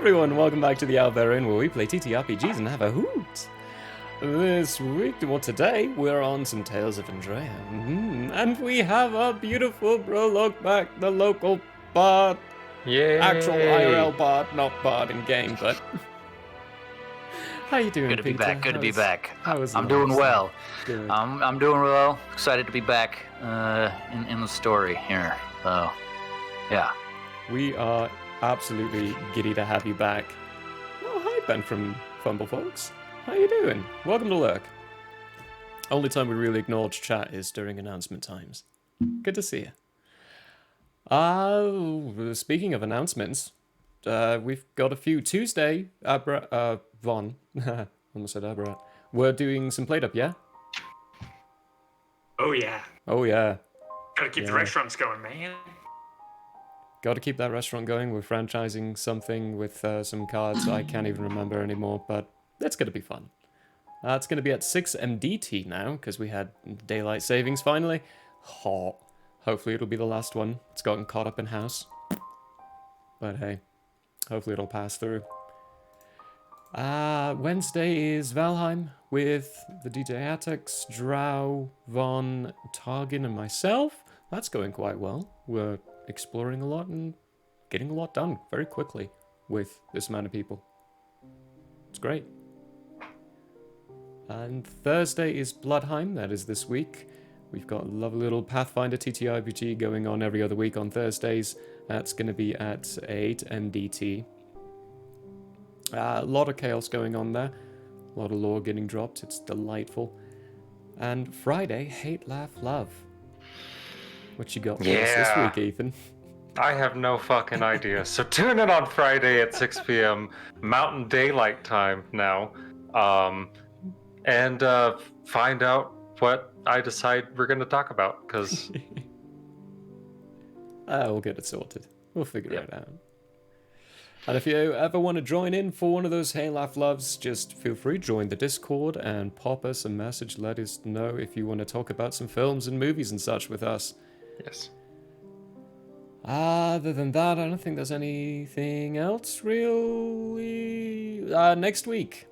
everyone, welcome back to the Alvarin, where we play TTRPGs and have a hoot. This week, well, today, we're on some Tales of Andrea. And we have a beautiful prologue back, the local bard. Yay! Actual IRL bard, not bard in game, but... How you doing, Good to be Peter? back. Good to be back. I'm life? doing well. Good. I'm doing well. Excited to be back in the story here. So, yeah. We are absolutely giddy to have you back. Oh, hi, Ben from Fumble Folks. How you doing? Welcome to Lurk. Only time we really acknowledge chat is during announcement times. Good to see you. Speaking of announcements, we've got a few. Tuesday, Von, almost said Abra. We're doing some plate up, yeah? Oh yeah. Oh yeah. Gotta keep the restaurants going, man. Got to keep that restaurant going. We're franchising something with some cards I can't even remember anymore, but it's going to be fun. It's going to be at 6 MDT now, because we had daylight savings finally. Hot. Hopefully it'll be the last one. It's gotten caught up in house. But hey, hopefully it'll pass through. Wednesday is Valheim with the DJ Atix, Drow, Von, Targin, and myself. That's going quite well. We're exploring a lot and getting a lot done very quickly with this amount of people. It's great. And Thursday is Bloodheim, that is this week. We've got a lovely little Pathfinder TTRPG going on every other week on Thursdays. That's going to be at 8 MDT. A lot of chaos going on there. A lot of lore getting dropped. It's delightful. And Friday, Hate, Laugh, Love. What you got for us this Yeah. week, Ethan? I have no fucking idea. So tune in on Friday at 6 p.m. Mountain Daylight Time now, and find out what I decide we're going to talk about. Because We'll get it sorted. We'll figure it out. And if you ever want to join in for one of those Hey Laugh Loves, just feel free to join the Discord and pop us a message. Let us know if you want to talk about some films and movies and such with us. yes. Other than that, I don't think there's anything else really. Next week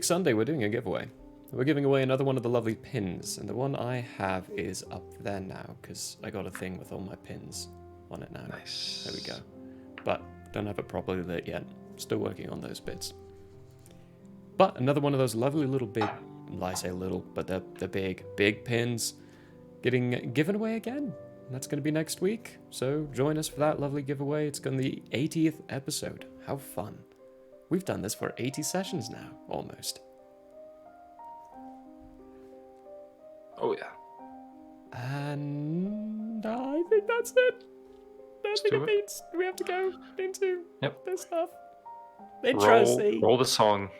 Sunday, we're doing a giveaway. We're giving away another one of the lovely pins, and the one I have is up there now because I got a thing with all my pins on it now. Nice. There we go. But don't have it properly lit yet. Still working on those bits. But another one of those lovely little big, I say little, but they're big pins getting given away again. That's going to be next week, so join us for that lovely giveaway. It's going to be the 80th episode. How fun. We've done this for 80 sessions now, almost. Oh, yeah. And I think that's it. I think do it means we have to go into this stuff. Roll the song.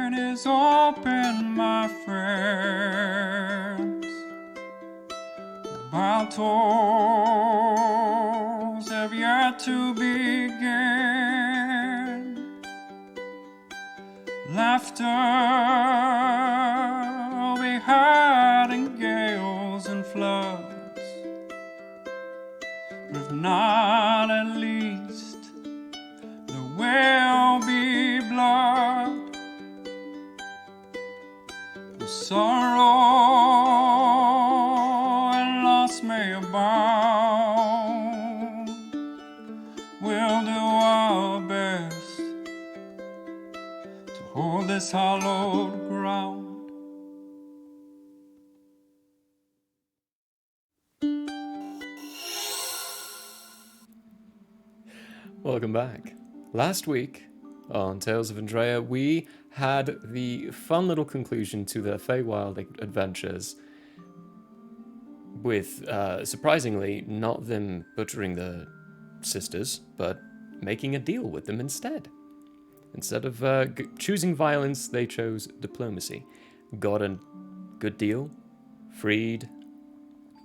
It is open, my friends. Battles have yet to begin. Laughter will be heard in gales and floods, but if not, at least there will be blood. The sorrow and loss may abound. We'll do our best to hold this hallowed ground. Welcome back. Last week on Tales of Andrea, we had the fun little conclusion to the Feywild adventures with, surprisingly, not them butchering the sisters, but making a deal with them instead. Instead of choosing violence, they chose diplomacy. Got a good deal, freed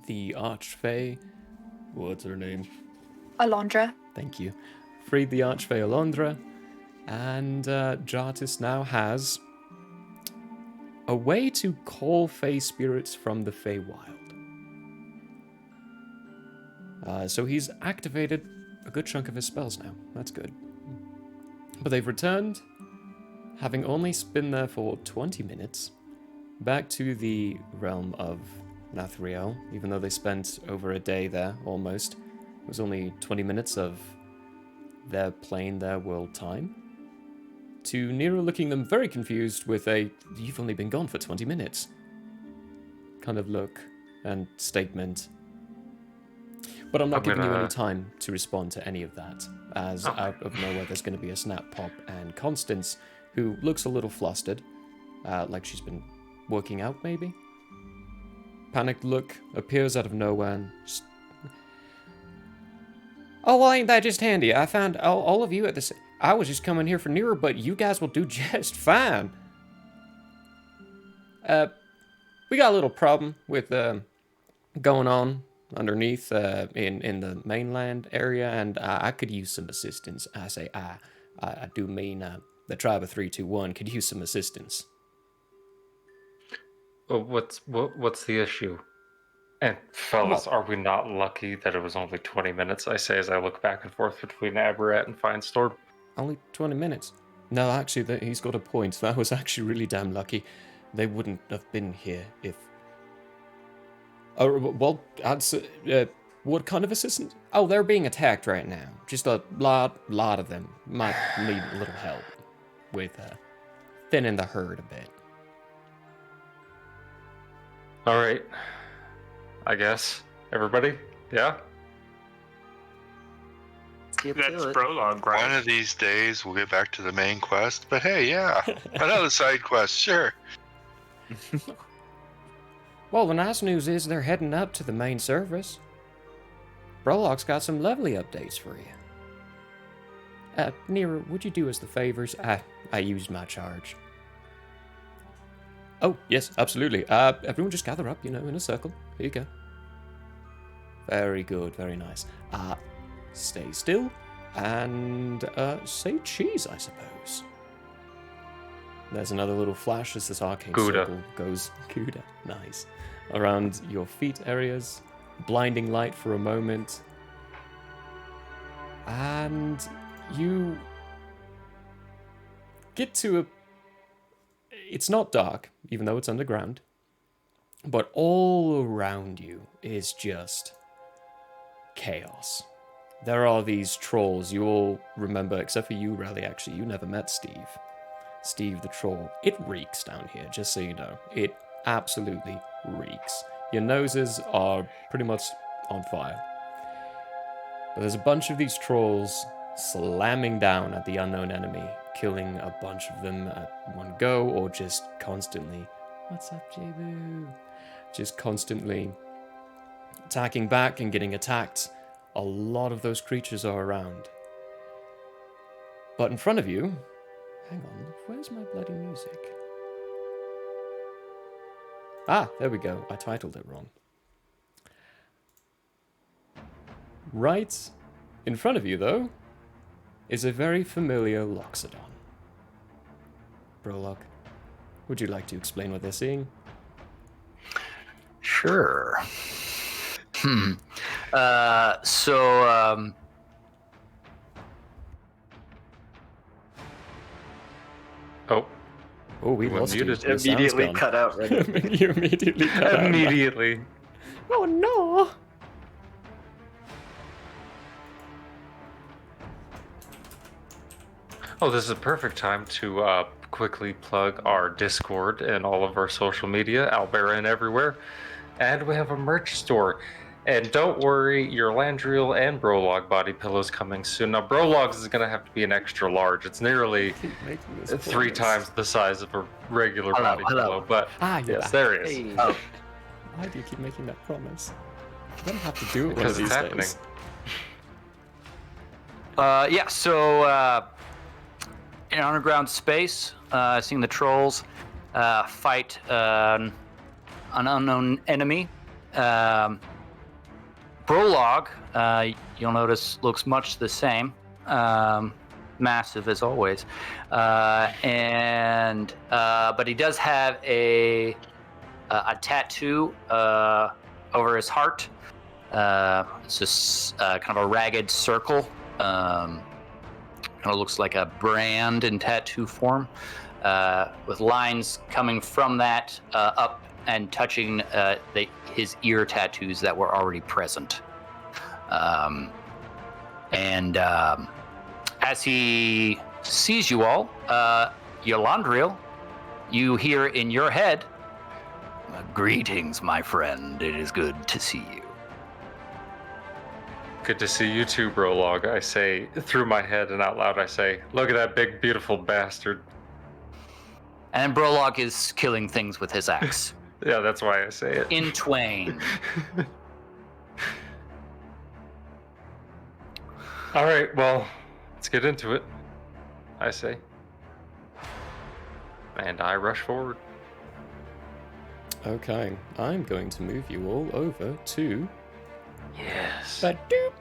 the Archfey. What's her name? Alondra. Thank you. Freed the Archfey Alondra, and Jartis now has a way to call Fey spirits from the Feywild. So he's activated a good chunk of his spells now. That's good. But they've returned, having only been there for 20 minutes, back to the realm of Nathriel, even though they spent over a day there, almost. It was only 20 minutes of their plane, their world time, to Nero looking them very confused with a, "You've only been gone for 20 minutes," kind of look and statement. But I'm not giving you any time to respond to any of that, as out of nowhere there's going to be a snap pop, and Constance, who looks a little flustered, like she's been working out maybe. Panicked look appears out of nowhere and just, "Oh, well, ain't that just handy? I found all of you at this. I was just coming here for Nero, but you guys will do just fine. We got a little problem with going on underneath in the mainland area, and I could use some assistance. I say I do mean the tribe of 321 could use some assistance." Well, what's the issue? And fellas, are we not lucky that it was only 20 minutes? I say as I look back and forth between Aberrat and Finestorm. Only 20 minutes. No, actually, he's got a point. That was actually really damn lucky. They wouldn't have been here if... Oh, well, What kind of assistance? Oh, they're being attacked right now. Just a lot of them. Might need a little help with thinning the herd a bit. All right. I guess. Everybody? Yeah? Skip That's to it. prologue, right? One of these days we'll get back to the main quest, but hey, yeah, another side quest, sure. Well, the nice news is they're heading up to the main service. Brolog's got some lovely updates for you. Nero, would you do us the favors? I used my charge. Oh, yes, absolutely. Everyone just gather up, in a circle. Here you go. Very good, very nice. Stay still, and, say cheese, I suppose. There's another little flash as this arcane Gouda. circle goes, Gouda, nice, around your feet areas. Blinding light for a moment. And you get to a... It's not dark, even though it's underground. But all around you is just chaos. There are these trolls. You all remember, except for you, Raleigh, actually. You never met Steve. Steve the troll. It reeks down here, just so you know. It absolutely reeks. Your noses are pretty much on fire. But there's a bunch of these trolls slamming down at the unknown enemy, killing a bunch of them at one go, or just constantly, what's up, J-Boo? Just constantly attacking back and getting attacked. A lot of those creatures are around. But in front of you, hang on, where's my bloody music? Ah, there we go. I titled it wrong. Right in front of you, though, is a very familiar Loxodon. Brolog, would you like to explain what they're seeing? Sure. Oh, Oh, we Well, lost you. muted. Your sound's Immediately gone. cut out. Right. You immediately cut out. immediately. Oh no! Oh, this is a perfect time to quickly plug our Discord and all of our social media, Albera and everywhere. And we have a merch store. And don't worry, your Landriel and Brolog body pillows coming soon. Now, Brolog's is going to have to be an extra large. It's nearly Keep making this 3 promise. times the size of a regular Hello, body hello. pillow. But You're yes, back. there it is. Hey. Why do you keep making that promise? You don't have to do it one Because of these it's happening. days. In underground space, seeing the trolls fight an unknown enemy. Brolog, you'll notice, looks much the same. Massive as always. But he does have a tattoo over his heart. It's just kind of a ragged circle. Kind of looks like a brand in tattoo form, with lines coming from that up and touching his ear tattoos that were already present. As he sees you all, Yolandriel, you hear in your head, "Greetings, my friend. It is good to see you." Good to see you too, Brolog. I say through my head and out loud, I say, look at that big, beautiful bastard. And Brolog is killing things with his axe. Yeah, that's why I say it. In twain. All right, well, let's get into it, I say. And I rush forward. Okay, I'm going to move you all over to... Yes. Ba-doop.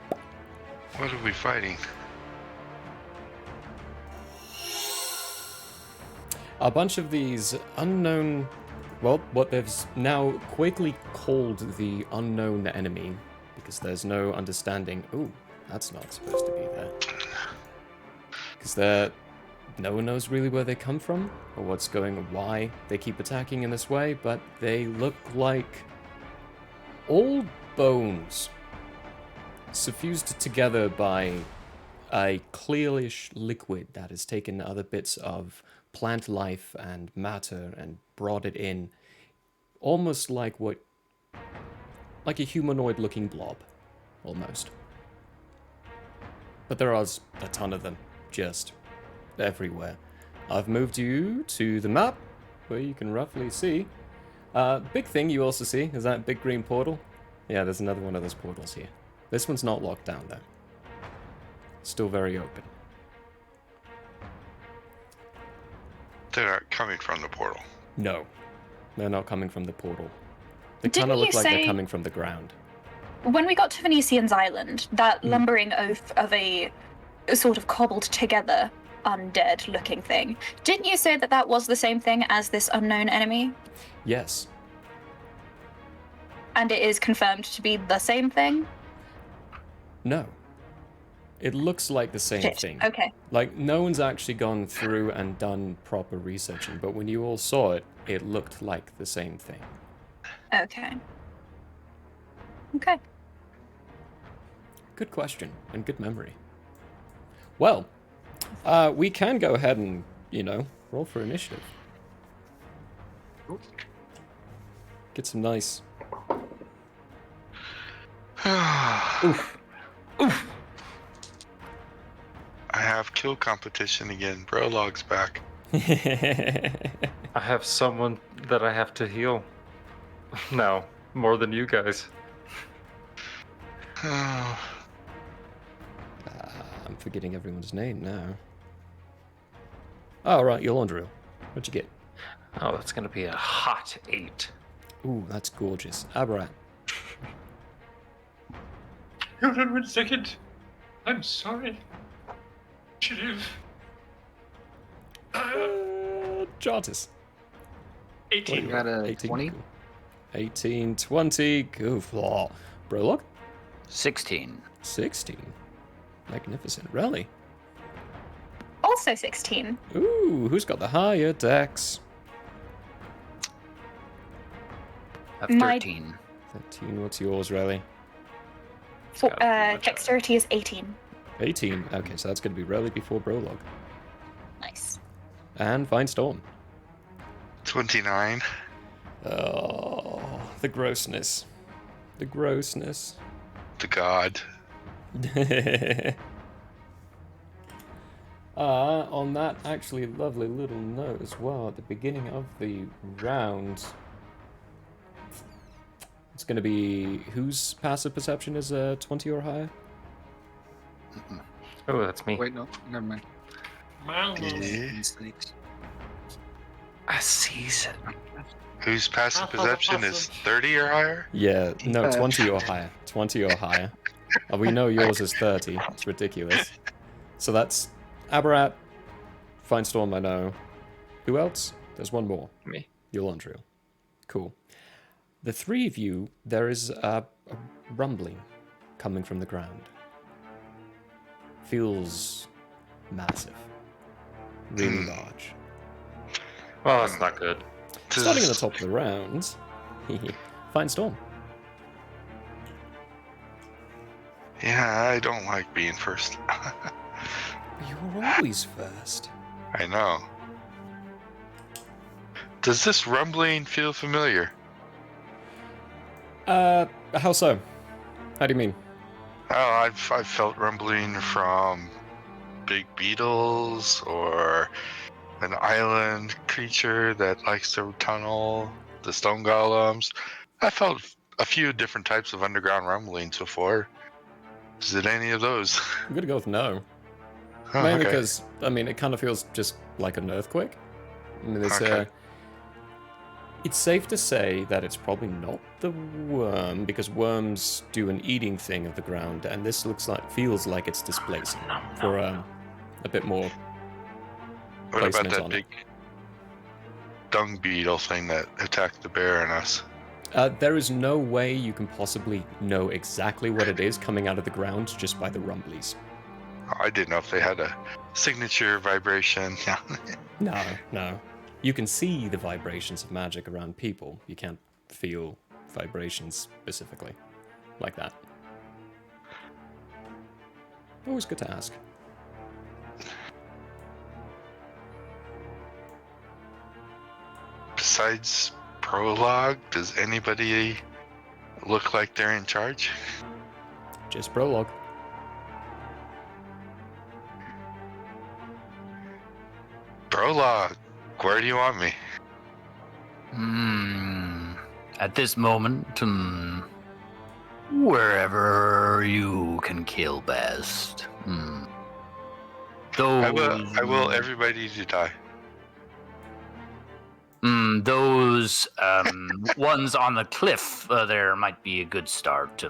What are we fighting? A bunch of these unknown... Well, what they've now quickly called the unknown enemy, because there's no understanding... Ooh, that's not supposed to be there. Because no one knows really where they come from, or what's going on, why they keep attacking in this way, but they look like old bones suffused together by a clearish liquid that has taken other bits of plant life and matter and brought it in, almost like like a humanoid-looking blob, almost. But there are a ton of them, just everywhere. I've moved you to the map, where you can roughly see. Big thing you also see is that big green portal. Yeah, there's another one of those portals here. This one's not locked down, though. Still very open. They're not coming from the portal. No, they're not coming from the portal. They Didn't kind of look you like they're say- coming from the ground. When we got to Venetian's Island, that lumbering oaf of a sort of cobbled together undead looking thing, didn't you say that that was the same thing as this unknown enemy? Yes. And it is confirmed to be the same thing? No. It looks like the same Shit. thing. Okay. Like, no one's actually gone through and done proper researching, but when you all saw it, it looked like the same thing. Okay. Okay. Good question, and good memory. Well, we can go ahead and, roll for initiative. Get some nice... Oof. Oof. I have kill competition again. Brolog's back. I have someone that I have to heal. No, more than you guys. I'm forgetting everyone's name now. Oh, right, Yolandriel. What'd you get? Oh, that's gonna be a hot 8. Ooh, that's gorgeous. Aberrat. Hold on 1 second. I'm sorry. Should have. Jartis. 18. Got a 18, 20? cool. 18, 20, goof. Oh. Brolog? 16. 16. Magnificent. Rally. Also 16. Ooh, who's got the higher dex? I have My- 13. 13, what's yours, Rally? For, gotta be much dexterity is 18. 18. Okay, so that's going to be Rally before Brolog. Nice. And Fine Storm. 29. Oh, the grossness. The grossness. The god. On that actually lovely little note as well, at the beginning of the round, it's going to be whose passive perception is 20 or higher? Oh, that's me. Wait, no, never mind. Wow. Yeah. Mistakes. A season. Whose passive perception is 30 or higher? Yeah, no, 20 or higher. 20 or higher. We know yours is 30. It's ridiculous. So that's Aberrat, Fine Storm, I know. Who else? There's one more. Me. Yolandriel. Cool. The three of you, there is a rumbling coming from the ground. Feels massive. Really large. Well, that's not good. Starting at the top of the round, Fine Storm. Yeah, I don't like being first. You're always first. I know. Does this rumbling feel familiar? How so? How do you mean? Oh, I've felt rumbling from big beetles or an island creature that likes to tunnel, the stone golems. I felt a few different types of underground rumblings before. Is it any of those? I'm gonna go with no. Oh, Mainly okay. because, I mean, it kind of feels just like an earthquake. I mean, Okay. it's safe to say that it's probably not the worm, because worms do an eating thing of the ground, and this feels like it's displacing for a bit more. What about placement that on big it. dung beetle thing that attacked the bear and us? There is no way you can possibly know exactly what it is coming out of the ground just by the rumblies. I didn't know if they had a signature vibration. No. You can see the vibrations of magic around people. You can't feel vibrations specifically like that. Always good to ask. Besides prologue, does anybody look like they're in charge? Just prologue. Prologue, where do you want me? At this moment, wherever you can kill best. I will everybody to die. Those ones on the cliff there might be a good start.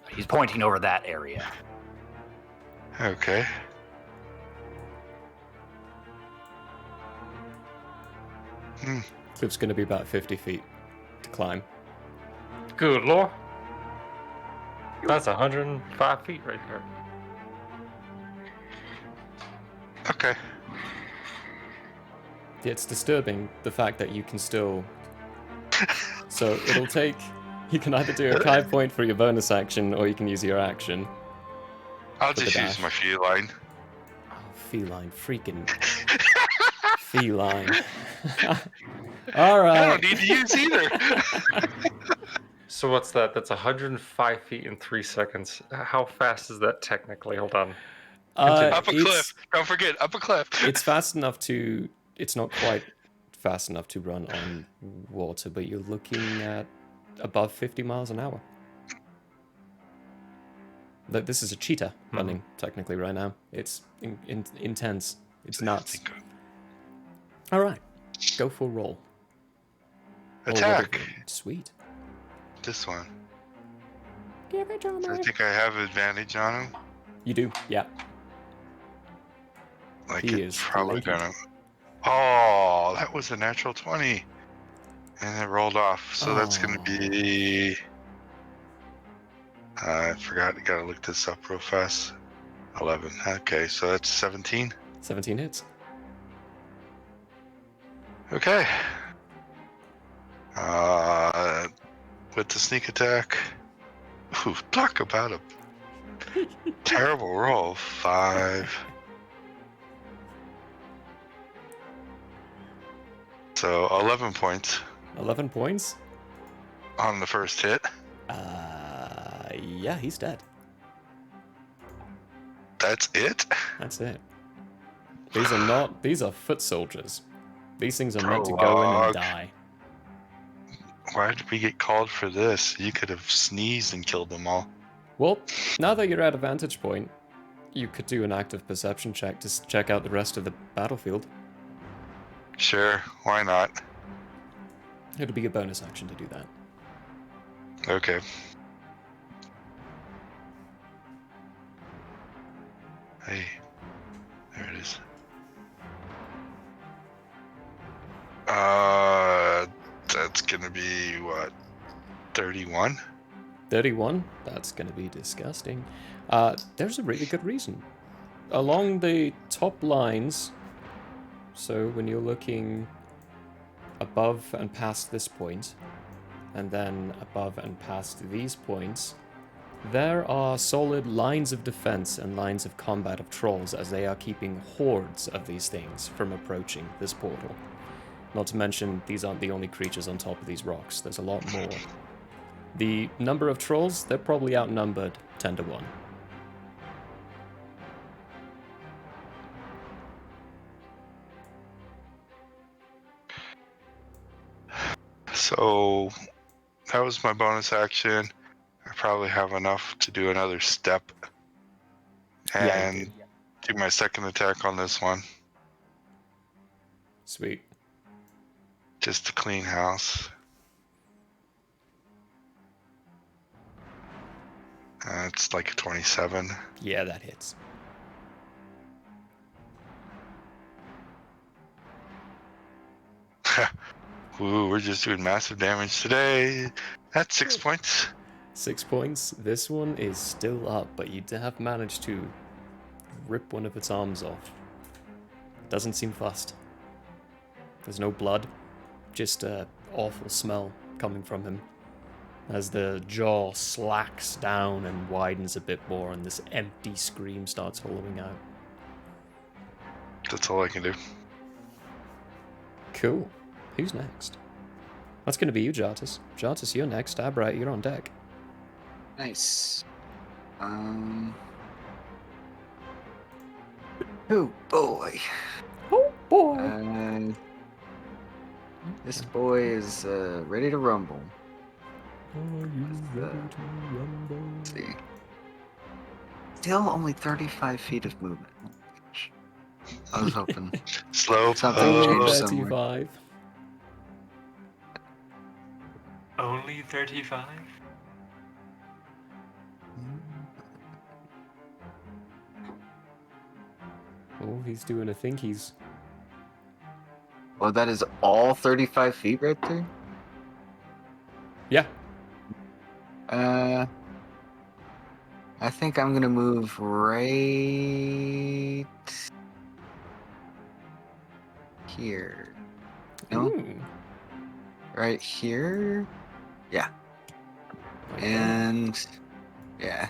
He's pointing over that area. Okay. Cliff's going to be about 50 feet to climb. Good lord. That's 105 feet right there. Okay. It's disturbing the fact that you can still... So it'll take... You can either do a Kai point for your bonus action, or you can use your action. I'll For the just use dash. my feline. Oh, feline. Freaking... feline. Alright. I don't need to use either. So what's that? That's 105 feet in 3 seconds. How fast is that technically? Hold on. Up a cliff. Don't forget, up a cliff. It's fast enough to... It's not quite fast enough to run on water, but you're looking at above 50 miles an hour. This is a cheetah running, technically, right now. It's intense. It's nuts. Alright. Go for a roll. Attack. Sweet. This one. Give it to me. I think I have advantage on him. You do, yeah. Like He it's is probably flaking. gonna. Oh, that was a natural 20. And it rolled off. So that's gonna Oh. be. I forgot. I gotta look this up real fast. 11. Okay, so that's 17. 17 hits. Okay. With the sneak attack. Ooh, talk about a terrible roll. 5. So 11 points 11 points? on the first hit. Yeah, he's dead. That's it? That's it. These are foot soldiers. These things are meant to go in and Prologue. die. Why did we get called for this? You could have sneezed and killed them all. Well, now that you're at a vantage point, you could do an active perception check to check out the rest of the battlefield. Sure, why not? It'll be a bonus action to do that. Okay. Hey, there it is. That's gonna be what? 31? 31? That's going to be disgusting. There's a really good reason. Along the top lines, so when you're looking above and past this point, and then above and past these points, there are solid lines of defense and lines of combat of trolls, as they are keeping hordes of these things from approaching this portal. Not to mention, these aren't the only creatures on top of these rocks. There's a lot more. The number of trolls, they're probably outnumbered 10 to 1. So that was my bonus action. I probably have enough to do another step Yeah, you and do my second attack on this one, Sweet. just to clean house. It's like a 27. Yeah, that hits. Ooh, we're just doing massive damage today. That's 6 points. 6 points. This one is still up, but you have managed to rip one of its arms off. Doesn't seem fussed. There's no blood, just a awful smell coming from him. as the jaw slacks down and widens a bit more, and this empty scream starts hollowing out. That's all I can do. Cool. Who's next? That's going to be you, Jartus. Jartus, you're next. Abra, you're on deck. Nice. Oh boy. Oh, boy. This boy is ready to rumble. Are you ready to rumble? Let's see. Still only 35 feet of movement. Oh my gosh. I was hoping Slow Something poke. changed somewhere. 35. Only 35? Oh, he's doing a thinkies. Oh, that is all 35 feet right there? Yeah. I think I'm gonna move right here. No? Ooh. Right here? Yeah. Okay. And yeah.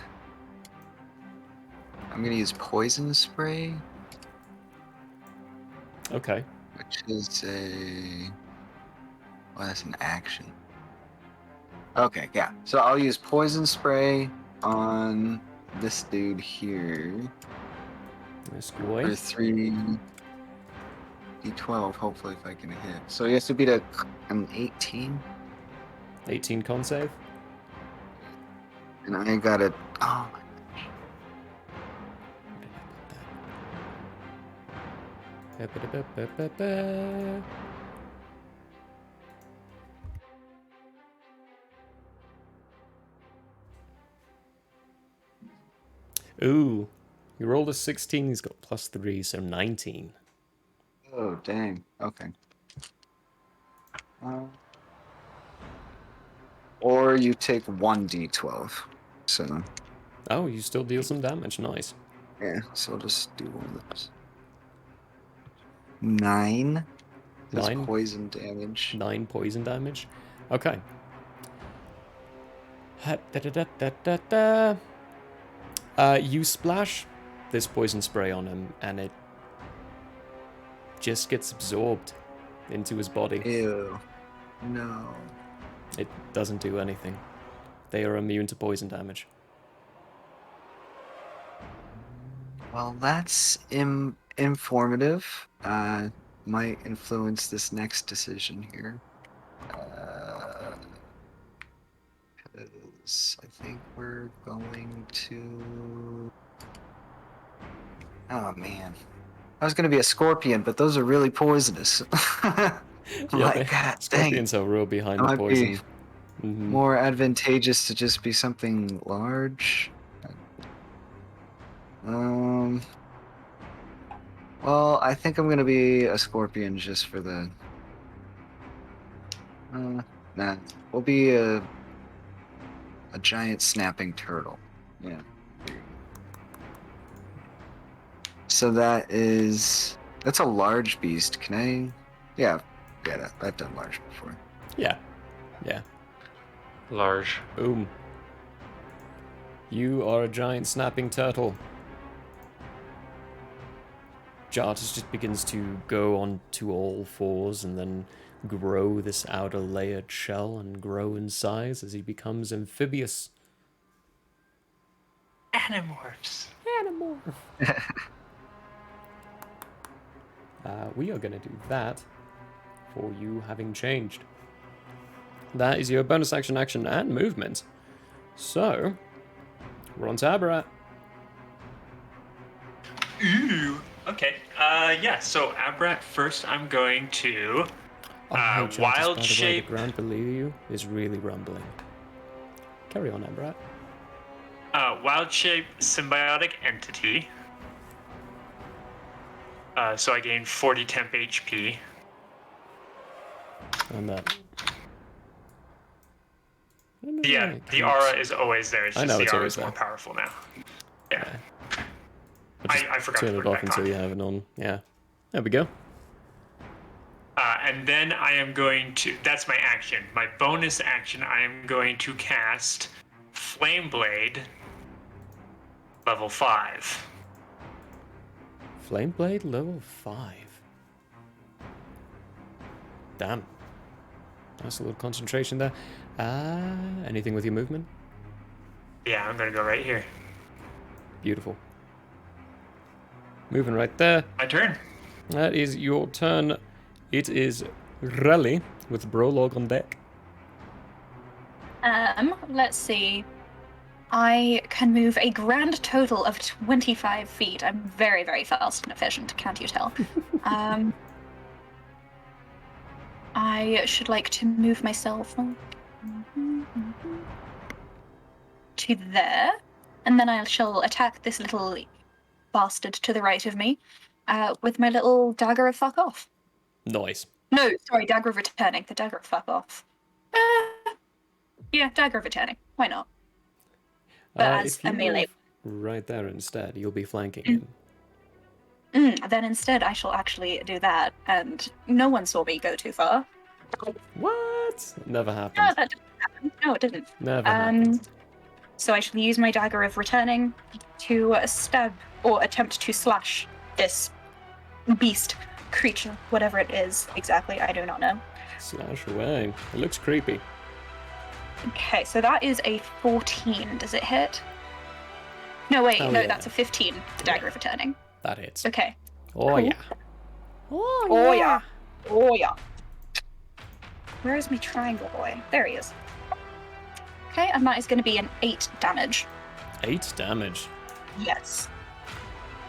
I'm gonna use poison spray, Okay. which is a well, that's an action. Okay, yeah. So I'll use poison spray on this dude here. This For boy. 3d12, hopefully if I can hit. So he has to beat an 18. 18 con save. And I got it. Oh my. Ba-ba-da-ba-ba-ba. Ooh. He rolled a 16, he's got +3, so 19. Oh, dang. Okay. Or you take 1d12. So, Oh, you still deal some damage, nice. yeah. So I'll just do one of those. 9. That's 9? poison damage. 9 poison damage. Okay. Da-da-da-da-da-da. You splash this poison spray on him, and it just gets absorbed into his body. Ew. No. It doesn't do anything. They are immune to poison damage. Well, that's informative. Might influence this next decision here. 'Cause I think we're going to. Oh man, I was gonna be a scorpion, but those are really poisonous. My God, dang! Scorpions are real behind That the might be poison. Mhm. more advantageous to just be something large. Well, I think I'm gonna be a scorpion just for the. Nah, we'll be a giant snapping turtle. Yeah. So that's a large beast. Can I? Yeah, I've done large before. Yeah. Yeah. Large. Boom. You are a giant snapping turtle. Jartus just begins to go onto all fours and then grow this outer layered shell and grow in size as he becomes amphibious. Animorphs. Animorph. We are going to do that for you having changed. That is your bonus action, and movement. So, we're on to Abarat. Ooh. Okay. Yeah. So Abrat first, I'm going to Oh, hey, Jartus, wild by the way, shape. the ground below you is really rumbling. Carry on, Abarat. Wild shape symbiotic entity. So I gain 40 temp HP. And that. Yeah, the aura is always there. It's I just know the it's aura always is more there. powerful now. Yeah. Just I forgot turn to it put it off back until on. you have it on. Yeah. There we go. And And then I am going to, that's my action. My bonus action, I am going to cast Flame Blade, level 5. Flame Blade level 5. Damn. Nice little concentration there. Anything with your movement? Yeah, I'm going to go right here. Beautiful. Moving right there. My turn. That is your turn. It is Rally with Brolog on deck. Let's see. I can move a grand total of 25 feet. I'm very, very fast and efficient, can't you tell? I should like to move myself to there, and then I shall attack this little bastard to the right of me with my little dagger of fuck off. Nice. No, sorry, dagger of returning. The dagger of fuck off. Yeah, dagger of returning. Why not? But as if you a melee. move right there instead, you'll be flanking him. Then instead I shall actually do that, and no one saw me go too far. What? Never No, happened. that didn't happen. No, it didn't. Never happened. So I shall use my dagger of returning to stab or attempt to slash this beast, creature, whatever it is exactly, I do not know. Slash away. It looks creepy. Okay, so that is a 14. Does it hit? No, wait, Oh, no, yeah. that's a 15, the dagger of returning. That hits. Okay. Oh, Cool. yeah. Oh, yeah. Oh, yeah. Where is my triangle boy? There he is. Okay, and that is going to be an 8 damage. 8 damage. Yes.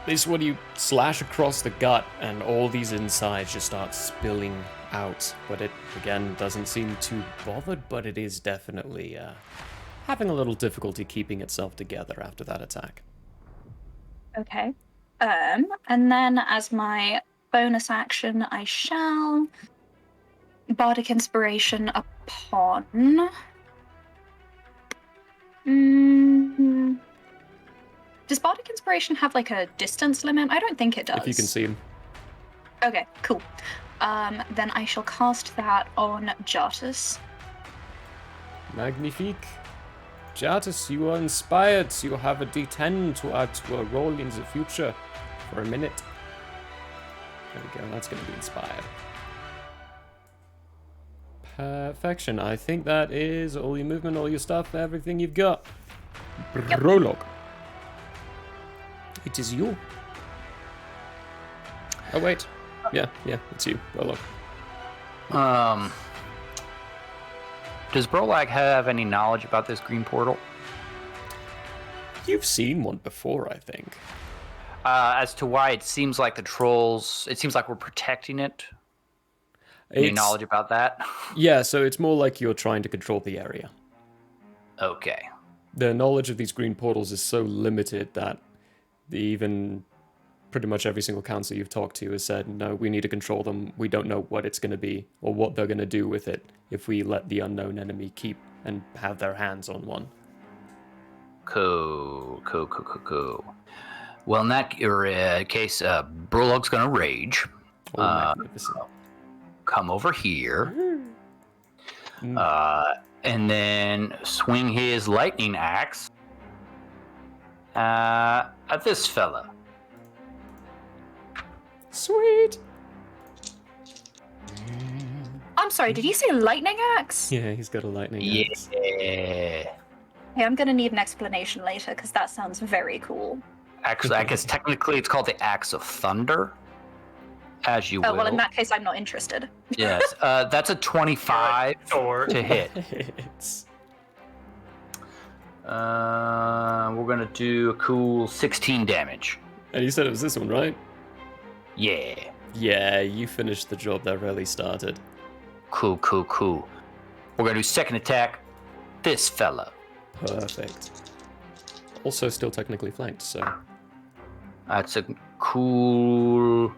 This is when you slash across the gut and all these insides just start spilling out. But it, again, doesn't seem too bothered, but it is definitely having a little difficulty keeping itself together after that attack. Okay. And then as my bonus action, I shall Bardic Inspiration upon... Does Bardic Inspiration have like a distance limit? I don't think it does. If you can see him. Okay, cool. Then I shall cast that on Jartus. Magnifique. Jartus, you are inspired. You have a D10 to add to a roll in the future for a minute. There we go, that's going to be inspired. Perfection. I think that is all your movement, all your stuff, everything you've got. Yep. Prologue. It is you. Oh, wait. Yeah, it's you. Prologue. Does Brolag have any knowledge about this green portal? You've seen one before, I think. As to why it seems like the trolls, it seems like we're protecting it. Any knowledge about that? Yeah, so it's more like you're trying to control the area. Okay. The knowledge of these green portals is so limited that even pretty much every single council you've talked to has said, no, we need to control them. We don't know what it's going to be or what they're going to do with it if we let the unknown enemy keep and have their hands on one. Cool. Well, in that case, Brolog's gonna rage. Oh, magnificent. Come over here. And then swing his lightning axe at this fella. Sweet. I'm sorry, did you say lightning axe? Yeah, he's got a lightning axe. Yeah. Hey, I'm gonna need an explanation later because that sounds very cool. Actually, I guess technically it's called the Axe of Thunder. As you will. Oh, well, in that case, I'm not interested. Yes. That's a 25 Or to hit. It's... We're gonna do a cool 16 damage. And you said it was this one, right? Yeah. Yeah, you finished the job that really started. Cool. We're gonna do second attack. This fella. Perfect. Also still technically flanked, so... That's a cool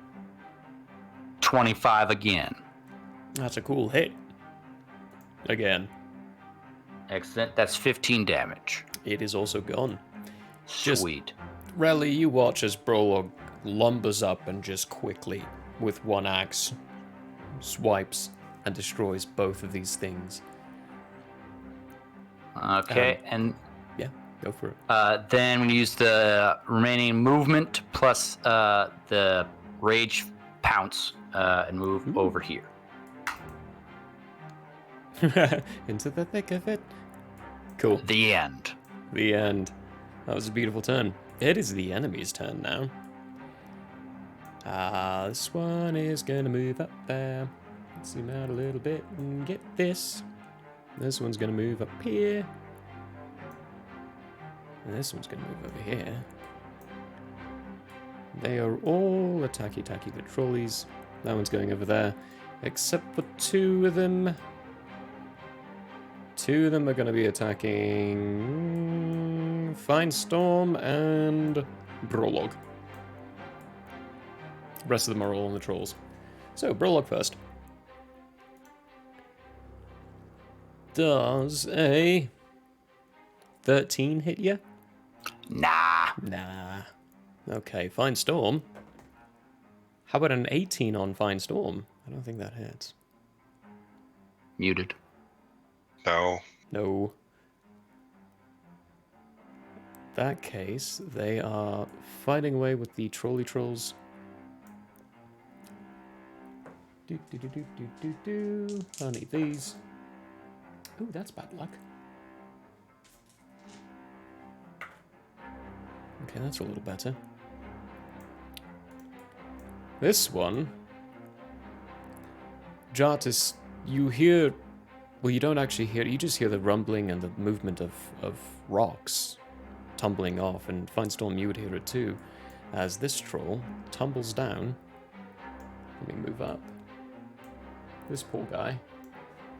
25 again. That's a cool hit. Again. Excellent. That's 15 damage. It is also gone. Just- Sweet. Rally, you watch as Brolog lumbers up and just quickly, with one axe, swipes and destroys both of these things. Okay, and Yeah, go for it. then we use the remaining movement plus the rage pounce and move over here. Into the thick of it. Cool. The end. The end. That was a beautiful turn. It is the enemy's turn now. This one is gonna move up there. Let's zoom out a little bit and get this. This one's gonna move up here. And this one's gonna move over here. They are all attacking the trolleys. That one's going over there. Except for two of them. Two of them are going to be attacking Fine Storm and Brolog. The rest of them are all on the trolls. So, Brolog first. Does a 13 hit you? Nah. Nah. Okay, Fine Storm. How about an 18 on Fine Storm? I don't think that hits. Muted. No. No. That case, they are fighting away with the trolley trolls. Do. I need these. Ooh, that's bad luck. Okay, that's a little better. This one, Jartis, you hear. Well, you don't actually hear it, you just hear the rumbling and the movement of rocks tumbling off, and Fine Storm, you would hear it too, as this troll tumbles down. Let me move up. This poor guy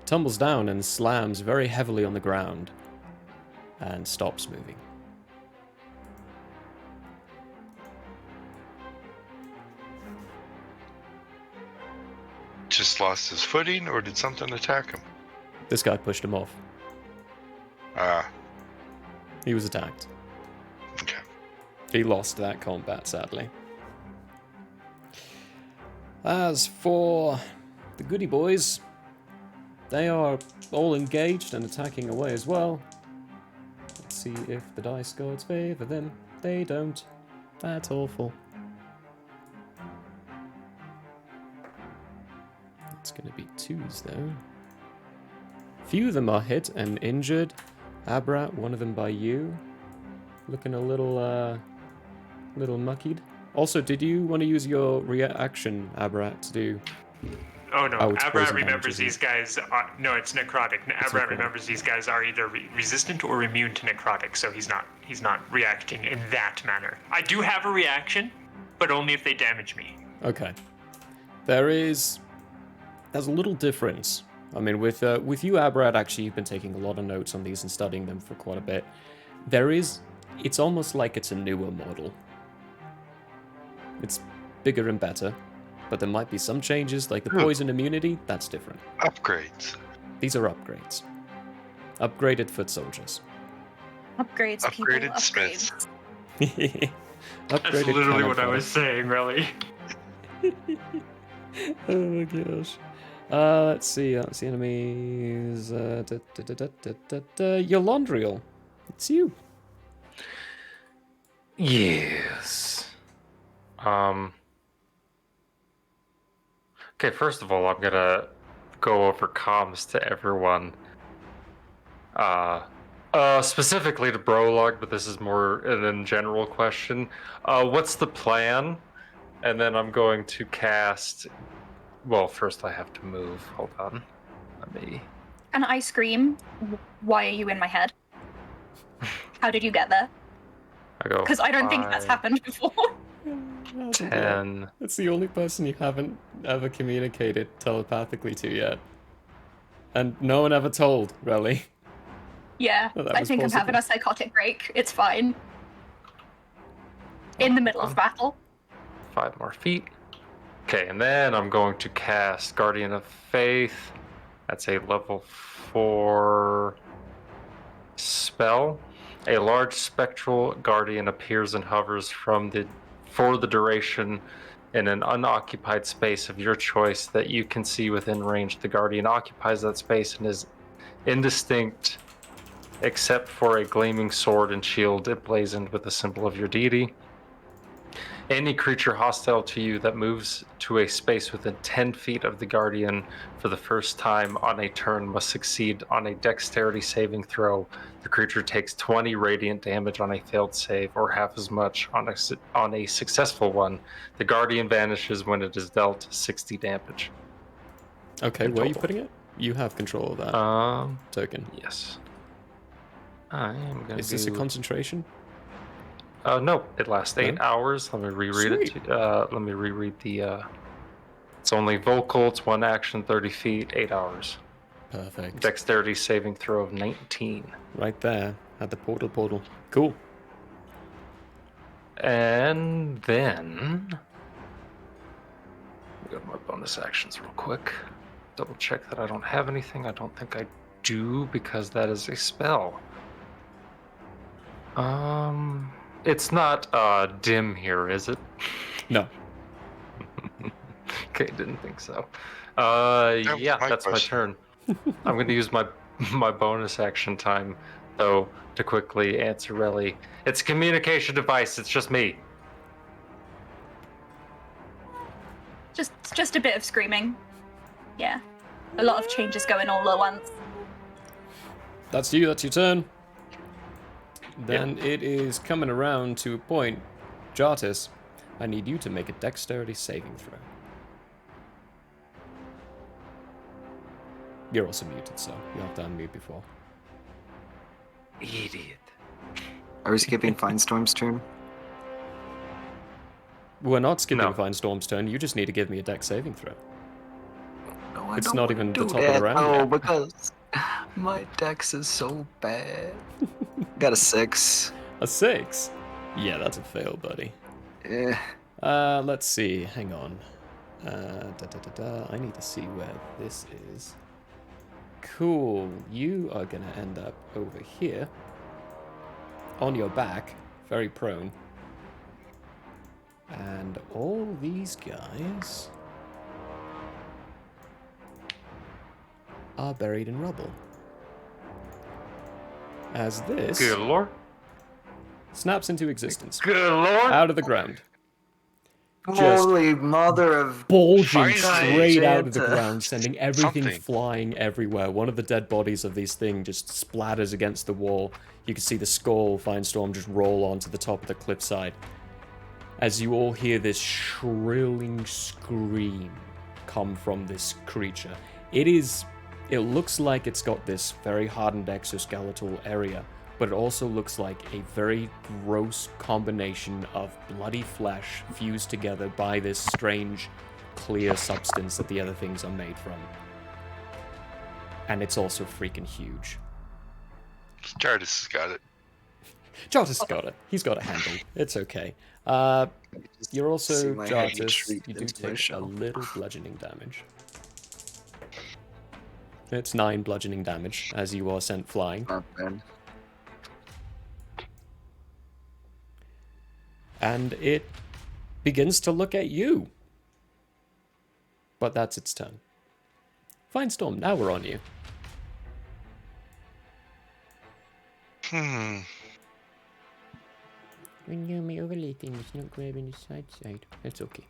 tumbles down and slams very heavily on the ground and stops moving. Just lost his footing, or did something attack him? This guy pushed him off. Ah, He was attacked. okay. He lost that combat, sadly. As for the goody boys, they are all engaged and attacking away as well. Let's see if the dice gods favor them. They don't. That's awful. It's going to be twos, though. Few of them are hit and injured. Abrat, one of them by you. Looking a little muckied. Also, did you want to use your reaction, Abrat, to do... Oh no, it's Abrat poison remembers damage, these guys are... No, it's necrotic. Abrat necrotic. remembers these guys are either resistant or immune to necrotic, so he's not reacting in that manner. I do have a reaction, but only if they damage me. Okay. There's a little difference. I mean, with you, Abrat, actually, you've been taking a lot of notes on these and studying them for quite a bit. It's almost like it's a newer model. It's bigger and better, but there might be some changes, like the poison immunity, that's different. Upgrades. These are upgrades. Upgraded foot soldiers. Upgrades, people. Upgraded Smiths. Upgraded That's literally cannon what I was fodder. saying, really. Oh my gosh. Let's see. That's the enemies. Yolandriel. It's you. Yes. Okay, first of all, I'm gonna go over comms to everyone. Specifically to Brolog, but this is more an general question. What's the plan? And then I'm going to cast... Well, first I have to move. Hold on. Let me... And I scream, why are you in my head? How did you get there? I go Because I don't think that's 5, happened before. 10... That's the only person you haven't ever communicated telepathically to yet. And no one ever told, really. Yeah, Well, that I was think I'm having possible. a psychotic break. It's fine. In the middle of battle. 5 more feet. Okay, and then I'm going to cast Guardian of Faith. That's a level 4 spell. A large spectral guardian appears and hovers for the duration in an unoccupied space of your choice that you can see within range. The Guardian occupies that space and is indistinct except for a gleaming sword and shield emblazoned with the symbol of your deity. Any creature hostile to you that moves to a space within 10 feet of the Guardian for the first time on a turn must succeed on a dexterity saving throw. The creature takes 20 radiant damage on a failed save, or half as much on a successful one. The Guardian vanishes when it is dealt 60 damage. Okay, In where are you total. putting it? You have control of that token. Yes. I am going to Is this a concentration? No, it lasts 8 No? hours. Let me reread Sweet. it. Let me reread the. It's only vocal. It's 1 action, 30 feet, 8 hours. Perfect. Dexterity saving throw of 19. Right there at the portal. Cool. And then go to my bonus actions real quick. Double check that I don't have anything. I don't think I do because that is a spell. It's not dim here, is it? No. Okay, didn't think so. was Yeah, my that's my question. turn. I'm going to use my bonus action time, though, to quickly answer Relly. It's a communication device. It's just me. Just a bit of screaming. Yeah. A lot of changes going all at once. That's you. That's your turn. Then it is coming around to a point. Jartis, I need you to make a dexterity saving throw. You're also muted, so you have to unmute before. Idiot. Are we skipping Finestorm's turn? We're not skipping No. Finestorm's turn. You just need to give me a dex saving throw. No, I It's don't not wanna even the do top of the that, round no, yet. because my dex is so bad. Got a 6. A 6? Yeah, that's a fail, buddy. Eh. Let's see. Hang on. I need to see where this is. Cool. You are gonna end up over here. On your back. Very prone. And all these guys are buried in rubble. As this Good lord. snaps into existence. Good lord. Out of the ground. Just Holy mother of... bulging Finally. straight out of the Santa. ground, sending everything Something. flying everywhere. One of the dead bodies of these things just splatters against the wall. You can see the skull, Finestorm, just roll onto the top of the cliffside. As you all hear this shrilling scream come from this creature. It looks like it's got this very hardened exoskeletal area, but it also looks like a very gross combination of bloody flesh fused together by this strange, clear substance that the other things are made from. And it's also freaking huge. Jardis has got it. Jartis got it. He's got it handled. It's okay. You're also, See my head Jartis, retreat you do into my take a shell. little bludgeoning damage. It's 9 bludgeoning damage as you are sent flying. Not bad. And it begins to look at you. But that's its turn. Finestorm, now we're on you. When my overlay thing is not grabbing the side. That's okay.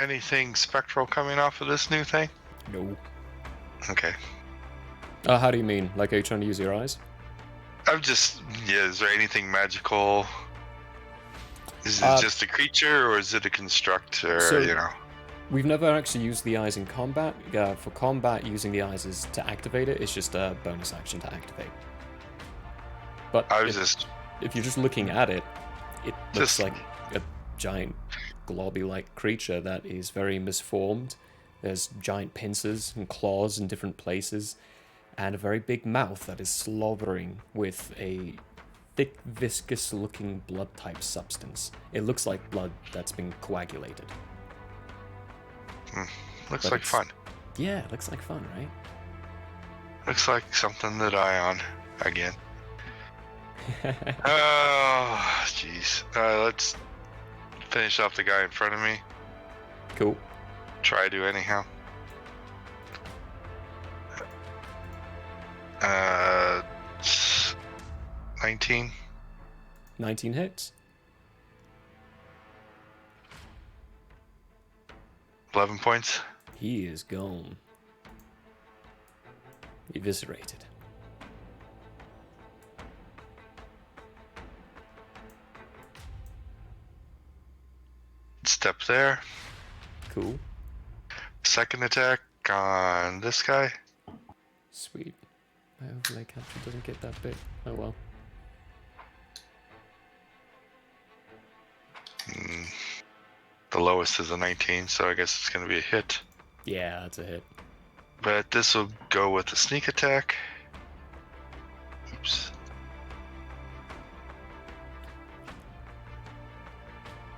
Anything spectral coming off of this new thing? No. Okay. How do you mean? Like, are you trying to use your eyes? I'm just, is there anything magical? Is it just a creature or is it a construct or, So- We've never actually used the eyes in combat. For combat, using the eyes is to activate it. It's just a bonus action to activate. But I was if, just, if you're just looking at it, it looks Just- like a giant globby-like creature that is very misformed. There's giant pincers and claws in different places, and a very big mouth that is slobbering with a thick, viscous-looking blood-type substance. It looks like blood that's been coagulated. looks but like it's- fun. Yeah, it looks like fun, right? Looks like something that I on again. Oh, jeez. Let's Finish off the guy in front of me. Cool. Try to anyhow. 19. 19 hits. 11 points. He is gone. Eviscerated. Step there. Cool. Second attack on this guy. Sweet. My overlay capture doesn't get that big. Oh well. The lowest is a 19, so I guess it's going to be a hit. Yeah, that's a hit. But this will go with the sneak attack. Oops.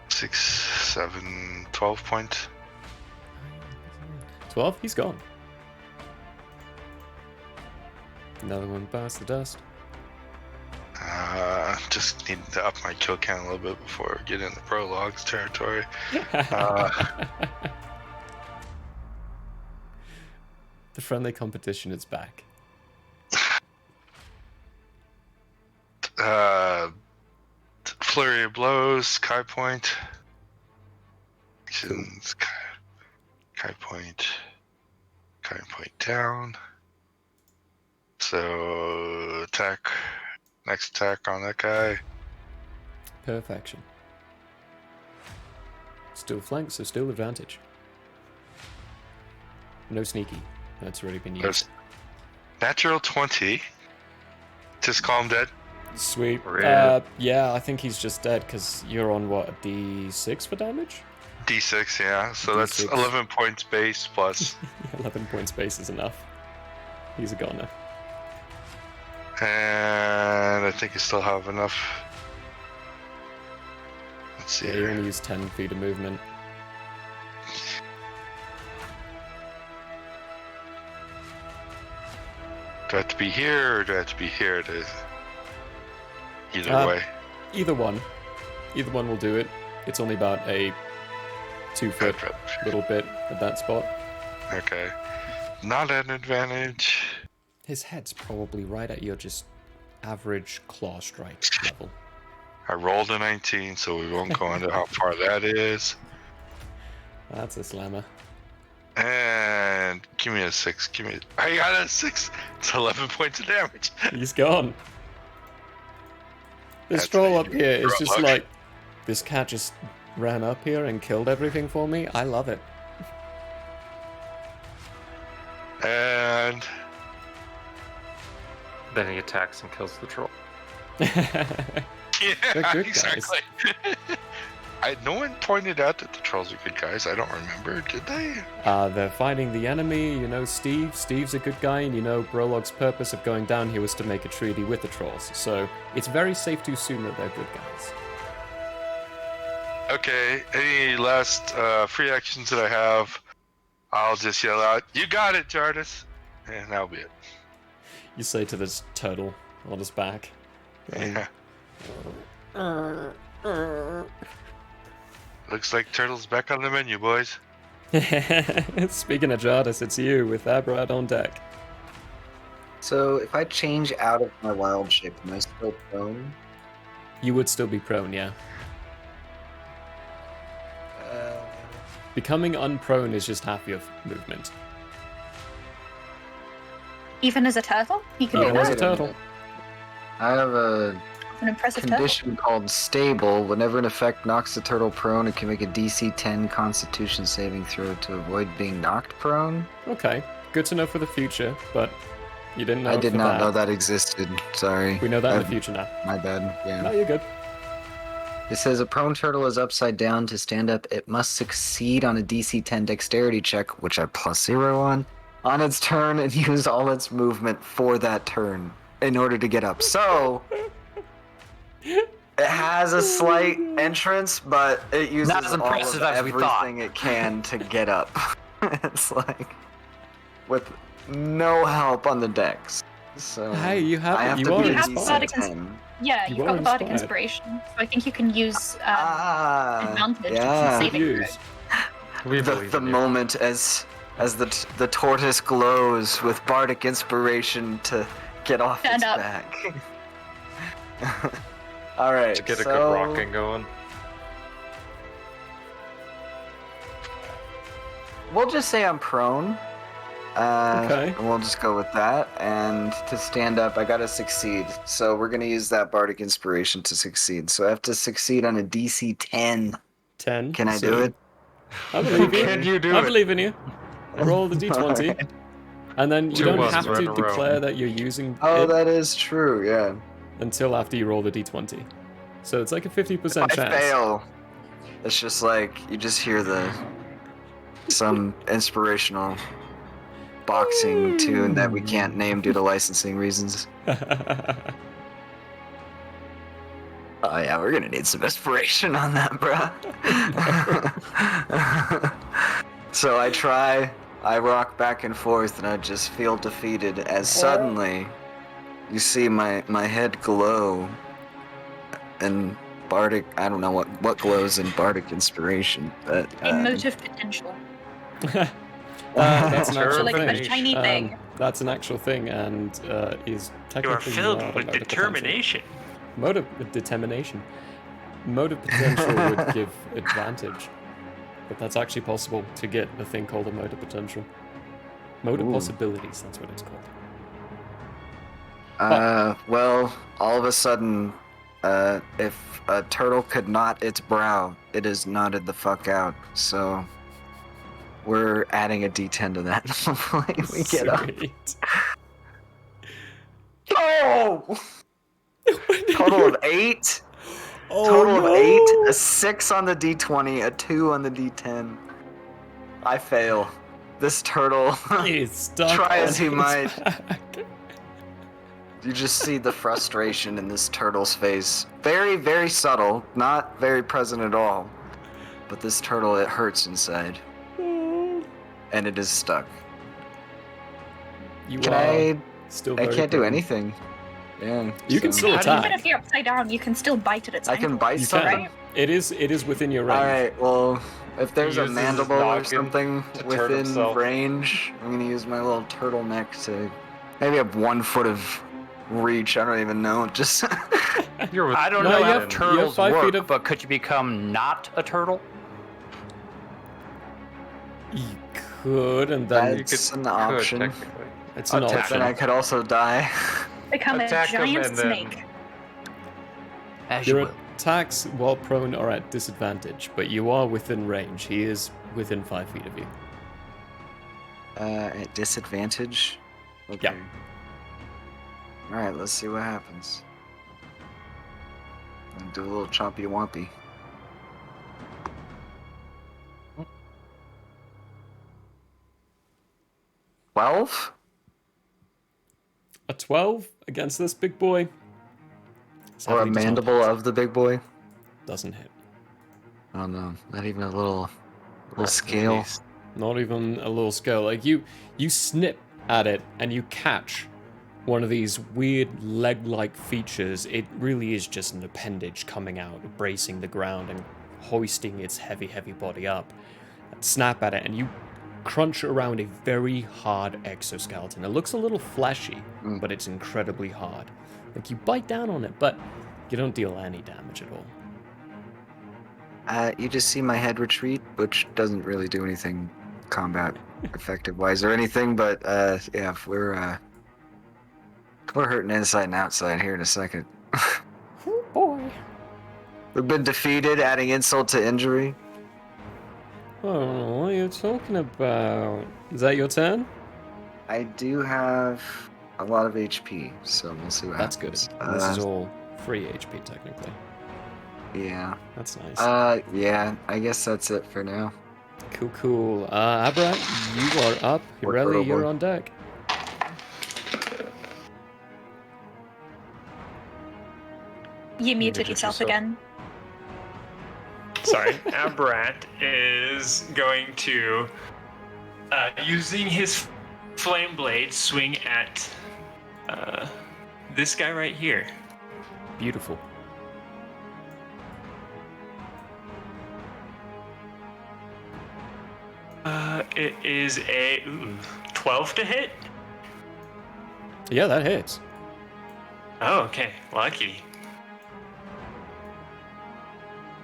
6, 7, 12 points. 12? He's gone. Another one past the dust. Just need to up my kill count a little bit before we get into prologues territory. The friendly competition is back. Flurry of blows, Kai point. Actions, Kai point down. So attack, next attack on that guy. Perfection. Still flank, so still advantage. No sneaky. That's already been used. There's natural 20. Just call him dead. Sweet. Rip. Yeah, I think he's just dead because you're on what, a D6 for damage? D6, yeah. So that's D6. 11 points base plus. 11 points base is enough. He's a goner. And I think I still have enough. Let's see. Yeah, you Here. only use 10 feet of movement. Do I have to be here or do I have to be here to. Either way. Either one. Either one will do it. It's only about a 2 foot little bit at that spot. Okay. Not an advantage. His head's probably right at your just average claw strike level. I rolled a 19, so we won't go into how far that is. That's a slammer. And give me a 6. I got a 6. It's 11 points of damage. He's gone. This That's troll how up you here is draw just luck. like, this cat just ran up here and killed everything for me. I love it. And Then he attacks and kills the troll. yeah, They're good guys. exactly. No one pointed out that the trolls are good guys. I don't remember. Did they? They're fighting the enemy. You know Steve. Steve's a good guy, and you know Brolog's purpose of going down here was to make a treaty with the trolls. So it's very safe to assume that they're good guys. Okay. Any last free actions that I have? I'll just yell out, "You got it, Jardis," and that'll be it. You say to this turtle on his back. Yeah. Looks like turtle's back on the menu, boys. Speaking of Jardis, it's you with Abrad on deck. So if I change out of my wild shape, am I still prone? You would still be prone, yeah. Becoming unprone is just half your movement. Even as a turtle? He can Even do as that. a turtle. I have a An impressive turtle. condition called stable. Whenever an effect knocks the turtle prone, it can make a DC 10 Constitution saving throw to avoid being knocked prone. Okay, good to know for the future, but you didn't know I did for not that. know that existed. Sorry. We know that in the I've- future now. My bad. Yeah. No, you're good. It says a prone turtle is upside down. To stand up, it must succeed on a DC 10 dexterity check, which I +0 on its turn and use all its movement for that turn in order to get up. So it has a slight entrance, but it uses Not as impressive all of as we thought. everything it can to get up. It's like with no help on the dex. So Hey, you have I it. have You to are be a inspired. Bardic DC 10. Yeah, You you've are got the Bardic inspired. Inspiration, so I think you can use advantage yeah. on saving Use. throw. We the believe the in you. moment as the tortoise glows with bardic inspiration to get off Stand its up. back. All right, To get a so good rocking going. we'll just say I'm prone. Okay. And we'll just go with that. And to stand up, I gotta succeed. So we're gonna use that bardic inspiration to succeed. So I have to succeed on a DC 10. 10. Can I so do it? I believe you. Can you do I it? believe in you. Roll the d20. Alright. And then you 2 don't ones have right to in a row. declare that you're using Oh, it that is true. Yeah. until after you roll the d20. So it's like a 50% I chance. fail. It's just like you just hear some inspirational boxing tune that we can't name due to licensing reasons. Oh yeah, we're gonna need some inspiration on that, bruh. So I rock back and forth, and I just feel defeated as suddenly you see my head glow, and bardic. I don't know what glows in bardic inspiration, but Emotive potential. That's an Sure, actual So like thing. a shiny thing. That's an actual thing, and is You are technically filled not a with motive determination. potential. Determination. Motive potential would give advantage, but that's actually possible to get a thing called a motive potential. Motive Ooh. possibilities, that's what it's called. well, all of a sudden, if a turtle could knot its brow, it is knotted the fuck out. So we're adding a D10 to that. Hopefully we get up. Sweet. Oh! Total of 8. Oh, Total no! of 8. A 6 on the D20, a 2 on the D10. I fail. This turtle. He's stuck Try on as he his might. back. You just see the frustration in this turtle's face. Very, very subtle, not very present at all. But this turtle, it hurts inside, Oh. and it is stuck. You Can are still I very can't do prone. anything. Yeah. You can so- still Even attack. if you're upside down, you can still bite at its I can ankle. bite You something. can. It is within your range. All right. Well, if there's a uses his mandible or noggin something to turn within himself. range, I'm gonna use my little turtleneck to maybe have 1 foot of reach. I don't even know. Just You're with I don't No, know you how have- you have turtles 5 feet work, of- but could you become not a turtle? You could, and then that's an option. technically. it's an attack option. Then I could also die. Become a Attack 'em giant and then- snake. As you Your will. attacks while prone are at disadvantage, but you are within range. He is within 5 feet of you. At disadvantage? Okay. Yeah. Alright, let's see what happens. And do a little chompy wompy. $12? A 12 against this big boy. Or a Sadly does not mandible hit. of the big boy? Doesn't hit. Oh no, not even a little Rest in scale. peace. Not even a little scale. Like you snip at it and you catch one of these weird leg-like features. It really is just an appendage coming out, bracing the ground and hoisting its heavy, heavy body up. And snap at it and you crunch around a very hard exoskeleton. It looks a little fleshy, but it's incredibly hard. Like you bite down on it, but you don't deal any damage at all. You just see my head retreat, which doesn't really do anything combat effective wise or anything, but yeah, we're hurting inside and outside here in a second. Oh boy. We've been defeated, adding insult to injury. Oh, what are you talking about? Is that your turn? I do have a lot of HP, so we'll see what That's good. happens. This is all free HP technically. Yeah. That's nice. Yeah, I guess that's it for now. Cool. Abra, you are up. Poor Pirelli, turtle you're boy. on deck. You muted did yourself yourself. again. Sorry, Abrat is going to, using his flame blade, swing at This guy right here. Beautiful. It is a 12 to hit. Yeah, that hits. Oh, okay. Lucky.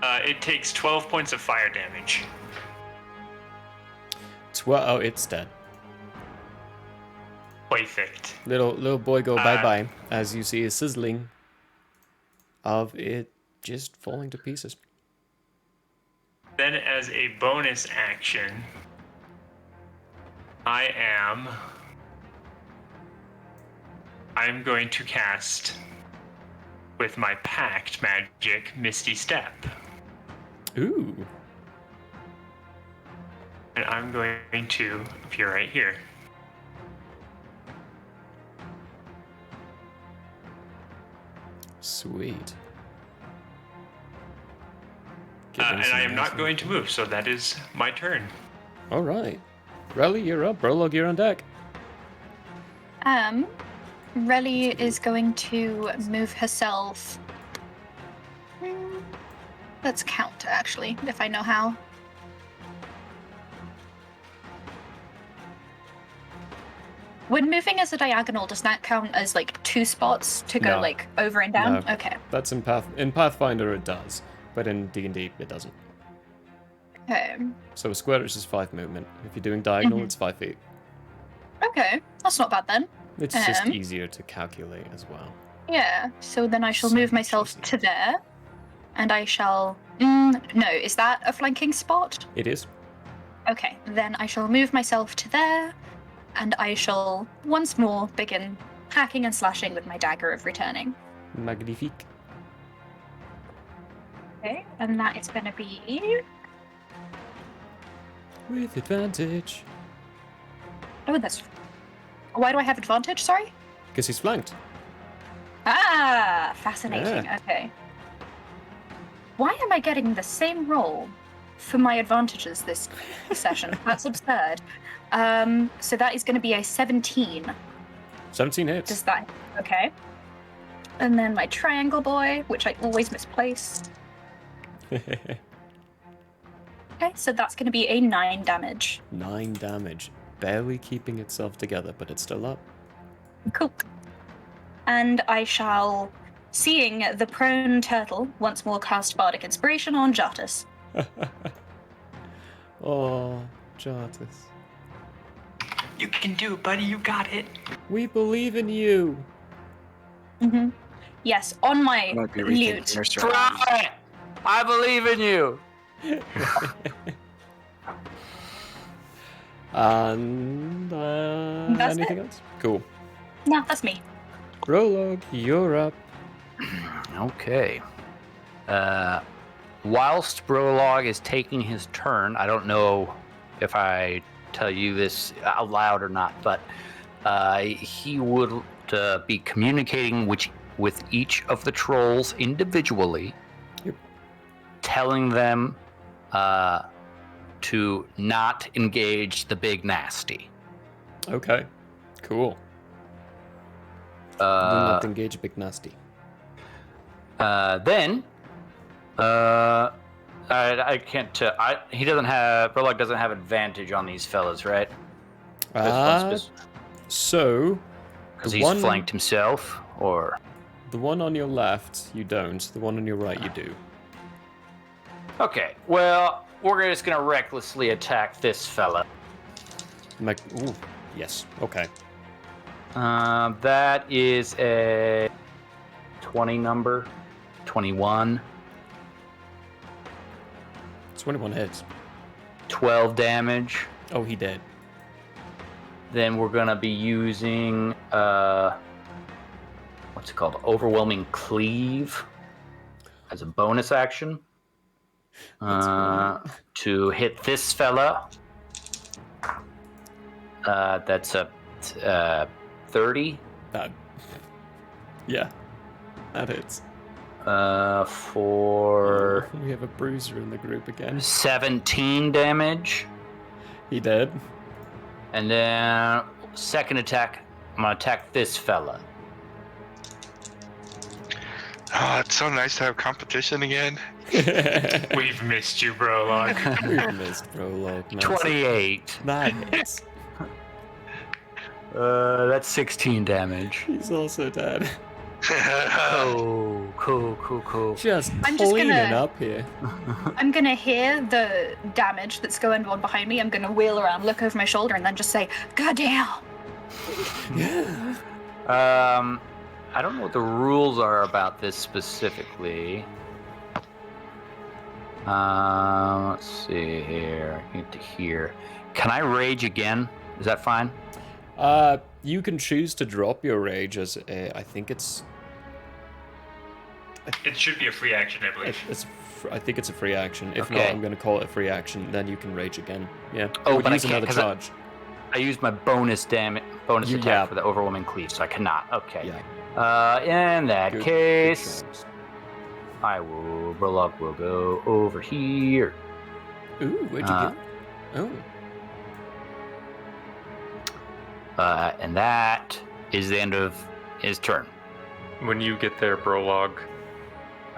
It takes 12 points of fire damage. Oh, it's dead. Perfect. Little boy go bye-bye as you see a sizzling of it just falling to pieces. Then as a bonus action, I'm going to cast with my pact magic Misty Step. Ooh. And I'm going to appear right here. Sweet. And I am not going to move, so that is my turn. All right. Relly, you're up. Prologue, you're on deck. Relly is going to move herself. Let's count, actually, if I know how. When moving as a diagonal, does that count as like 2 spots to go No. like over and down? No. Okay. That's in Pathfinder it does, but in D&D it doesn't. Okay. So a square is just 5 movement. If you're doing diagonal, it's 5 feet. Okay. That's not bad then. It's just easier to calculate as well. Yeah. So then I shall So move much myself easier. to there. And I shall. No, is that a flanking spot? It is. Okay. Then I shall move myself to there. And I shall once more begin hacking and slashing with my dagger of returning. Magnifique. Okay. And that is going to be. With advantage. Oh, that's. Why do I have advantage? Sorry? Because he's flanked. Ah, fascinating. Yeah. Okay. Why am I getting the same roll for my advantages this session? That's absurd. So that is going to be a 17. 17 hits. Does that? Okay. And then my triangle boy, which I always misplace. Okay, so that's going to be a 9 damage. 9 damage. Barely keeping itself together, but it's still up. Cool. And I shall, seeing the prone turtle, once more cast Bardic Inspiration on Jartus. Oh, Jartus. You can do it, buddy. You got it. We believe in you. Mm-hmm. Yes, on my Might be rethinking lute. your strategy. Try! I believe in you. And That's anything it. else? Cool. No, that's me. Prologue, you're up. Okay. Whilst Brolog is taking his turn, I don't know if I tell you this out loud or not, but he would be communicating with each of the trolls individually, Yep. telling them to not engage the big nasty. Okay. Cool. Do not engage Big Nasty. Then, I can't. He doesn't have. Brolog doesn't have advantage on these fellas, right? So, Because the he's one- flanked himself, or the one on your left, you don't. The one on your right, you do. okay. Well, we're just gonna recklessly attack this fella. Ooh, yes. Okay. That is a 20 number, 21, 21 hits. 12 damage. Oh, he did. Then we're gonna be using what's it called? Overwhelming Cleave as a bonus action to hit this fella. That's a 30 That. Yeah. That hits. for We have a bruiser in the group again. 17 damage. He did. And then second attack, I'm gonna attack this fella. Oh, it's so nice to have competition again. We've missed you, Brolog. We've missed Prologue. Nice. 28. That hits. That's 16 damage. He's also dead. Oh, cool. Just I'm just cleaning gonna- up here. I'm gonna hear the damage that's going on behind me. I'm gonna wheel around, look over my shoulder, and then just say, "God damn!" I don't know what the rules are about this specifically. Let's see here. Get to here. Can I rage again? Is that fine? You can choose to drop your rage as I think it's. It should be a free action, I believe. I think it's a free action. If not, Okay. I'm going to call it a free action. Then you can rage again. Yeah. Oh, Or but I use can't, another 'cause charge. I used my bonus attack Yeah. for the overwhelming cleave, so I cannot. Okay. Yeah. In that Good case, choice. Brolog will go over here. Ooh, where'd you go? Oh. And that is the end of his turn. When you get there, Brolog,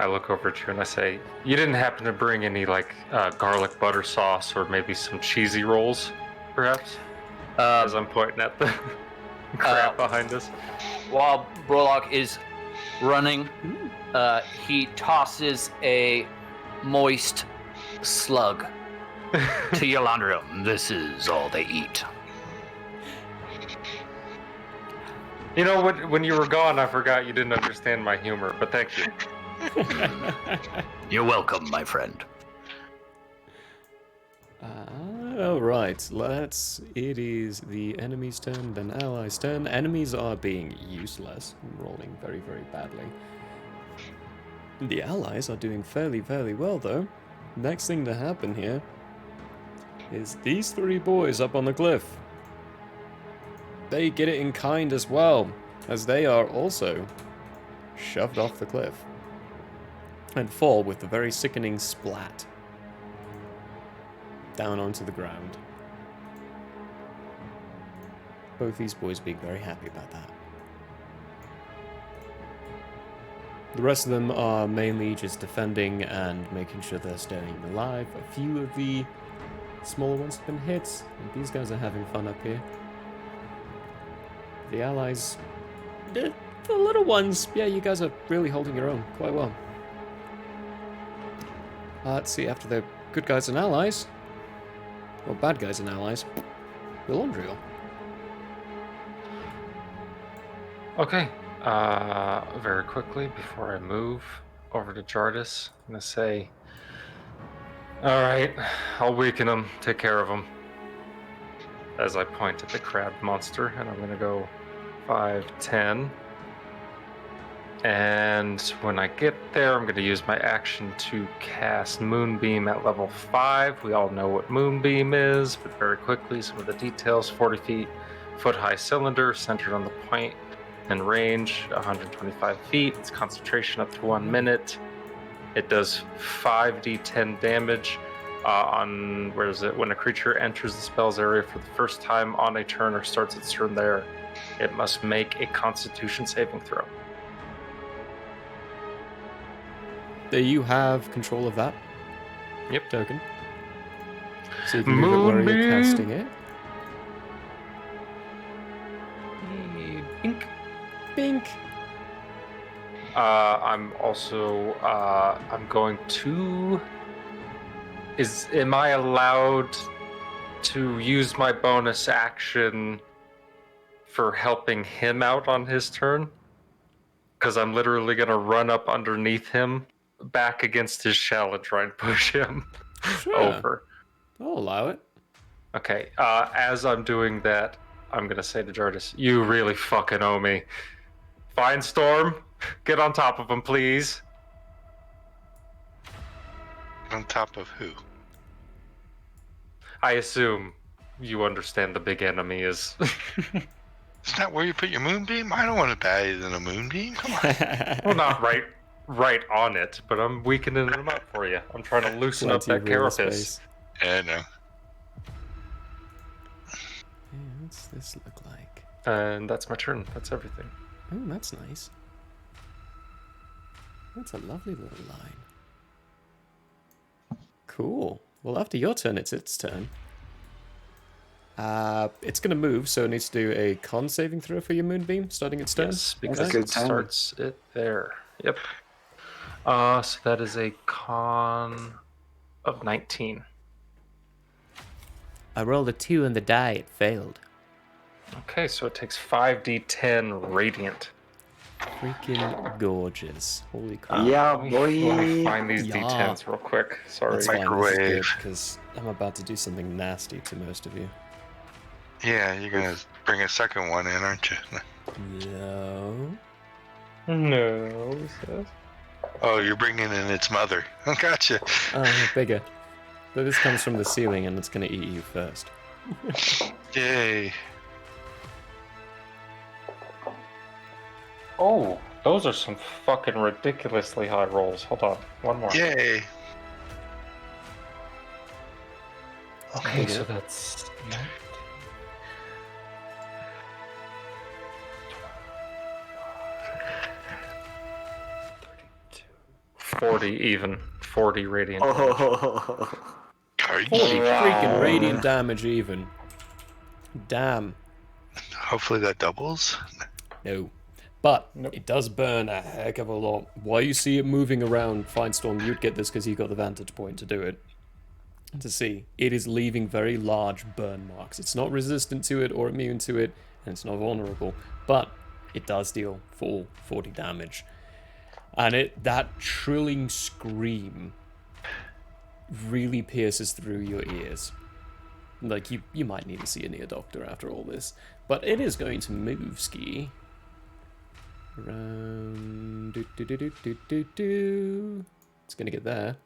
I look over at you and I say, "You didn't happen to bring any like garlic butter sauce or maybe some cheesy rolls, perhaps?" As I'm pointing at the crap behind us. While Brolog is running, he tosses a moist slug to Yolandra. This is all they eat. You know, when you were gone, I forgot you didn't understand my humor, but thank you. You're welcome, my friend. Alright, it is the enemy's turn, then allies' turn. Enemies are being useless, rolling very, very badly. The allies are doing fairly, fairly well, though. Next thing to happen here is these three boys up on the cliff. They get it in kind as well, as they are also shoved off the cliff and fall with a very sickening splat down onto the ground. Both these boys being very happy about that. The rest of them are mainly just defending and making sure they're staying alive. A few of the smaller ones have been hit, and these guys are having fun up here. The allies, the little ones, yeah, you guys are really holding your own quite well. Let's see, after the good guys and allies, or bad guys and allies, Andrea. Okay. Very quickly, before I move over to Jardis, I'm going to say, "Alright, I'll weaken him, take care of him." As I point at the crab monster, and I'm going to go 5, 10. And when I get there, I'm going to use my action to cast Moonbeam at level 5. We all know what Moonbeam is, but very quickly, some of the details. 40 feet, foot-high cylinder, centered on the point, and range 125 feet. It's concentration up to 1 minute. It does 5d10 damage when a creature enters the spell's area for the first time on a turn or starts its turn there, it must make a Constitution saving throw. Do you have control of that? Yep. Token. So you can move it where you're Moonbeam. casting it. Bink. Bink. I'm also I'm going to. Am I allowed to use my bonus action for helping him out on his turn? Because I'm literally gonna run up underneath him, back against his shell, and try and push him Sure. over. I'll allow it. Okay. As I'm doing that, I'm gonna say to Jardis, "You really fucking owe me. Find Storm, get on top of him, please." On top of who? I assume you understand the big enemy is. Isn't that where you put your moonbeam? I don't want to die in a moonbeam. Come on. Well, not right on it, but I'm weakening him up for you. I'm trying to loosen up Plenty that of real carapace. space. Yeah, no. Yeah, what's this look like? And that's my turn. That's everything. Oh, that's nice. That's a lovely little line. Cool. Well, after your turn, it's its turn. It's going to move, so it needs to do a con saving throw for your moonbeam, starting its turn. Yes, That's because good it timing. starts it there. Yep. So that is a con of 19. I rolled a 2 on the die. It failed. Okay, so it takes 5d10 radiant. Freaking gorgeous. Holy crap. Yeah, Let me boy. find these Yeah. d10s real quick. Sorry. That's fine. This is good, Microwave. because I'm about to do something nasty to most of you. Yeah, you're gonna bring a second one in, aren't you? No. No, he says. Oh, you're bringing in its mother. Gotcha. Bigger. But this comes from the ceiling, and it's going to eat you first. Yay. Oh, those are some fucking ridiculously high rolls. Hold on, one more. Yay. Okay, Yeah. so that's 40 even. 40 radiant. Oh. 40 Kite. freaking radiant damage even. Damn. Hopefully that doubles. No. But Nope. it does burn a heck of a lot. While you see it moving around, Firestorm, you'd get this because you got the vantage point to do it. To see, it is leaving very large burn marks. It's not resistant to it or immune to it, and it's not vulnerable, but it does deal full 40 damage. And that trilling scream really pierces through your ears. Like, you might need to see an ear doctor after all this. But it is going to move, Ski. Around... It's going to get there.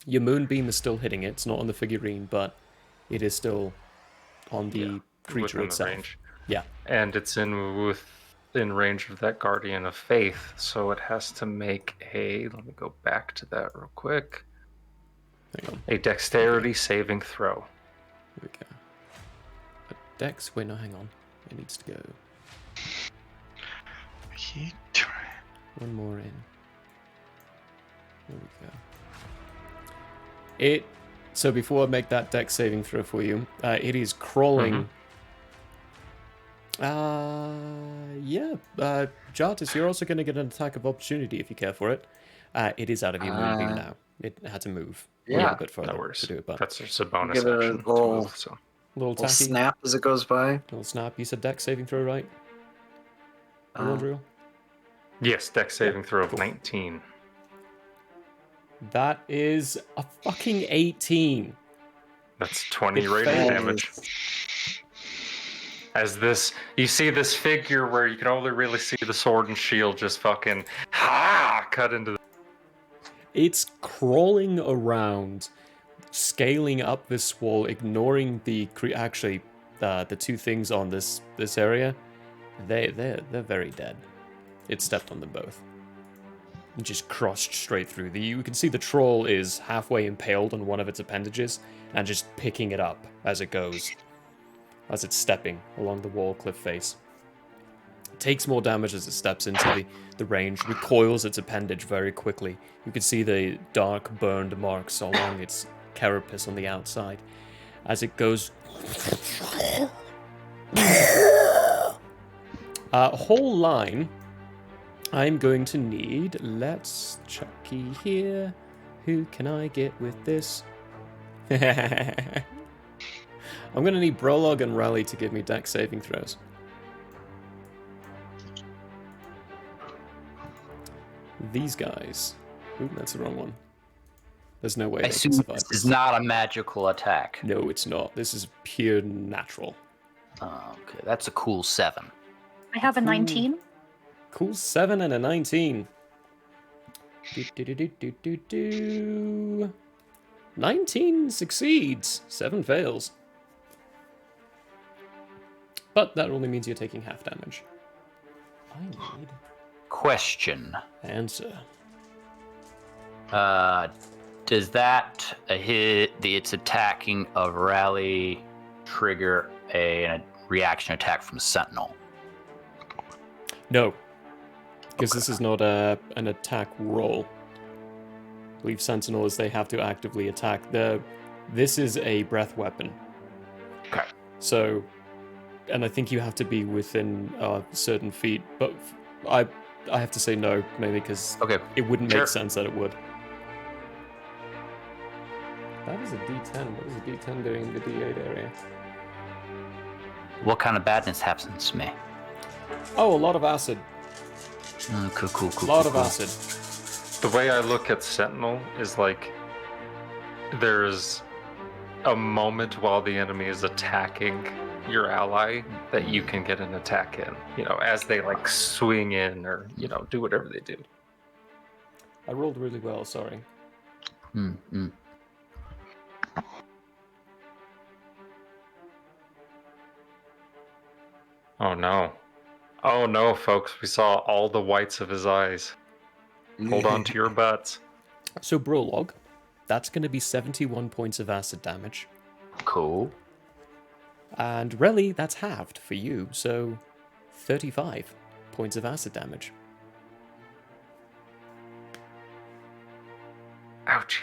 Your moonbeam is still hitting it. It's not on the figurine, but it is still on the creature within itself. the range. Yeah. And it's within range of that Guardian of Faith, so it has to make a... Let me go back to that real quick. Hang on. A dexterity saving throw. Here we go. But Dex... Wait, no, hang on. It needs to go one more in. There we go. So before I make that Dex saving throw for you, it is crawling... Jartis, you're also going to get an attack of opportunity if you care for it. It is out of your moonbeam now. It had to move a little bit further No worries. to do it, but That's just a bonus Give it a action. to little- move, so. little Little tacky, snap as it goes by. little snap. You said Dex saving throw, right? Andrea? Yes, dex saving throw of Cool. 19. That is a fucking 18. That's 20 It radiant fails. damage. As this, you see this figure where you can only really see the sword and shield just fucking cut into the... It's crawling around, scaling up this wall, ignoring the the two things on this area. They're very dead. It stepped on them both. It just crossed straight through. You can see the troll is halfway impaled on one of its appendages and just picking it up as it goes, as it's stepping along the wall cliff face. It takes more damage as it steps into the range, recoils its appendage very quickly. You can see the dark burned marks along its carapace on the outside. As it goes... whole line... I'm going to need... Let's Chucky here. Who can I get with this? I'm going to need Brolog and Rally to give me dex saving throws. These guys. Ooh, that's the wrong one. There's no way I they can assume survive this is not a magical attack. No, it's not. This is pure natural. Okay, that's a cool 7. I have a 19. Cool 7 and a 19. 19 succeeds. 7 fails. But that only means you're taking half damage. I need Question. answer. Does that hit its attacking of Rally trigger a reaction attack from Sentinel? No. Because this is not an attack roll. I believe Sentinels, they have to actively attack. This is a breath weapon. Okay. So, and I think you have to be within certain feet, but I have to say no, mainly because Okay. it wouldn't Sure. make sense that it would. That is a D10. What is a D10 doing in the D8 area? What kind of badness happens to me? Oh, a lot of acid. Cool. A lot of acid. The way I look at Sentinel is like there's a moment while the enemy is attacking your ally that you can get an attack in, as they like swing in or, do whatever they do. I rolled really well, sorry. Oh no. Oh no, folks, we saw all the whites of his eyes. Hold on to your butts. So, Brolog, that's going to be 71 points of acid damage. Cool. And Relly, that's halved for you, so 35 points of acid damage. Ouchie.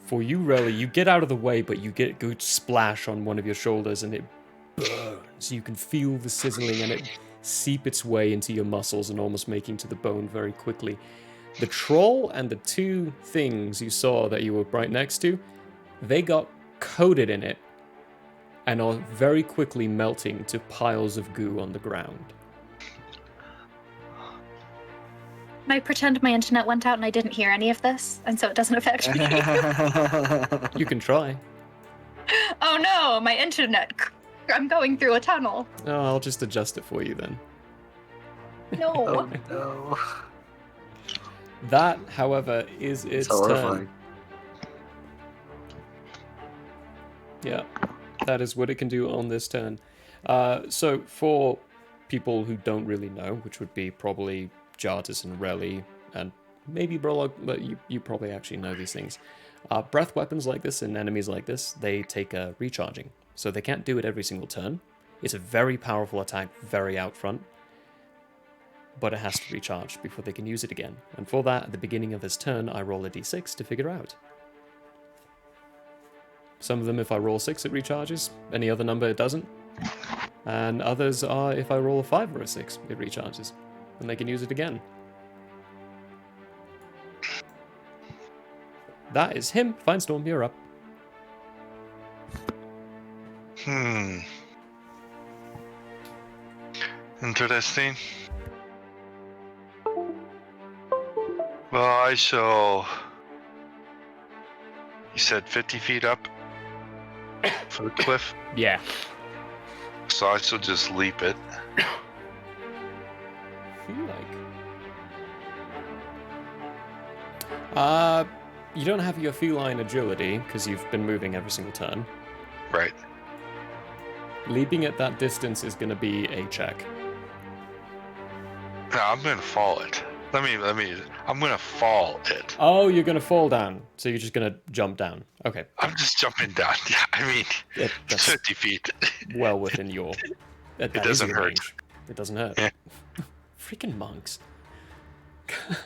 For you, Relly, you get out of the way, but you get a good splash on one of your shoulders, and it burns. You can feel the sizzling, and it seep its way into your muscles and almost making to the bone very quickly. The troll and the two things you saw that you were right next to, they got coated in it and are very quickly melting to piles of goo on the ground. Can I pretend my internet went out and I didn't hear any of this, and so it doesn't affect me? You can try. Oh no, my internet. I'm going through a tunnel. Oh, I'll just adjust it for you then. No. Oh no. That, however, is its turn. Horrifying. Yeah, that is what it can do on this turn. So for people who don't really know, which would be probably Jartis and Relly, and maybe Brolog, but you probably actually know these things. Breath weapons like this and enemies like this, they take a recharging. So they can't do it every single turn. It's a very powerful attack, very out front. But it has to recharge before they can use it again. And for that, at the beginning of this turn, I roll a d6 to figure out. Some of them, if I roll 6, it recharges. Any other number, it doesn't. And others are, if I roll a 5 or a 6, it recharges. And they can use it again. That is him. Finestorm, you're up. Interesting. Well, I shall... You said 50 feet up for the cliff? Yeah. So I shall just leap it. Feel like... you don't have your feline agility, because you've been moving every single turn. Right. Leaping at that distance is going to be a check. No, I'm gonna fall it. I'm gonna fall it. Oh, you're going to fall down. So you're just going to jump down. Okay. I'm just jumping down. Yeah, That's 50 feet. well within your... That is doesn't your hurt. range. It doesn't hurt. Yeah. Freaking monks.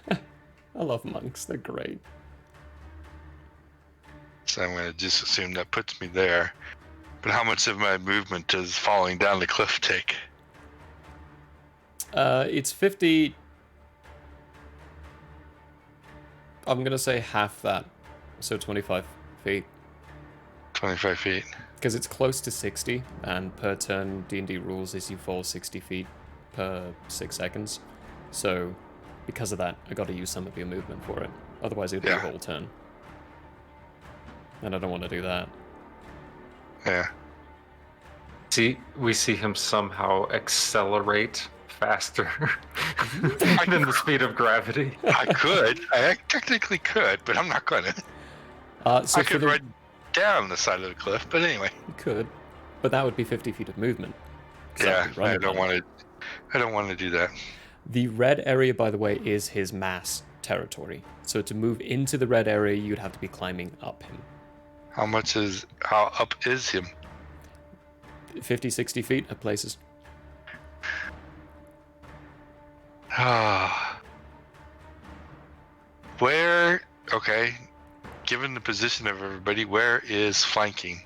I love monks. They're great. So I'm gonna just assume that puts me there. But how much of my movement does falling down the cliff take? It's 50... I'm going to say half that. So 25 feet. 25 feet. Because it's close to 60, and per turn, D&D rules is you fall 60 feet per 6 seconds. So, because of that, I got to use some of your movement for it. Otherwise, it would be a whole turn. And I don't want to do that. Yeah. We see him somehow accelerate faster than the speed of gravity. I technically could, but I'm not gonna. So I could run down the side of the cliff, but anyway. You could, but that would be 50 feet of movement. Yeah, I don't want to do that. The red area, by the way, is his mass territory. So to move into the red area, you'd have to be climbing up him. How up is him? 50, 60 feet at places. Where? Okay. Given the position of everybody, where is flanking?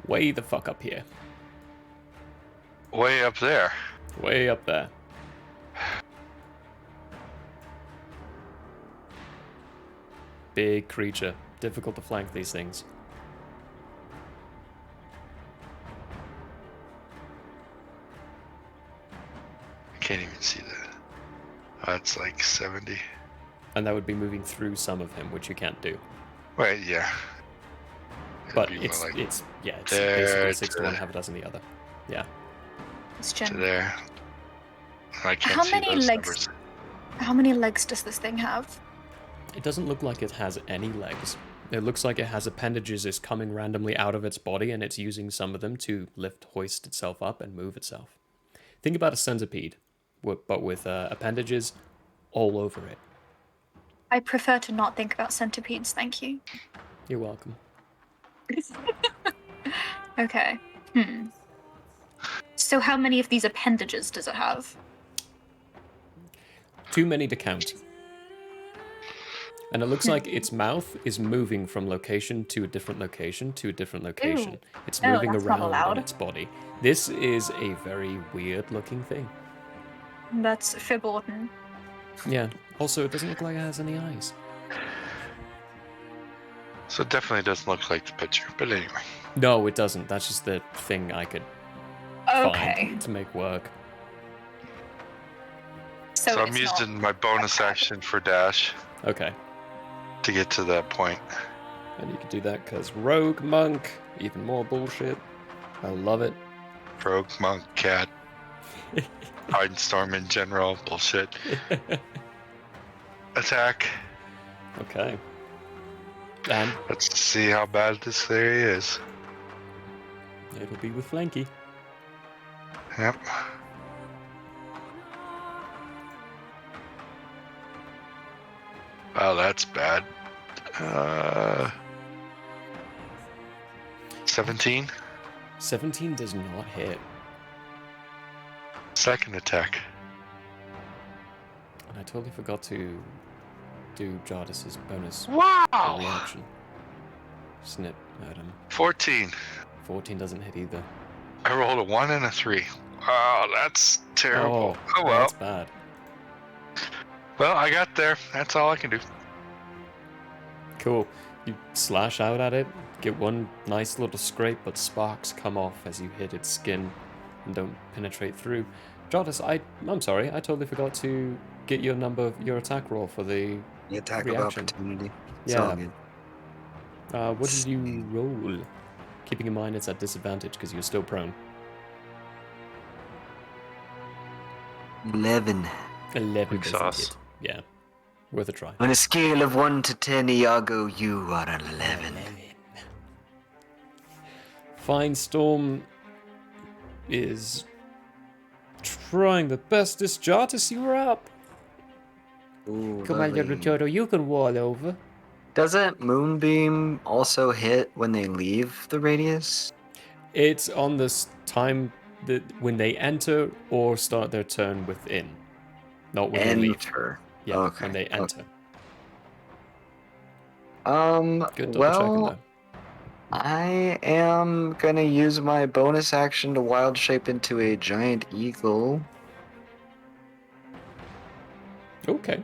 Way the fuck up here. Way up there. Way up there. Big creature. Difficult to flank these things. I can't even see that. That's like 70. And that would be moving through some of him, which you can't do. Wait, yeah. It'd But be more it's like basically there 6 to 1, half a dozen the other. Yeah. to Question. there. I can't How see many those legs? numbers. How many legs does this thing have? It doesn't look like it has any legs. It looks like it has appendages is coming randomly out of its body, and it's using some of them to hoist itself up and move itself. Think about a centipede, but with appendages all over it. I prefer to not think about centipedes, thank you. You're welcome. Okay. So how many of these appendages does it have? Too many to count. And it looks like its mouth is moving from location to a different location to a different location. Ew. It's No, moving that's not around allowed. in its body. This is a very weird looking thing. That's verboten. Yeah. Also, it doesn't look like it has any eyes. So it definitely doesn't look like the picture. But anyway. No, it doesn't. That's just the thing I could Okay. find to make work. So, So I'm it's using not... my bonus action for dash Okay. to get to that point. And you can do that because Rogue Monk, even more bullshit. I love it. Rogue, monk, cat, hide and storm in general, bullshit. Attack. Okay. And Let's see how bad this area is. it'll be with Flanky. Yep. Oh, that's bad. 17. 17 does not hit. Second attack. And I totally forgot to do Jardis's bonus Wow! reaction. Snip at him. 14. 14 doesn't hit either. I rolled a 1 and a 3. Oh, that's terrible. Oh well. That's bad. Well, I got there. That's all I can do. Cool. You slash out at it, get one nice little scrape, but sparks come off as you hit its skin and don't penetrate through. Jardis, I'm sorry, I totally forgot to get your attack roll for the The attack of reaction. opportunity. It's Yeah. all good. What did you roll? Keeping in mind it's at disadvantage because you're still prone. 11. 11 Weak doesn't sauce. hit. Yeah. Worth a try. On a scale of 1 to 10, Iago, you are an 11. Fine Storm is trying the bestest Jardis, you are up. Ooh, Come on, little lovely. turtle, you can wall over. Doesn't Moonbeam also hit when they leave the radius? It's on this time that when they enter or start their turn within. Not when they leave. Enter. Yeah, Okay, when they okay. enter. Good double checking Well, though. I am gonna use my bonus action to wild shape into a giant eagle. Okay.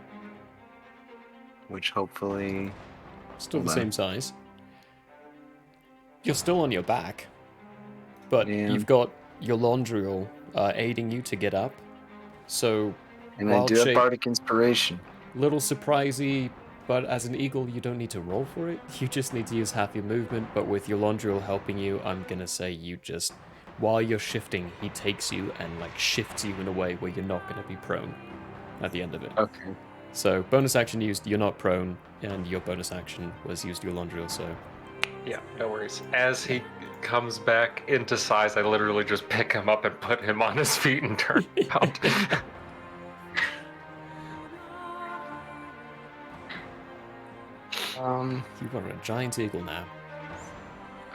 Which hopefully... Still the Hold on. same size. You're still on your back. But Yeah. you've got your Laundrial aiding you to get up. So, And I wild do have shape, Bardic Inspiration. little surprisey, but as an eagle, you don't need to roll for it. You just need to use half your movement. But with your Laundrial helping you, I'm gonna say you just, while you're shifting, he takes you and like shifts you in a way where you're not gonna be prone at the end of it. Okay. So bonus action used, you're not prone, and your bonus action was used your Laundrial. So Yeah, no worries. As he comes back into size, I literally just pick him up and put him on his feet and turn around. you are a giant eagle now.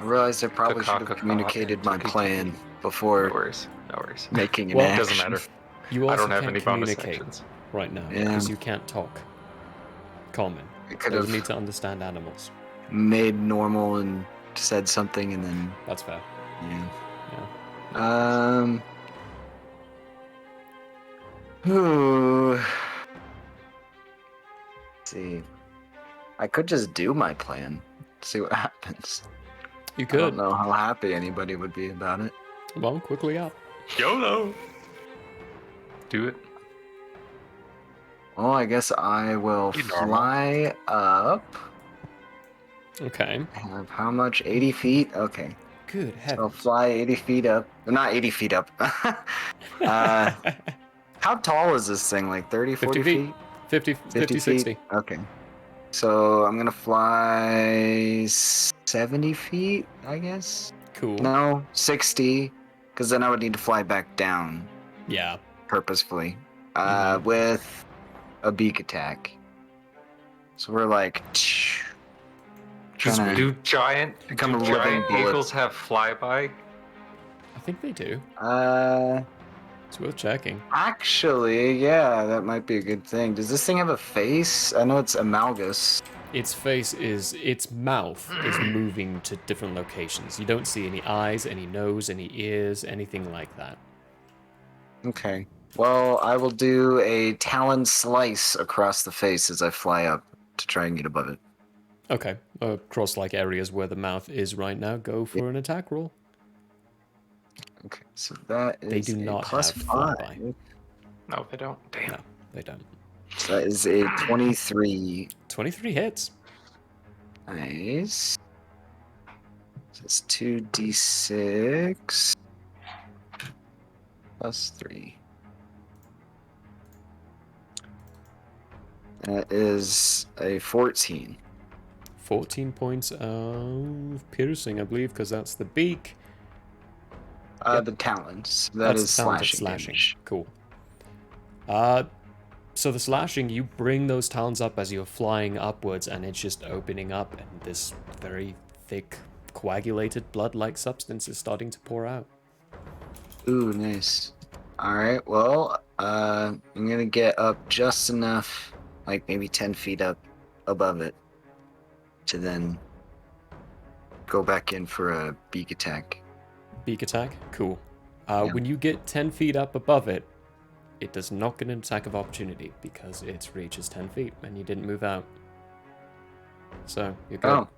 I realized I probably should have Cock-a-cock, communicated my cock-a-cock. plan No before worries. No worries. making an Well, it action. Doesn't matter. You I also don't have can't any bonus communicate actions. right now Yeah. because you can't talk. Common. I could They would have need to understand animals. made normal and said something and then That's fair. yeah. Yeah. Whew. See. I could just do my plan. See what happens. You I don't could. know how happy anybody would be about it. Well, quickly up. YOLO. Do it. Well, I guess I will Be normal. fly up. Okay. I have how much? 80 feet? Okay. Good So I'll heavens. fly 80 feet up. Not 80 feet up. How tall is this thing? Like 30, 40 50 feet. feet? 50, 50 60. feet? Okay. So I'm going to fly 70 feet, I guess? Cool. No, 60. Because then I would need to fly back down Yeah. purposefully. Mhm. With a beak attack. So we're like... trying to Do giant become a living bullet. eagles have flyby? I think they do. It's worth checking. Actually, yeah, that might be a good thing. Does this thing have a face? I know it's amalgus. Its mouth is moving to different locations. You don't see any eyes, any nose, any ears, anything like that. Okay. Well, I will do a talon slice across the face as I fly up to try and get above it. Okay. Across like areas where the mouth is right now, go for an attack roll. Okay, so that is They do a not plus have 5. flyby. No, they don't. Damn. No, they don't. So that is a 23. 23 hits. Nice. So it's 2d6 plus 3. That is a 14. 14 points of piercing, I believe, because that's the beak. Yep. The talons. That's is talented slashing. Cool. So the slashing, you bring those talons up as you're flying upwards, and it's just opening up, and this very thick, coagulated blood-like substance is starting to pour out. Ooh, nice. Alright, well, I'm gonna get up just enough, like maybe 10 feet up above it, to then go back in for a beak attack. Beak attack? Cool. Yeah. When you get 10 feet up above it, it does not get an attack of opportunity because its reach is 10 feet and you didn't move out. So, you're good. Oh.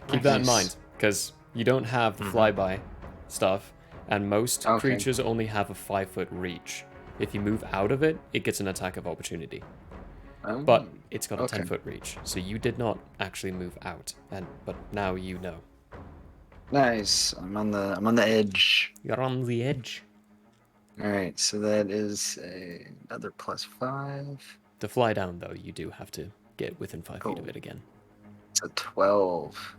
Keep that in Nice. mind, because you don't have the flyby stuff, and most Okay. creatures only have a 5-foot reach. If you move out of it, it gets an attack of opportunity. Oh. But it's got a Okay. 10-foot reach, so you did not actually move out, but now you know. Nice. I'm on the edge. You're on the edge. Alright, so that is another plus 5. To fly down, though, you do have to get within 5 feet of Cool. it again. It's a 12.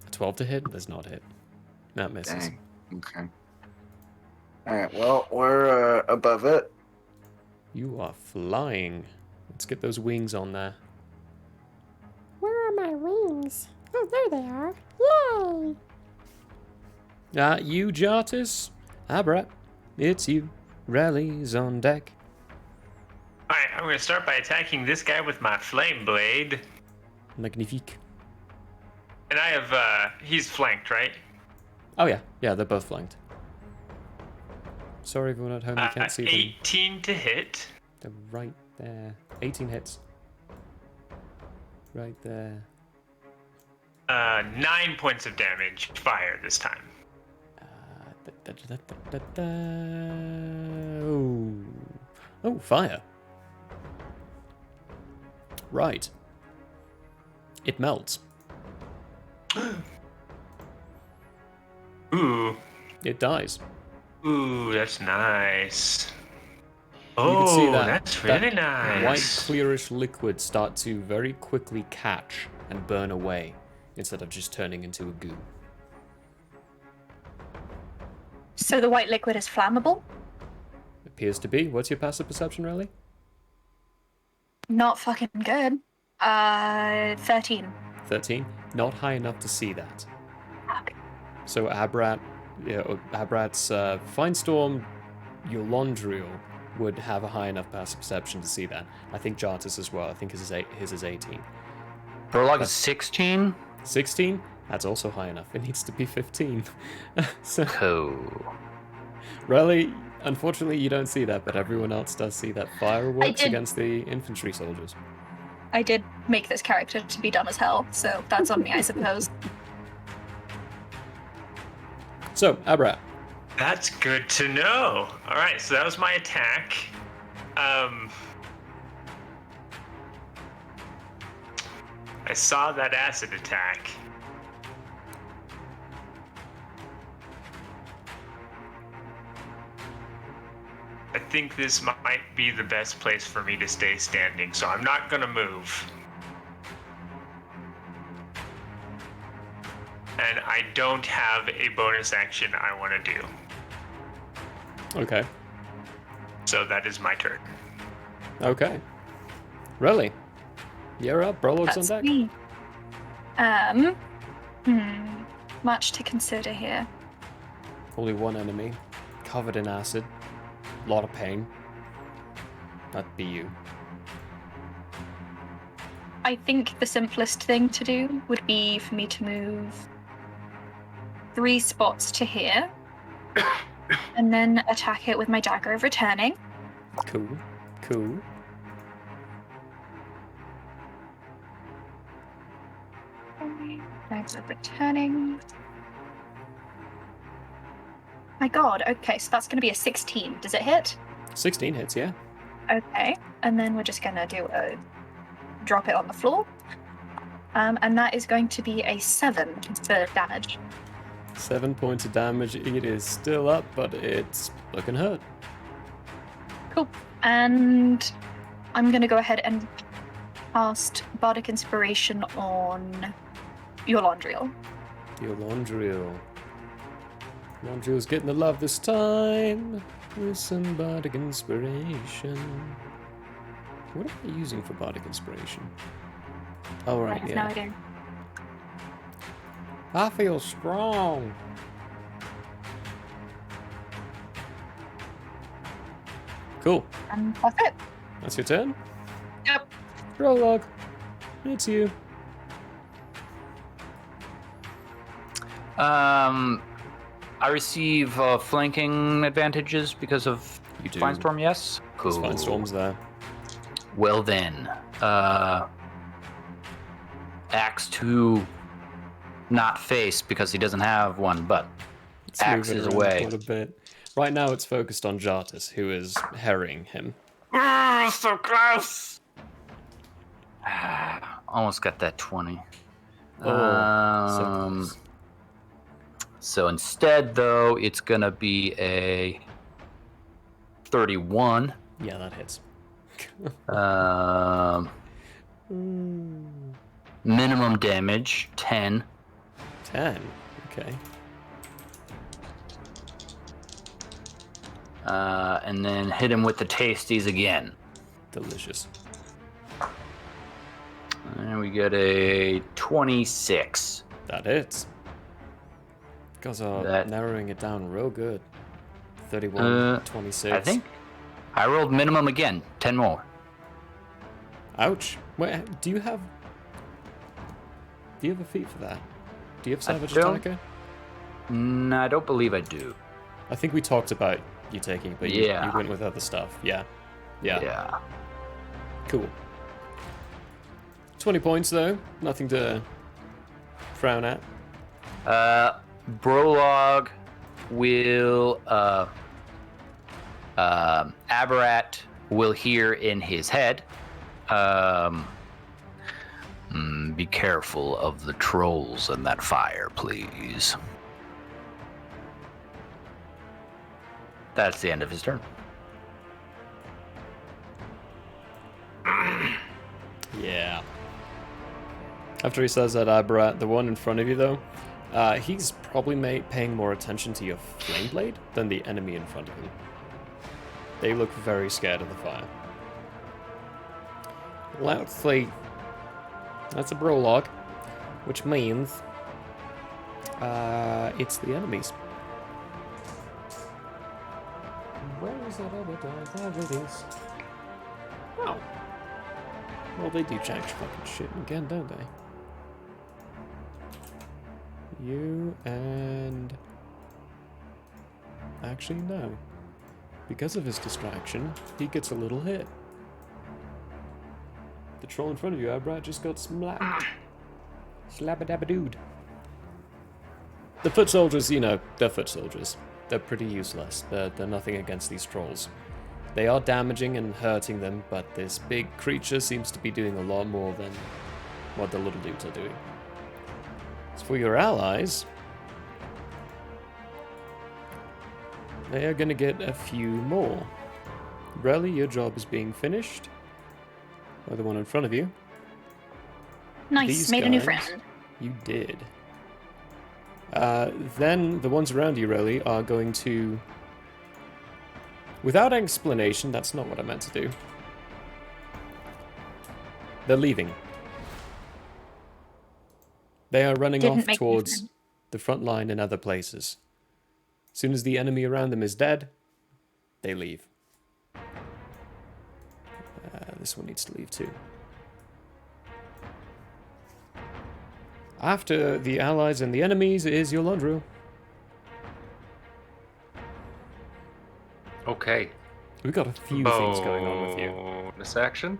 A 12 to hit does not hit. That misses. Dang. Okay. Alright, well, we're above it. You are flying. Let's get those wings on there. Where are my wings? Oh, there they are. Yay! You, Jartus? Abrat, it's you. Rally's on deck. Alright, I'm gonna start by attacking this guy with my flame blade. Magnifique. And I have, he's flanked, right? Oh, yeah. Yeah, they're both flanked. Sorry, everyone at home, you can't see them. 18 to hit. They're right there. 18 hits. Right there. 9 points of damage. Fire this time. Oh, fire. Right. It melts. Ooh. It dies. Ooh, that's nice. You Oh, can see that, that's really that white, nice. clearish liquid start to very quickly catch and burn away instead of just turning into a goo. So the white liquid is flammable? Appears to be. What's your passive perception, Riley? Not fucking good. 13. 13. Not high enough to see that. Okay. So Abrat's Fine Storm your Londriel would have a high enough passive perception to see that. I think Jartis as well. I think his is 18. Prologue is 16. 16? That's also high enough. It needs to be 15. So, Cool. really, unfortunately, you don't see that, but everyone else does see that fireworks did. against the infantry soldiers. I did make this character to be dumb as hell, so that's on me, I suppose. So, Abra, That's good to know. All right, so that was my attack. I saw that acid attack. I think this might be the best place for me to stay standing, so I'm not gonna move. And I don't have a bonus action I want to do. okay. So that is my turn. Okay. Really? You're up. Prologue's on That's deck. me. Much to consider here. Only one enemy. Covered in acid. Lot of pain. That'd be you. I think the simplest thing to do would be for me to move 3 spots to here, and then attack it with my dagger of returning. Cool. Cool. Dagger of returning. My god, okay, so that's going to be a 16. Does it hit? 16 hits, yeah. Okay, and then we're just going to do a drop it on the floor. And that is going to be a 7 for damage. 7 points of damage. It is still up, but it's looking hurt. Cool. And I'm going to go ahead and cast Bardic Inspiration on your Londriel. Your Londriel. Londriel's getting the love this time. With some Bardic Inspiration. What am I using for Bardic Inspiration? Oh, I right, have yeah. no idea. I feel strong. Cool. And that's it. That's your turn? Yep. Prologue. It's you. I receive flanking advantages because of You do. Firestorm, yes? There's Cool. Firestorm's there. Well then, axe to not face because he doesn't have one, but Let's axe move it is around away. quite a bit. Right now it's focused on Jartis, who is harrying him. So close! Almost got that 20. Oh, so close. So instead, though, it's gonna be a 31. Yeah, that hits. Minimum damage 10. 10. Okay. And then hit him with the tasties again. Delicious. And we get a 26. That hits. Guys are That- narrowing it down real good. 31, 26. I think I rolled minimum again. 10 more. Ouch. Wait, do you have a feat for that? Do you have Savage don't. Attacker? No, I don't believe I do. I think we talked about you taking it, but Yeah. you went with other stuff. Yeah. Yeah. Cool. 20 points though. Nothing to frown at. Brolog will Aberrat will hear in his head. Be careful of the trolls and that fire, please. That's the end of his turn. Yeah. After he says that, Aberrat, the one in front of you though, he's probably paying more attention to your flame blade than the enemy in front of him. They look very scared of the fire. Let's see. That's a Brolog, which means it's the enemies. Where Oh. Well, they do change fucking shit again, don't they? You and... Actually, no. Because of his distraction, he gets a little hit. The troll in front of you, Abra, just got smacked. Slabba-dabba-dood. The foot soldiers, you know, they're foot soldiers. They're pretty useless. They're nothing against these trolls. They are damaging and hurting them, but this big creature seems to be doing a lot more than what the little dudes are doing. As for your allies, they are gonna get a few more. Relly, your job is being finished. By the one in front of you. Nice, These made a new guys- friend. You did. Then the ones around you, Relly, are going to... Without explanation, that's not what I meant to do. They're leaving. They are running Didn't off make towards sense. the front line and other places. As soon as the enemy around them is dead, they leave. This one needs to leave too. After the allies and the enemies is Yolandru. Okay. We've got a few things going on with you. Bonus action.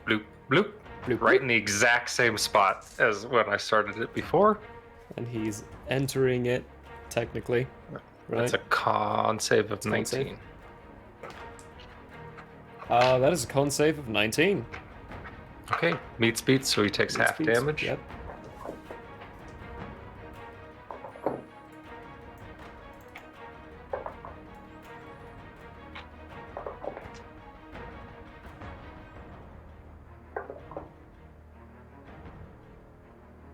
Bloop, bloop. Bloop, Right in the exact same spot as when I started it before. And he's entering it, technically. Right? That's a con save of Con 19. save. That is a con save of 19. Okay, meets beats, so he takes half Speeds. damage. Yep.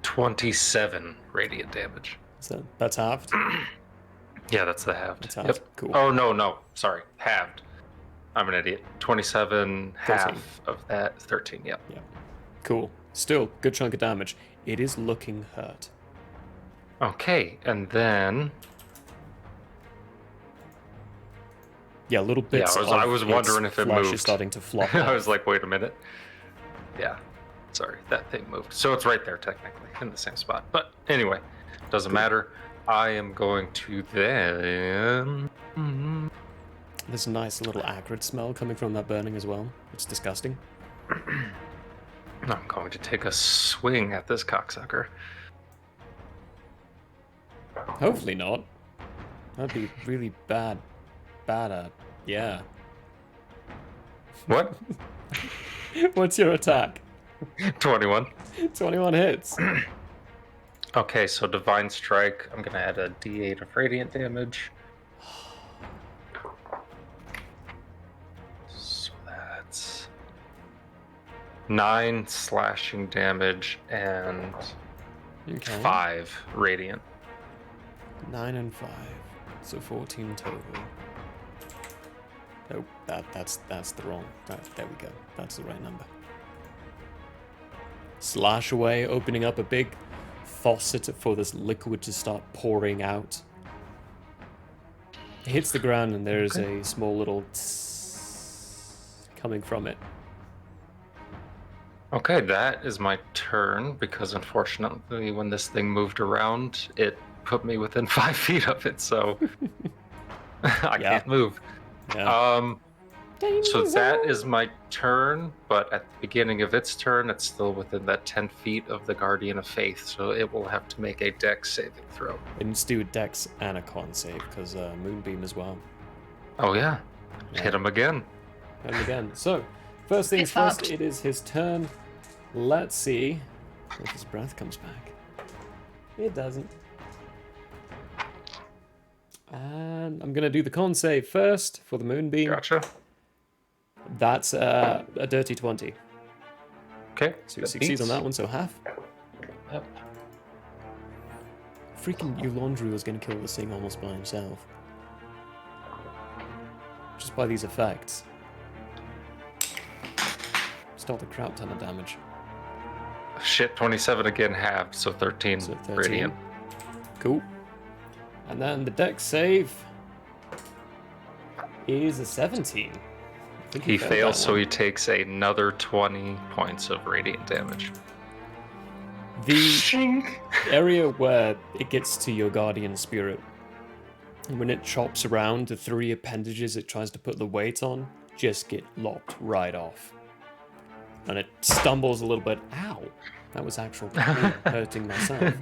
$27 radiant damage. So that's halved. Yeah, that's the halved. That's halved. Yep. Cool. Oh, no. Sorry. Halved. I'm an idiot. 27, 13. half of that, 13, yep. Yeah. Cool. Still, good chunk of damage. It is looking hurt. Okay, and then... Yeah, little bits. Yeah, I was of wondering its if it flesh moved. is starting to flop. I off. was like, wait a minute. Yeah. Sorry, that thing moved. So it's right there, technically, in the same spot. But anyway, doesn't matter. I am going to then... There's a nice little acrid smell coming from that burning as well. It's disgusting. I'm going to take a swing at this cocksucker. Hopefully not. That'd be really bad. Yeah. What? What's your attack? 21. 21 hits. Okay, so Divine Strike. I'm going to add a d8 of radiant damage. So that's 9 slashing damage and Okay. 5 radiant. 9 and 5. So 14 total. Nope, that's the wrong. There we go. That's the right number. Slash away, opening up a big faucet for this liquid to start pouring out. It hits the ground and there's a small little tss coming from it. Okay, that is my turn because unfortunately when this thing moved around, it put me within 5 feet of it, so I Yeah. can't move. Yeah. So that is my turn, but at the beginning of its turn, it's still within that 10 feet of the Guardian of Faith, so it will have to make a Dex saving throw. It needs to do a Dex and a Con save because Moonbeam as well. Oh yeah, Yeah. hit him again. And again. So, first things It's first, fucked. it is his turn. Let's see if his breath comes back. It doesn't. And I'm going to do the con save first for the Moonbeam. Gotcha. That's a dirty 20. Okay. So he that succeeds on beats. that one, so half. Yep. Freaking Yolandru was going to kill this thing almost by himself. Just by these effects. Just a crap ton of damage. Shit, 27 again halved, so 13 So 13. radiant. Cool. And then the dex save. is a 17. I think He failed fails, that so one. he takes another 20 points of radiant damage. The area where it gets to your guardian spirit, when it chops around, the 3 appendages it tries to put the weight on just get lopped right off. And it stumbles a little bit. Ow! That was actual pain, hurting myself.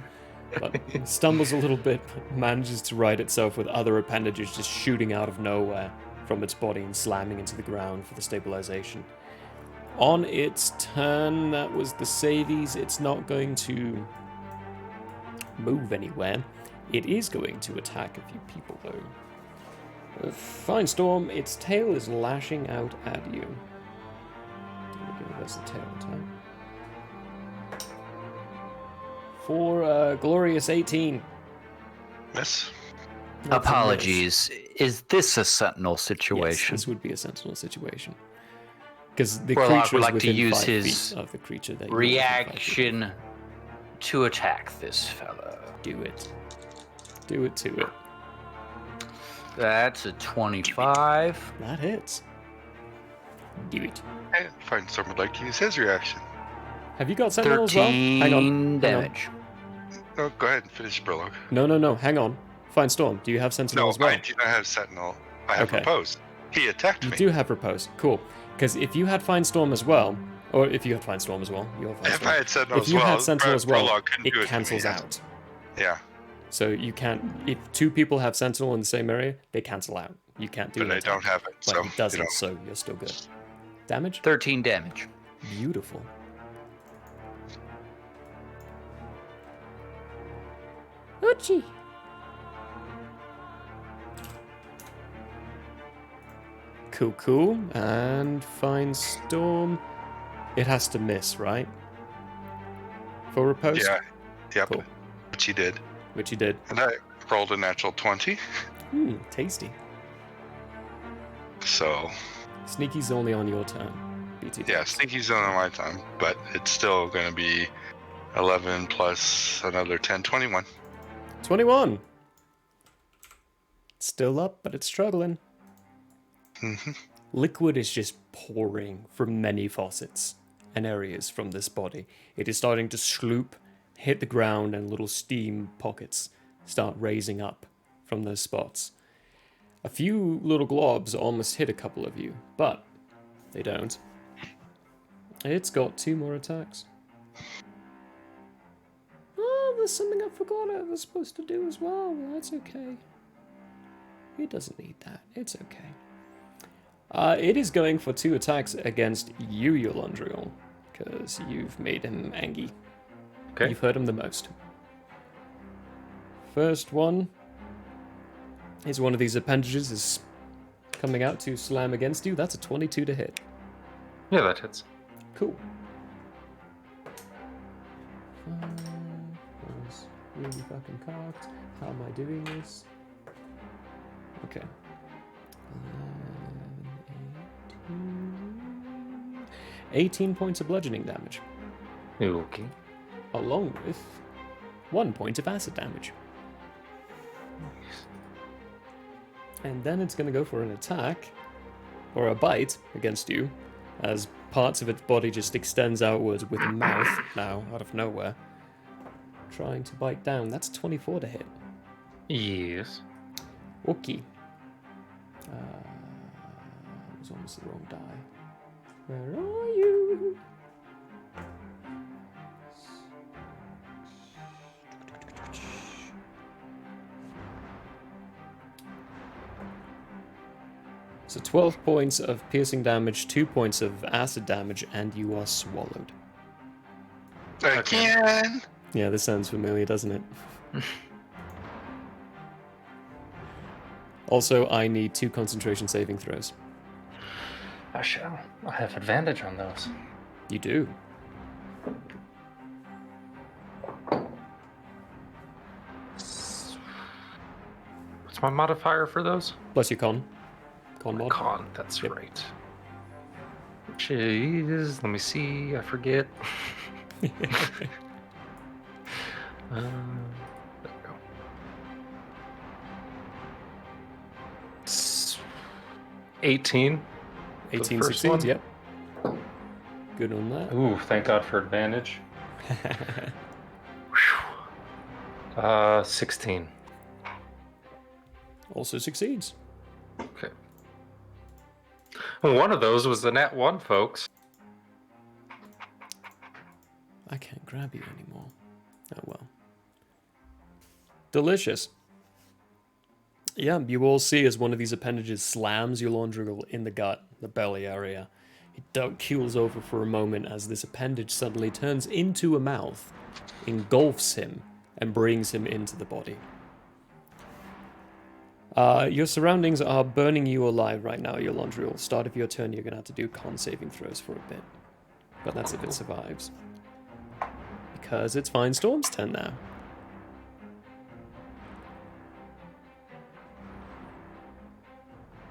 But it stumbles a little bit, but manages to right itself with other appendages just shooting out of nowhere from its body and slamming into the ground for the stabilization. On its turn, that was the savies. It's not going to move anywhere. It is going to attack a few people, though. Fine Storm, its tail is lashing out at you. Give us a tail attack. For a glorious 18. Miss. That's a miss. Apologies. Is this a sentinel Yes, situation? this would be a sentinel situation. Because the Warlock creature would is like to within use 5 his feet of the creature that you're within 5 feet of. Reaction to attack this fellow. Do it. Do it to it. That's a 25. That hits. Do it. And Fine Storm would like to use his reaction. Have you got sentinel as well? 13 Hang on. damage. No, go ahead and finish Burlock. No. Hang on. Fine Storm, do you have sentinel No, as well? I do not have Sentinel. I have Okay. Repose. He attacked You me. do have repose. Cool. Because if you had Fine Storm as well, or if you had Fine Storm as well, you have Fine If Storm. I had Sentinel If as you well, had sentinel as well, Burlock couldn't it do it to me, cancels yes. out. Yeah, So you can't. If 2 people have sentinel in the same area, they cancel out. You can't do but an I attack. don't have it, But so he doesn't, you know. so you're still good. Damage? 13 damage. Beautiful. Uchi. Cool. And Fine Storm. It has to miss, right? For repose? Yeah, yep, Cool. which he did. Which he did. And I rolled a natural 20, Tasty. so Sneaky's only on your turn. BT. yeah, Sneaky's on my time, but it's still going to be 11 plus another 10, 21. 21. Still up, but it's struggling. hmm Liquid is just pouring from many faucets and areas from this body. It is starting to sloop, hit the ground, and little steam pockets start raising up from those spots. A few little globs almost hit a couple of you, but they don't. It's got 2 more attacks. Oh, there's something I forgot I was supposed to do as well. Well, that's okay. It doesn't need that. It's okay. It is going for 2 attacks against you, Yolandriel, because you've made him angry. Okay. You've hurt him the most. First one is one of these appendages is coming out to slam against you. That's a 22 to hit. Yeah, that hits. Cool. That was really fucking cocked. How am I doing this? Okay. 18 points of bludgeoning damage, Okay. along with 1 point of acid damage. And then it's going to go for an attack, or a bite, against you, as parts of its body just extends outwards with a mouth, now, out of nowhere, trying to bite down. That's 24 to hit. Yes. Okay. It was almost the wrong die. Where are you? So 12 points of piercing damage, 2 points of acid damage, and you are swallowed. Again! Yeah, this sounds familiar, doesn't it? Also, I need 2 concentration saving throws. I shall. I have advantage on those. You do. What's my modifier for those? Plus your con. Con mod. Con, that's Yep. right. Which is, let me see, I forget. There we go. 18. 18 first succeeds, one? yep. Good on that. Ooh, thank God for advantage. 16. Also succeeds. Okay. Well, one of those was the nat 1, folks. I can't grab you anymore. Oh well. Delicious. Yeah, you all see as one of these appendages slams Yolondrigal in the gut, the belly area. It keels over for a moment as this appendage suddenly turns into a mouth, engulfs him, and brings him into the body. Your surroundings are burning you alive right now, Yolondrigal. Start of your turn, you're going to have to do con saving throws for a bit. But that's if it survives. Because it's Fine Storm's turn now.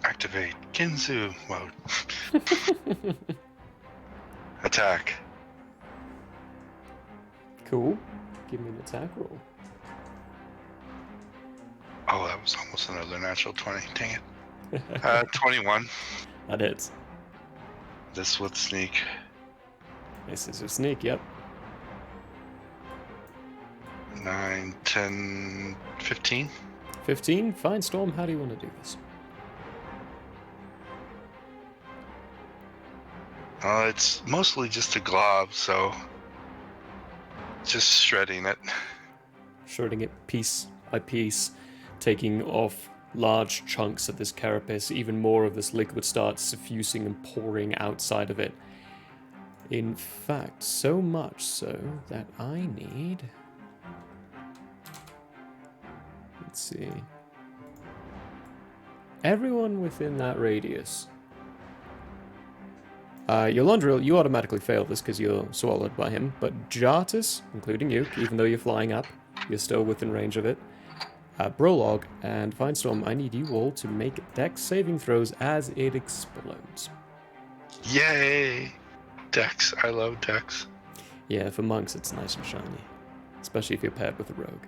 Activate Kinzu mode. Attack. Cool. Give me an attack roll. Oh, that was almost another natural 20. Dang it. 21. That hits. This would sneak. This is a sneak, yep. 9, 10, 15. 15. Fine Storm, how do you want to do this? It's mostly just a glob, so just shredding it. Shredding it piece by piece, taking off large chunks of this carapace. Even more of this liquid starts suffusing and pouring outside of it. In fact, so much so that I need... Let's see. Everyone within that radius. Yolondrill, you automatically fail this because you're swallowed by him, but Jartis, including you, even though you're flying up, you're still within range of it. Brolog and Finestorm, I need you all to make dex saving throws as it explodes. Yay! Dex. I love Dex. Yeah, for monks it's nice and shiny. Especially if you're paired with a rogue.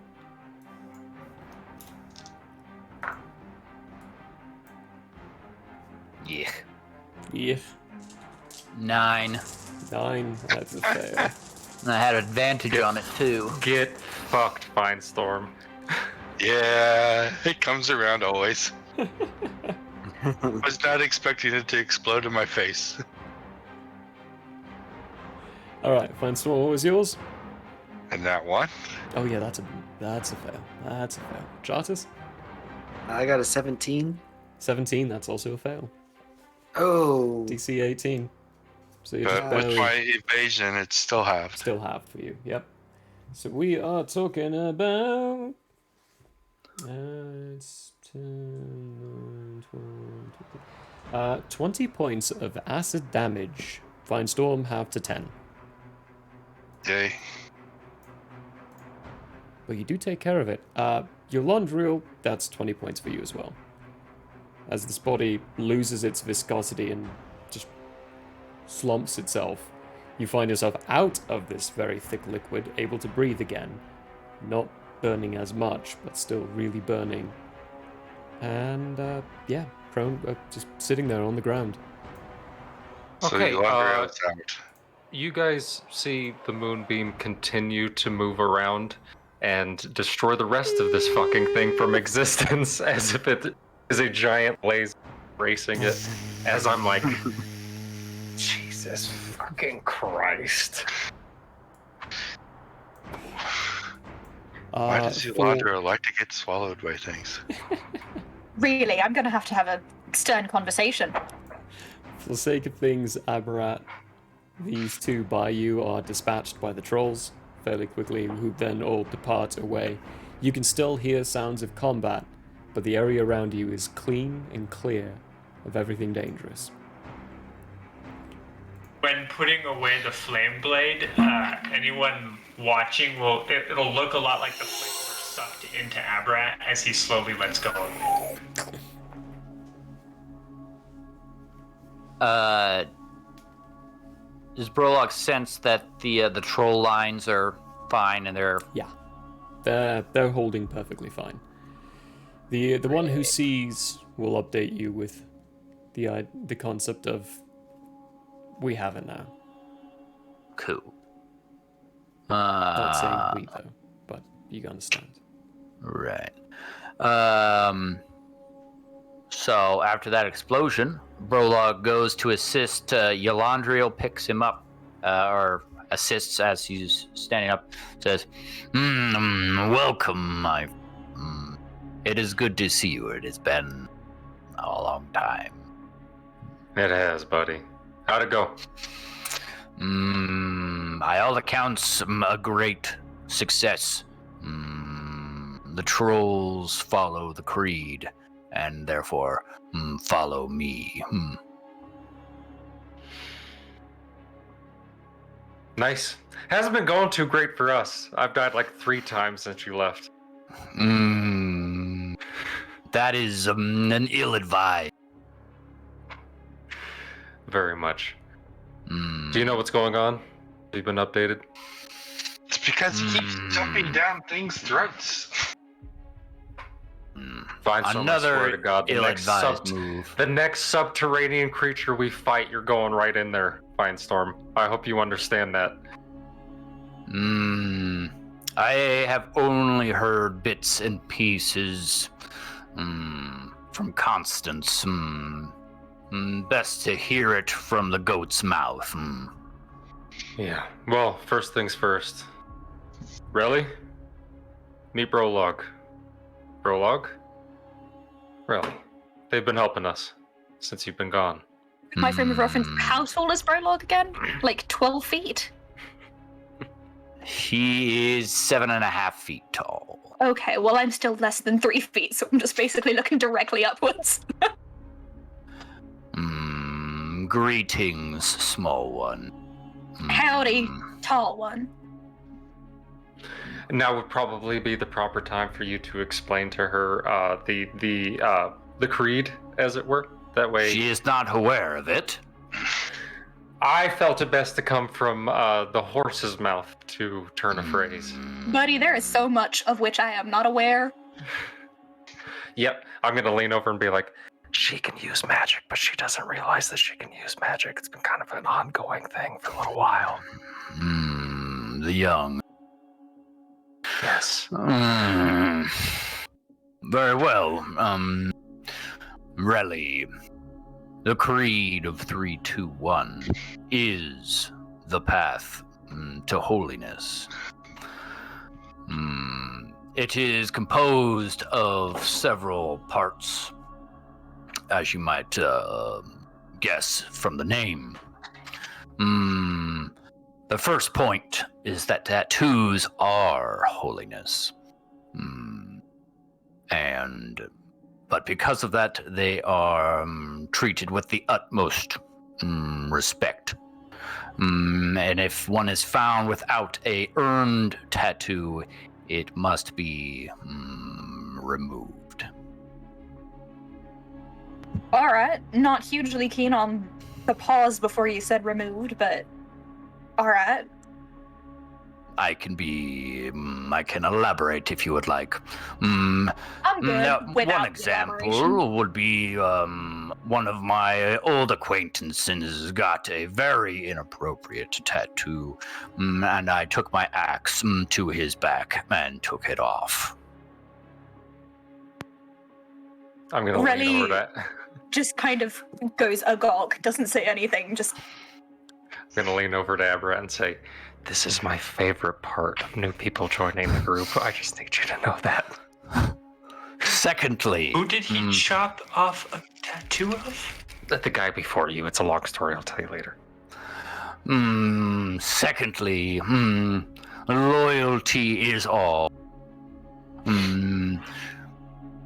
Yeah. Yeah. 9. 9, that's a fail. And I had advantage on it too. Get fucked, Fine Storm. Yeah, it comes around always. Was not expecting it to explode in my face. Alright, Finestorm, what was yours? And that one? Oh yeah, that's a fail. That's a fail. Jartis? I got a 17. 17, that's also a fail. Oh. DC 18. So you're But just with barely my evasion, it's still halved. still half for you. Yep. So we are talking about... it's 10, 9, 12, 20 points of acid damage. Fine Storm, half to 10. Yay. But you do take care of it. Yolondrill, that's 20 points for you as well. As this body loses its viscosity and just slumps itself, you find yourself out of this very thick liquid, able to breathe again. Not burning as much, but still really burning. And, yeah, prone, just sitting there on the ground. So Okay, Andrea's out. You guys see the moonbeam continue to move around and destroy the rest of this fucking thing from existence as if it is a giant laser racing it. As I'm like, Jesus fucking Christ. Why does For- Yolanda like to get swallowed by things? Really, I'm going to have a stern conversation. For the sake of things, Abarat, these two by you are dispatched by the trolls fairly quickly, who then all depart away. You can still hear sounds of combat, but the area around you is clean and clear of everything dangerous. When putting away the flame blade, anyone watching it'll look a lot like the flame were sucked into Abra as he slowly lets go of it. Does Brolog sense that the troll lines are fine and they're... Yeah, they're holding perfectly fine. The one who sees will update you with the concept of we have it now. Cool. Not saying we though, but you understand. Right. So after that explosion, Brolog goes to assist. Yolandriel picks him up, or assists as he's standing up. Says, "Welcome, my. It is good to see you. It has been a long time." It has, buddy. How'd it go? By all accounts, a great success. The trolls follow the creed, and therefore follow me. Nice. Hasn't been going too great for us. I've died like 3 times since you left. That is an ill advice. Very much. Do you know what's going on? Have you been updated? It's because he keeps jumping down things' throats. Fine, so I swear to God, ill-advised move. the next subterranean creature we fight, you're going right in there, Firestorm. I hope you understand that. I have only heard bits and pieces from Constance. Best to hear it from the goat's mouth. Yeah. Well, first things first. Really? Meet Brolog. Brolog? Really? They've been helping us since you've been gone. My frame of reference, how tall is Brolog again? Like 12 feet? He is 7.5 feet tall. Okay, well, I'm still less than 3 feet, so I'm just basically looking directly upwards. Greetings, small one. Howdy, tall one. Now would probably be the proper time for you to explain to her the creed, as it were. That way, She is not aware of it. I felt it best to come from the horse's mouth to turn a phrase. Buddy, there is so much of which I am not aware. Yep, I'm gonna lean over and be like, she can use magic, but she doesn't realize that she can use magic. It's been kind of an ongoing thing for a little while. The young. Yes. Very well. Relly, the creed of 321 is the path to holiness. It is composed of several parts, as you might guess from the name. The first point is that tattoos are holiness. But because of that, they are treated with the utmost respect. And if one is found without a earned tattoo, it must be removed. Alright, not hugely keen on the pause before you said removed, but alright. I can elaborate if you would like. I'm good without one example elaboration. would be one of my old acquaintances got a very inappropriate tattoo, and I took my axe to his back and took it off. I'm gonna Really? lean over that. Just kind of goes agog, doesn't say anything, just I'm gonna lean over to Abra and say, this is my favorite part of new people joining the group. I just need you to know that. Secondly, Who did he chop off a tattoo of? The guy before you. It's a long story. I'll tell you later. Secondly, loyalty is all.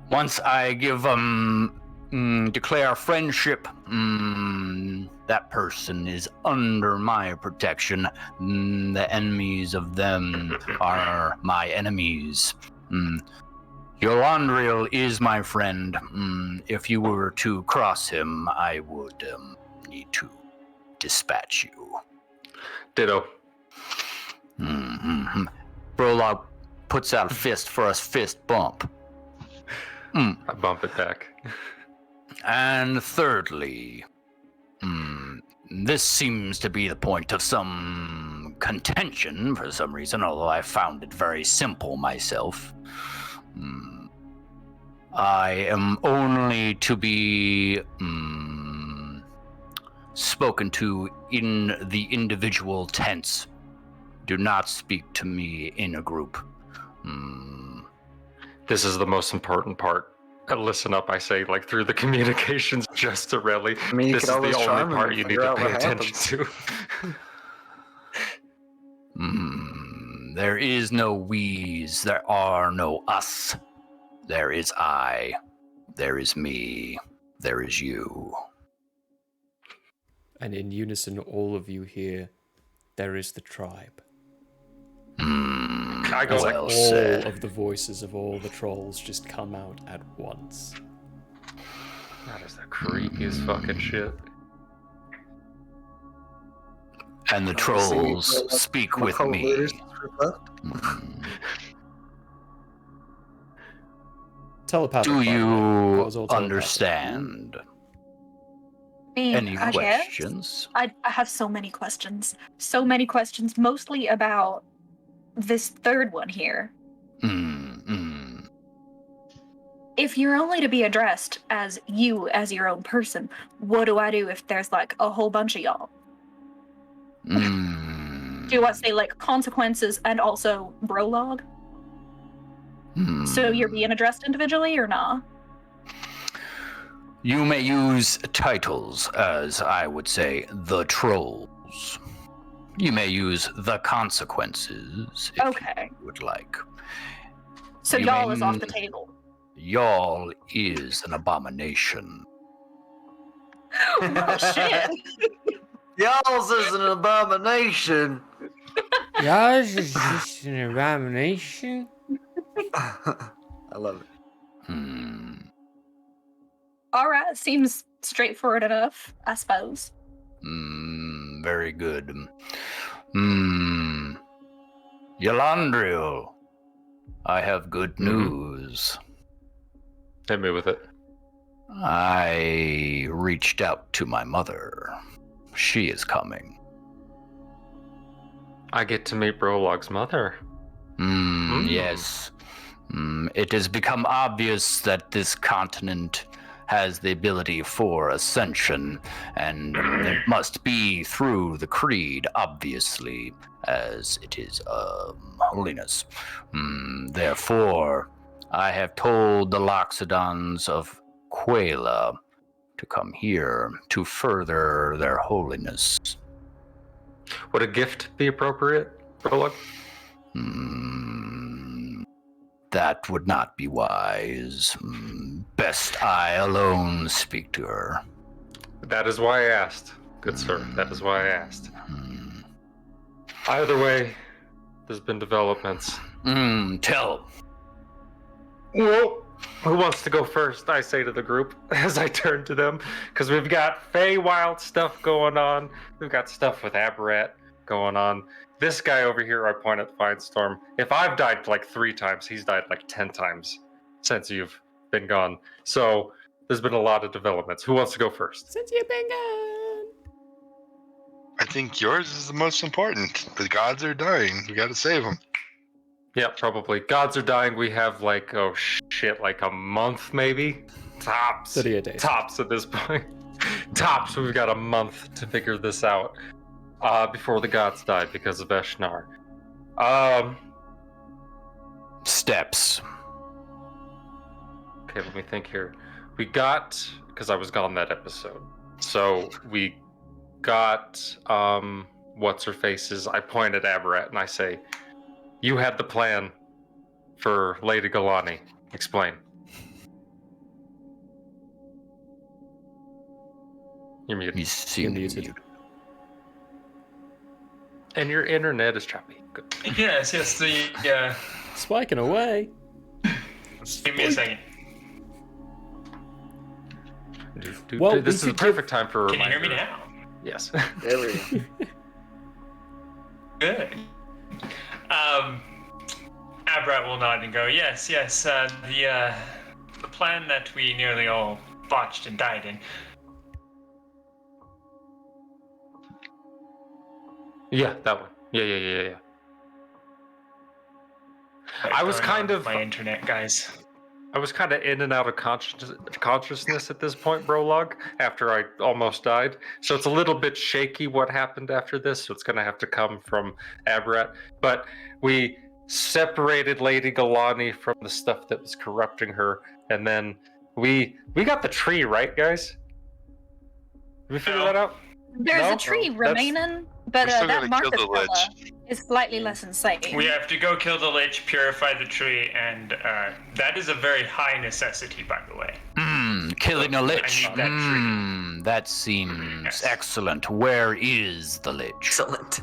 Once I give declare friendship, that person is under my protection. The enemies of them are my enemies. Yolandriel is my friend. If you were to cross him, I would need to dispatch you. Ditto. Brolog puts out a fist for a fist bump. I bump it back. And thirdly, this seems to be the point of some contention for some reason, although I found it very simple myself. I am only to be spoken to in the individual tents. Do not speak to me in a group. This is the most important part. Listen up, I say, like through the communications just to Relly. I mean, you This could is the always only charm him part and you need figure to out pay what attention happens. to. There is no we's, there are no us. There is I, there is me, there is you. And in unison, all of you hear, there is the tribe. I go As like, all said. of the voices of all the trolls just come out at once. that is the creepiest fucking shit. And the trolls speak with me. Telepathic, Do by the way. That you was all telepathic. understand? Me, Any I guess. questions? I have so many questions. So many questions, mostly about this third one here. If you're only to be addressed as you, as your own person, what do I do if there's like a whole bunch of y'all? Do I say like consequences and also brolog? So you're being addressed individually or not? You may use titles as, I would say, the trolls. You may use the consequences if Okay. you would like. So You y'all may- is off the table. Y'all is an abomination. Oh shit. Y'all's is an abomination. Yours is just an abomination. I love it. Alright, seems straightforward enough, I suppose. Very good. Yolandriel, I have good news. Hit me with it. I reached out to my mother. She is coming. I get to meet Brolog's mother. Yes. It has become obvious that this continent has the ability for ascension, and it must be through the creed, obviously, as it is holiness. Therefore, I have told the Loxodons of Quela to come here to further their holiness. Would a gift be appropriate, Brolog? That would not be wise. Best I alone speak to her. That is why I asked, good sir. That is why I asked. Either way, there's been developments. Tell. Well, who wants to go first? I say to the group as I turn to them, because we've got Feywild stuff going on. We've got stuff with Aberrat going on. This guy over here, I point at Firestorm. If I've died like 3 times, he's died like 10 times since you've been gone. So there's been a lot of developments. Who wants to go first? Since you've been gone. I think yours is the most important. The gods are dying. We gotta save them. Yeah, probably. Gods are dying. We have like, oh shit, like a month maybe? Tops. 38 days. Tops at this point. Tops. We've got a month to figure this out. Before the gods die because of Eshnar. Steps. Okay, let me think here. We got, because I was gone that episode. So we got, what's her faces. I point at Aberrat and I say, you had the plan for Lady Galani. Explain. You're muted. You seem You're muted. muted. And your internet is choppy. Good. Yes, the Spiking away. give me a second. Well, this is we the could give- perfect time for a Can you hear reminder. me now? Yes. There we go. Good. Abrat will nod and go, yes, the plan that we nearly all botched and died in. Yeah, that one. Yeah. I was Going kind on of my internet, guys. I was kind of in and out of consciousness at this point, Brolog, after I almost died. So it's a little bit shaky what happened after this. So it's going to have to come from Abrat. But we separated Lady Galani from the stuff that was corrupting her, and then we got the tree, right, guys? Did we figure No. that out? There's No? a tree That's- remaining, but We still that gotta kill Marcus the lich. fella is slightly less insane. We have to go kill the lich, purify the tree, and that is a very high necessity, by the way. Killing a lich. I need that tree. That seems Yes. excellent. Where is the lich? Excellent.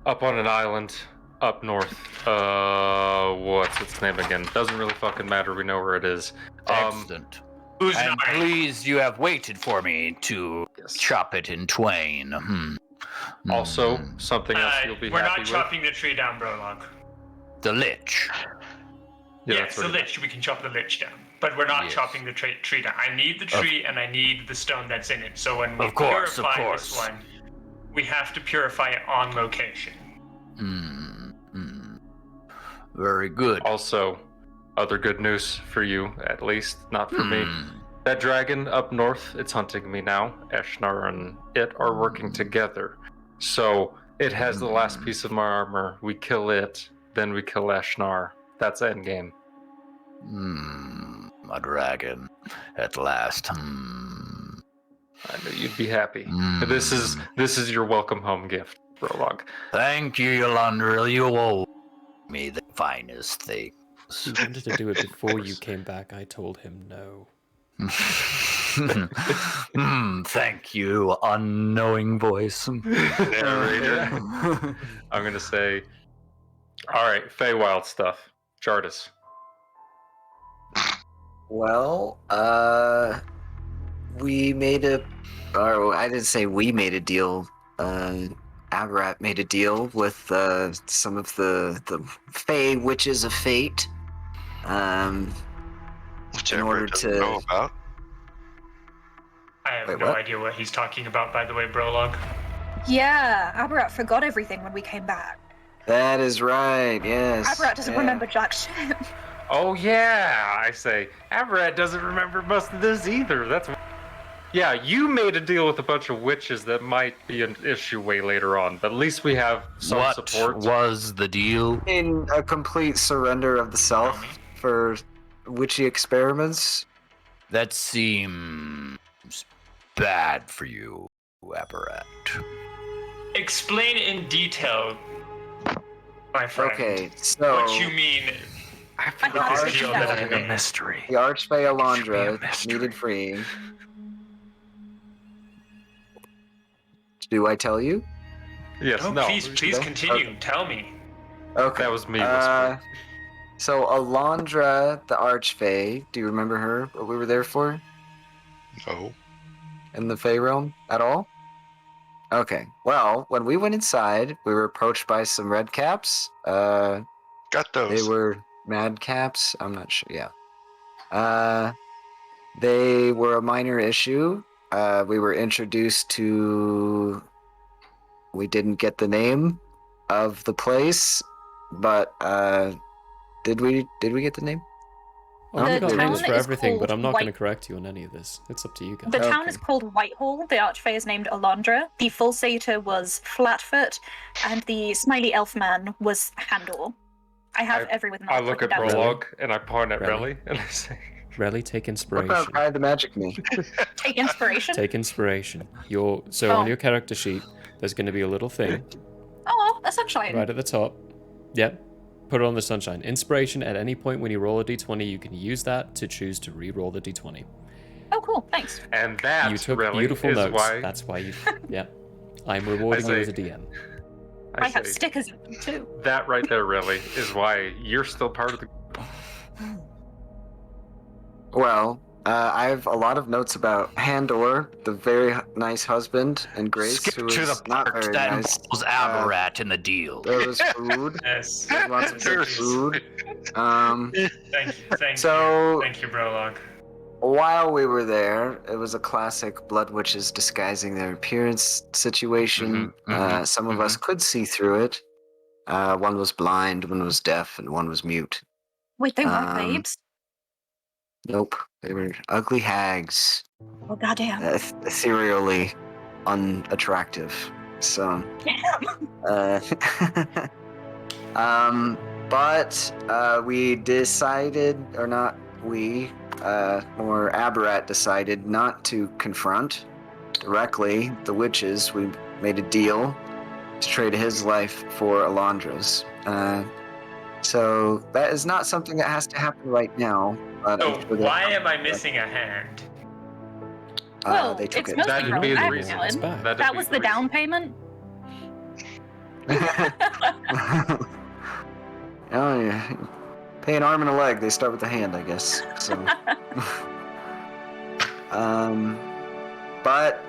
Up on an island, up north. What's its name again? Doesn't really fucking matter. We know where it is. Excellent. Who's And not? pleased you have waited for me to Yes. chop it in twain. Also, something else you'll be We're happy not with. chopping the tree down, Brolog. The lich. Yeah, Yes, that's the what it is. lich. We can chop the lich down, but we're not Yes. chopping the tree down. I need the tree, and I need the stone that's in it. So when we Of course, purify this one, we have to purify it on location. Very good. Also, other good news for you, at least, not for me. That dragon up north, it's hunting me now. Eshnar and it are working together. So it has the last piece of my armor. We kill it, then we kill Eshnar. That's endgame. A dragon. At last. I knew you'd be happy. This is your welcome home gift, Prologue. Thank you, Yolanda. You owe me the finest thing. He wanted to do it before you came back. I told him no. Thank you, unknowing voice. Narrator. I'm gonna say, all right, Feywild stuff. Jardis. Well, we made I didn't say we made a deal. Abarat made a deal with some of the Fey Witches of Fate. Which In Amber order doesn't to- know about. I have Wait, no what? idea what he's talking about, by the way, Brolog. Yeah, Abarat forgot everything when we came back. That is right. Yes. Abarat doesn't yeah. remember jack shit. Oh yeah, I say. Abarat doesn't remember most of this either. That's. Yeah, you made a deal with a bunch of witches that might be an issue way later on, but at least we have some What support. was the deal? In a complete surrender of the self for witchy experiments. That seems bad for you, Abarat. Explain in detail, my friend, Okay, so what you mean I with thought this it was deal that. that I made. mystery. the Archfey Alondra mystery. needed freeing. Do I tell you? Yes, No, no. please no? continue. Tell me. Okay. That was me whispering. So Alondra, the Archfey, do you remember her? What we were there for? No. In the Fey realm at all? Okay. Well, when we went inside, we were approached by some red caps. Got those. They were mad caps. I'm not sure. Yeah. They were a minor issue. We were introduced to. We didn't get the name of the place, but did we get the name? Oh, I've got The names town for is everything, but called I'm not going to White- correct you on any of this. It's up to you guys. The town Okay. is called Whitehall. The Archfey is named Alondra. The Full Satyr was Flatfoot, and the Smiley Elf Man was Handor. I have everyone. I look at down. Prologue and I point at Really? Relly and I say, Relly, take What inspiration. about Pride the Magic Me? Take inspiration. Take inspiration. On Oh. your character sheet, there's going to be a little thing Oh, that's sunshine. right at the top. Yep. Put it on the sunshine. Inspiration at any point when you roll a d20, you can use that to choose to re-roll the d20. Oh, cool. Thanks. and that You took Relly beautiful is notes. why That's why you. Yeah. I'm rewarding you say- as a DM. I have say, stickers too. that right there, Relly, is why you're still part of the. Well, I have a lot of notes about Handor, the very nice husband, and Grace, Skip who to is the not part very that nice. involves Abarat in the deal. There was food. Yes. There's lots of good food. Thank you. So- Thank you, Brolog. while we were there, it was a classic blood witches disguising their appearance situation. Some of us could see through it. One was blind, one was deaf, and one was mute. Wait, they weren't Um, babes? Nope, they were ugly hags, Oh, goddamn. ethereally unattractive. So, but we decided, or not we, or Aberrat decided not to confront directly the witches. We made a deal to trade his life for Alondra's. So that is not something that has to happen right now. But So I'm sure that- why am I missing a hand? Well, they took it's it. mostly That'd be the proactive, reason. It's Dylan. back. That'd That be was the the down reason. payment? Oh yeah, pay an arm and a leg. They start with the hand, I guess. So, but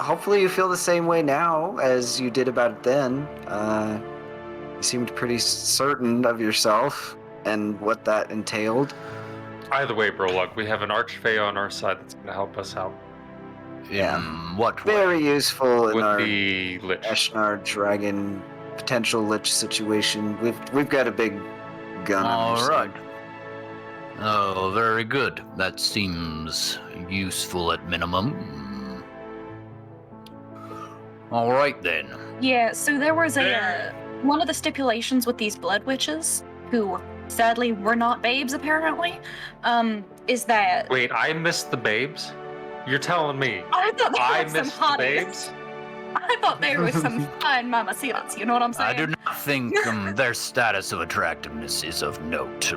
hopefully you feel the same way now as you did about it then. You seemed pretty certain of yourself and what that entailed. Either way, Brolog, we have an Archfey on our side that's going to help us out Yeah. What way? Very useful in with our the Lich. Eshnar dragon potential lich situation. We've got a big gun. on our All side. right. Oh, very good. That seems useful at minimum. All right then. Yeah, so there was There- one of the stipulations with these blood witches, who sadly were not babes apparently, is that Wait, I missed the babes? You're telling me I thought they I were some missed the hotties. babes? I thought they were some fine mamacitas, you know what I'm saying? I do not think their status of attractiveness is of note.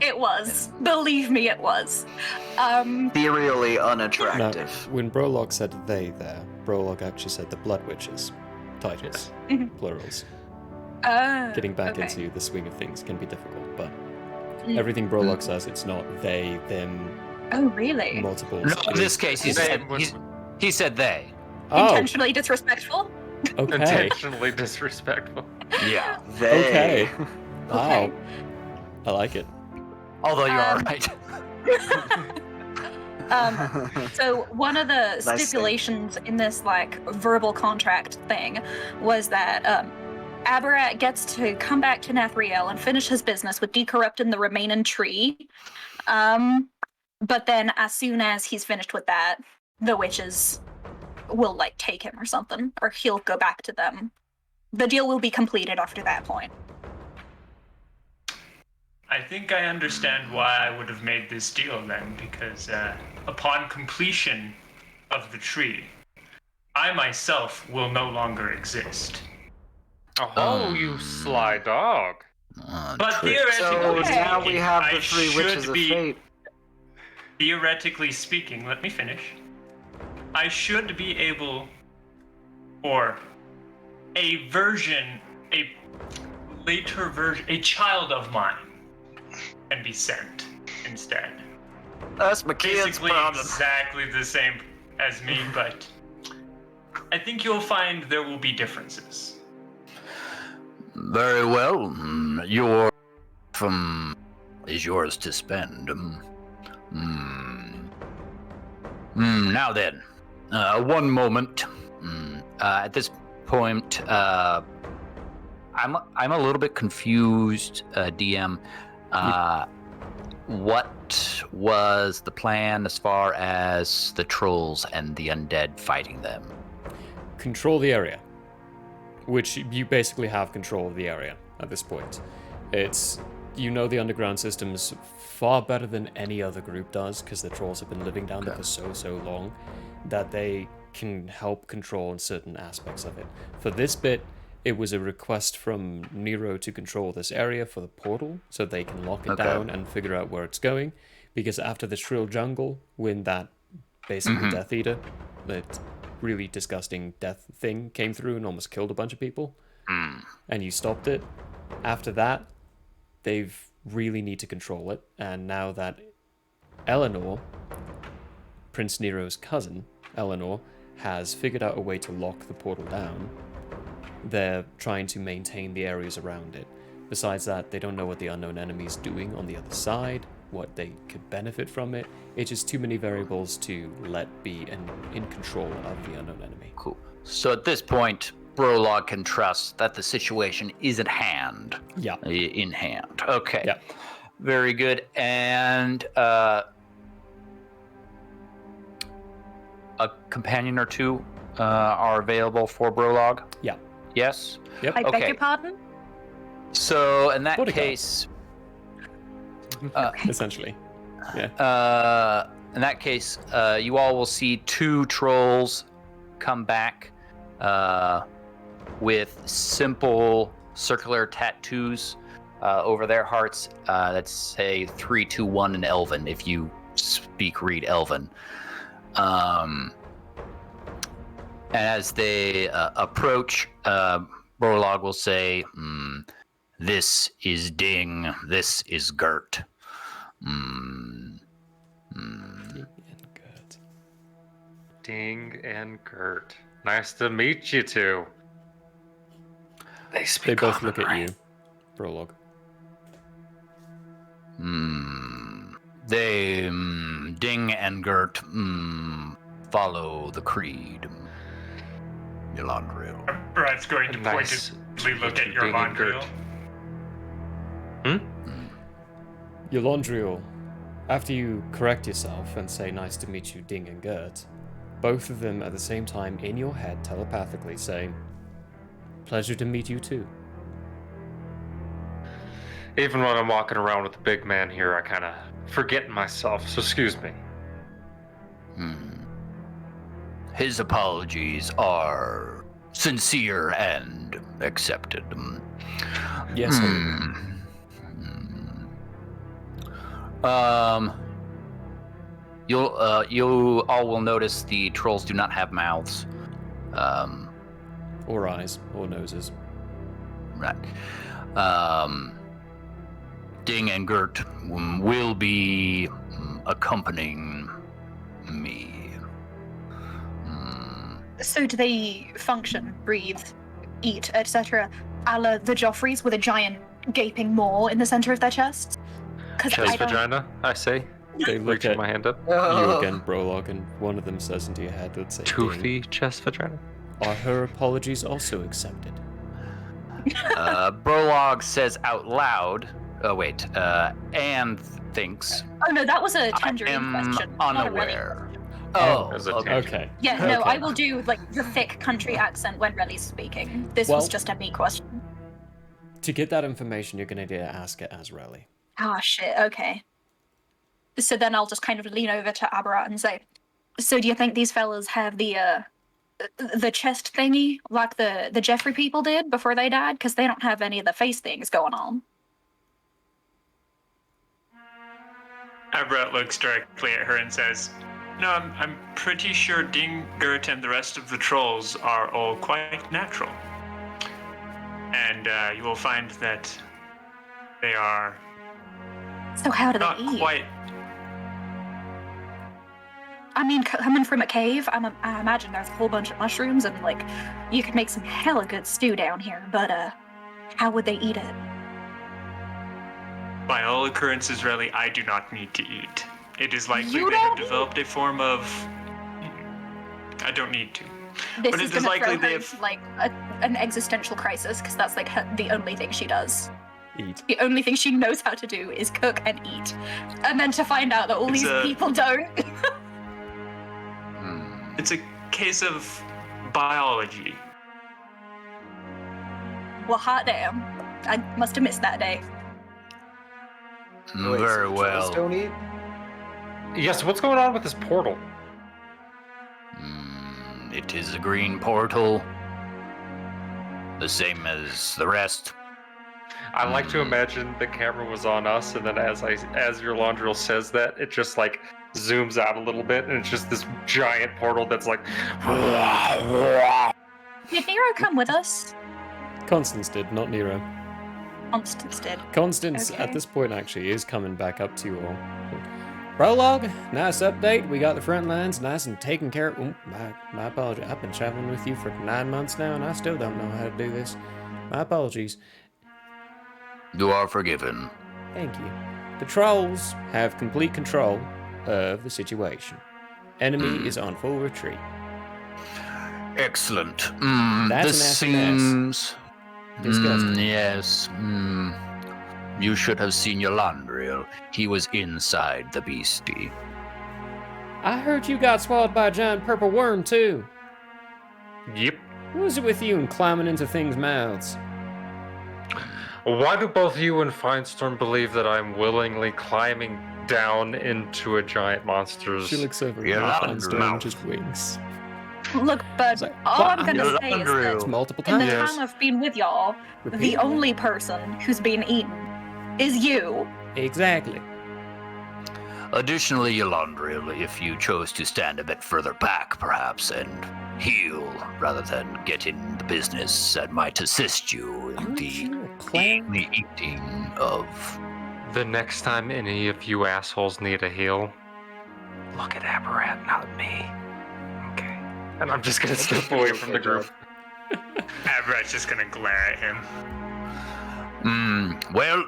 It was. Believe me, it was. Ethereally Now, unattractive. when Brolog said they there, Brolog actually said the Blood Witches. Titles. Plurals. Getting back okay. into the swing of things can be difficult, but Mm. everything Brolog says, it's not they, them, Oh, really? multiples. No, in this case, he said they. Oh, Intentionally disrespectful? okay. Intentionally disrespectful. Yeah. They. Okay. Wow. Okay. I like it. Although you are Um, right. So one of the thing. stipulations in this like verbal contract thing was that Aberrat gets to come back to Nathriel and finish his business with decorrupting the remaining tree. But then as soon as he's finished with that, the witches will like take him or something, or he'll go back to them. The deal will be completed after that point. I think I understand why I would have made this deal then, because upon completion of the tree, I myself will no longer exist. Oh, you sly dog. But Trick. theoretically So now we speaking, have I the three should witches of be- fate. Theoretically speaking, let me finish. I should be able, or a later version, a child of mine can be sent instead. That's McKeon's Basically problem. exactly the same as me, but I think you'll find there will be differences. Very well. Your is yours to spend. Now then, one moment. At this point, I'm a little bit confused, DM. What was the plan as far as the trolls and the undead fighting them? Control the area. Which you basically have control of the area at this point. It's, you know, the underground systems far better than any other group does, because the trolls have been living down there for so long, that they can help control certain aspects of it. For this bit, it was a request from Nero to control this area for the portal, so they can lock it down and figure out where it's going, because after the Shrill Jungle, when that basically Death Eater, that really disgusting death thing came through and almost killed a bunch of people, and you stopped it, after that, they've really need to control it, and now that Eleanor, Prince Nero's cousin, Eleanor, has figured out a way to lock the portal down, they're trying to maintain the areas around it. Besides that, they don't know what the unknown enemy is doing on the other side, what they could benefit from it. It's just too many variables to let be in control of the unknown enemy. Cool. So at this point, Brolog can trust that the situation is at hand. Yeah. In hand. Okay. Yeah. Very good. And a companion or two are available for Brolog? Yeah. Yes? Yep. I beg Okay. your pardon? So in that Bodyguard. case, Essentially. Yeah. in that case, you all will see 2 trolls come back with simple circular tattoos over their hearts that say 3, 2, 1 in Elven, if you read Elven. And as they approach, Borlog will say, "This is Ding, this is Gert." Ding and Gert. Ding and Gert. Nice to meet you two. They speak They both common, look at right? you, Prologue. They, Ding and Gert, follow the creed. Elandriel. Brad's going to Nice pointedly look at your Ding and Gert. Mondriel. Elandriel, after you correct yourself and say nice to meet you, Ding and Gert, both of them at the same time in your head telepathically say, pleasure to meet you too. Even when I'm walking around with the big man here, I kind of forget myself, so excuse me. His apologies are sincere and accepted. Yes, You all will notice the trolls do not have mouths. or eyes, or noses. Right. Ding and Gert will be accompanying me. So do they function, breathe, eat, etc., a la the Joffreys with a giant gaping maw in the center of their chests? Because Chest I don't. vagina, I say, They look reaching at my hand up. you Oh. again, Prologue, and one of them says into your head, let's say, Ding, Toothy chest vagina. are her apologies also accepted? Brolog says out loud. And thinks. Oh no, that was a I tangerine am question. not a Relly unaware. question. Oh, As a okay. Okay. Yeah, no, Okay. I will do like the thick country accent when Relly's speaking. This was Well- just a me question. To get that information, you're going to need to ask it as Relly. Ah, shit. Okay. So then I'll just kind of lean over to Abarat and say, "So do you think these fellas have the chest thingy like the Jeffrey people did before they died? Because they don't have any of the face things going on." Abrat looks directly at her and says, "No, I'm pretty sure Ding, Gert, and the rest of the trolls are all quite natural. And you will find that they are So how do they not eat? quite. I mean, coming from a cave, I imagine there's a whole bunch of mushrooms and like you could make some hella good stew down here. But how would they eat it? By all occurrences, really, I do not need to eat. It is likely You they have don't developed a form of. I don't need to. This But is it is gonna likely throw they her have- into, like an existential crisis because that's like the only thing she does. Eat. The only thing she knows how to do is cook and eat, and then to find out that all It's these a- people don't. It's a case of biology. Well, hot damn! I must have missed that day. Wait, Very so well. trolls don't eat? Yes, what's going on with this portal? It is a green portal, the same as the rest. I like to imagine the camera was on us, and then as your Laundril says that, it just like zooms out a little bit, and it's just this giant portal that's like. Did Nero come with us? Constance did, not Nero. Constance did. Constance, Okay. at this point, actually, is coming back up to you all. Prologue, nice update. We got the front lines nice and taken care of. Oh, my apologies. I've been traveling with you for 9 months now, and I still don't know how to do this. My apologies. You are forgiven. Thank you. The trolls have complete control of the situation. Enemy is on full retreat. Excellent. That's This an SMS. seems Disgusting. yes. You should have seen Yolandriel. He was inside the beastie. I heard you got swallowed by a giant purple worm, too. Yep. What was it with you and climbing into things' mouths? Why do both you and Finestorm believe that I'm willingly climbing down into a giant monster's... She looks over Yeah, at that Finestorm, mouth. just winks. Look, bud, It's like, all what? I'm gonna say is Yolandriel. that Multiple in the times. time I've been with y'all, the Repeat. only person who's been eaten is you. Exactly. Additionally, Yolandriel, if you chose to stand a bit further back, perhaps, and heal rather than get in the business, that might assist you in Aren't the you a clown? eating of. The next time any of you assholes need a heal, look at Aberrat, not me. Okay. And I'm just gonna step away from the group. Abrat's just gonna glare at him. Well,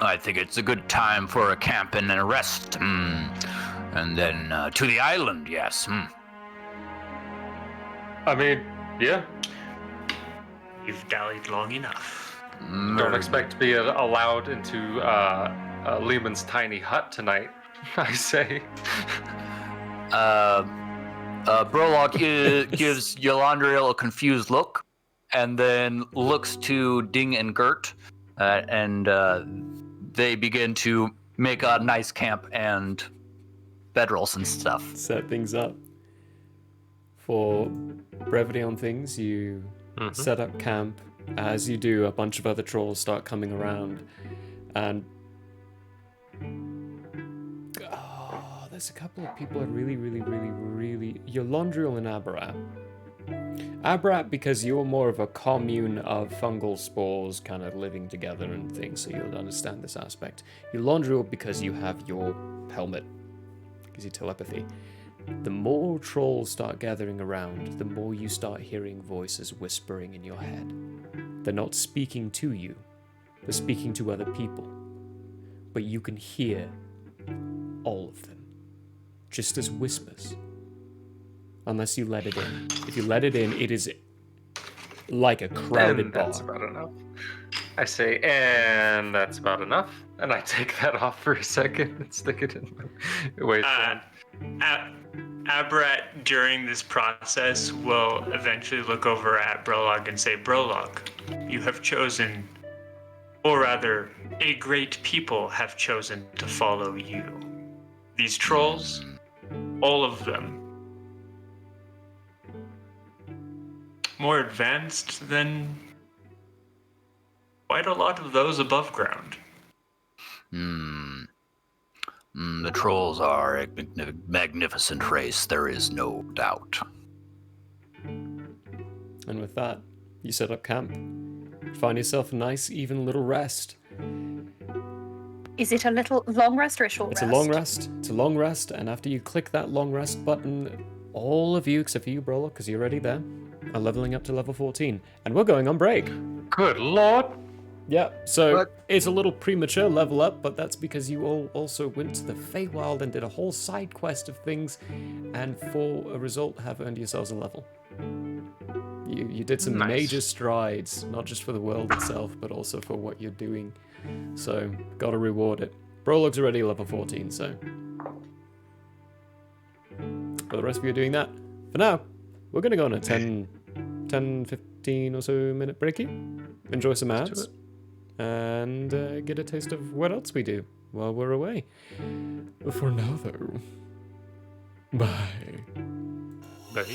I think it's a good time for a camp and a rest. And then to the island, yes. I mean, yeah. You've dallied long enough. Don't expect to be allowed into Lehman's tiny hut tonight, I say. Brolog gives Yolandriel a confused look, and then looks to Ding and Gert, and they begin to make a nice camp and bedrolls and stuff. Set things up. For brevity on things, you set up camp. As you do, a bunch of other trolls start coming around, and there's a couple of people are really Yolandriel and Aberrat. Aberrat, because you're more of a commune of fungal spores kind of living together and things, so you'll understand this aspect. Yolandriel, because you have your helmet, gives you telepathy. The more trolls start gathering around, the more you start hearing voices whispering in your head. They're not speaking to you, they're speaking to other people. But you can hear all of them, just as whispers. Unless you let it in. If you let it in, it is like a crowded And that's bar. about enough. I say, and that's about enough. And I take that off for a second and stick it in my... Wait. Abrat, during this process, will eventually look over at Brolog and say, Brolog, you have chosen, or rather, a great people have chosen to follow you. These trolls, all of them, more advanced than quite a lot of those above ground. The trolls are a magnificent race, there is no doubt. And with that, you set up camp. Find yourself a nice, even little rest. Is it a little long rest or a short It's rest? a long rest. It's a long rest, and after you click that long rest button, all of you, except for you, Brawler, because you're already there, are leveling up to level 14. And we're going on break. Good lord. Yeah, so What? it's a little premature level up, but that's because you all also went to the Feywild and did a whole side quest of things, and for a result have earned yourselves a level. You did some Nice. major strides, not just for the world itself, but also for what you're doing. So, gotta reward it. Prologue's already level 14, so... For the rest of you are doing that. For now, we're gonna go on a 10, 15 or so minute breaky. Enjoy some ads. And get a taste of what else we do while we're away. For now, though, bye. Bye.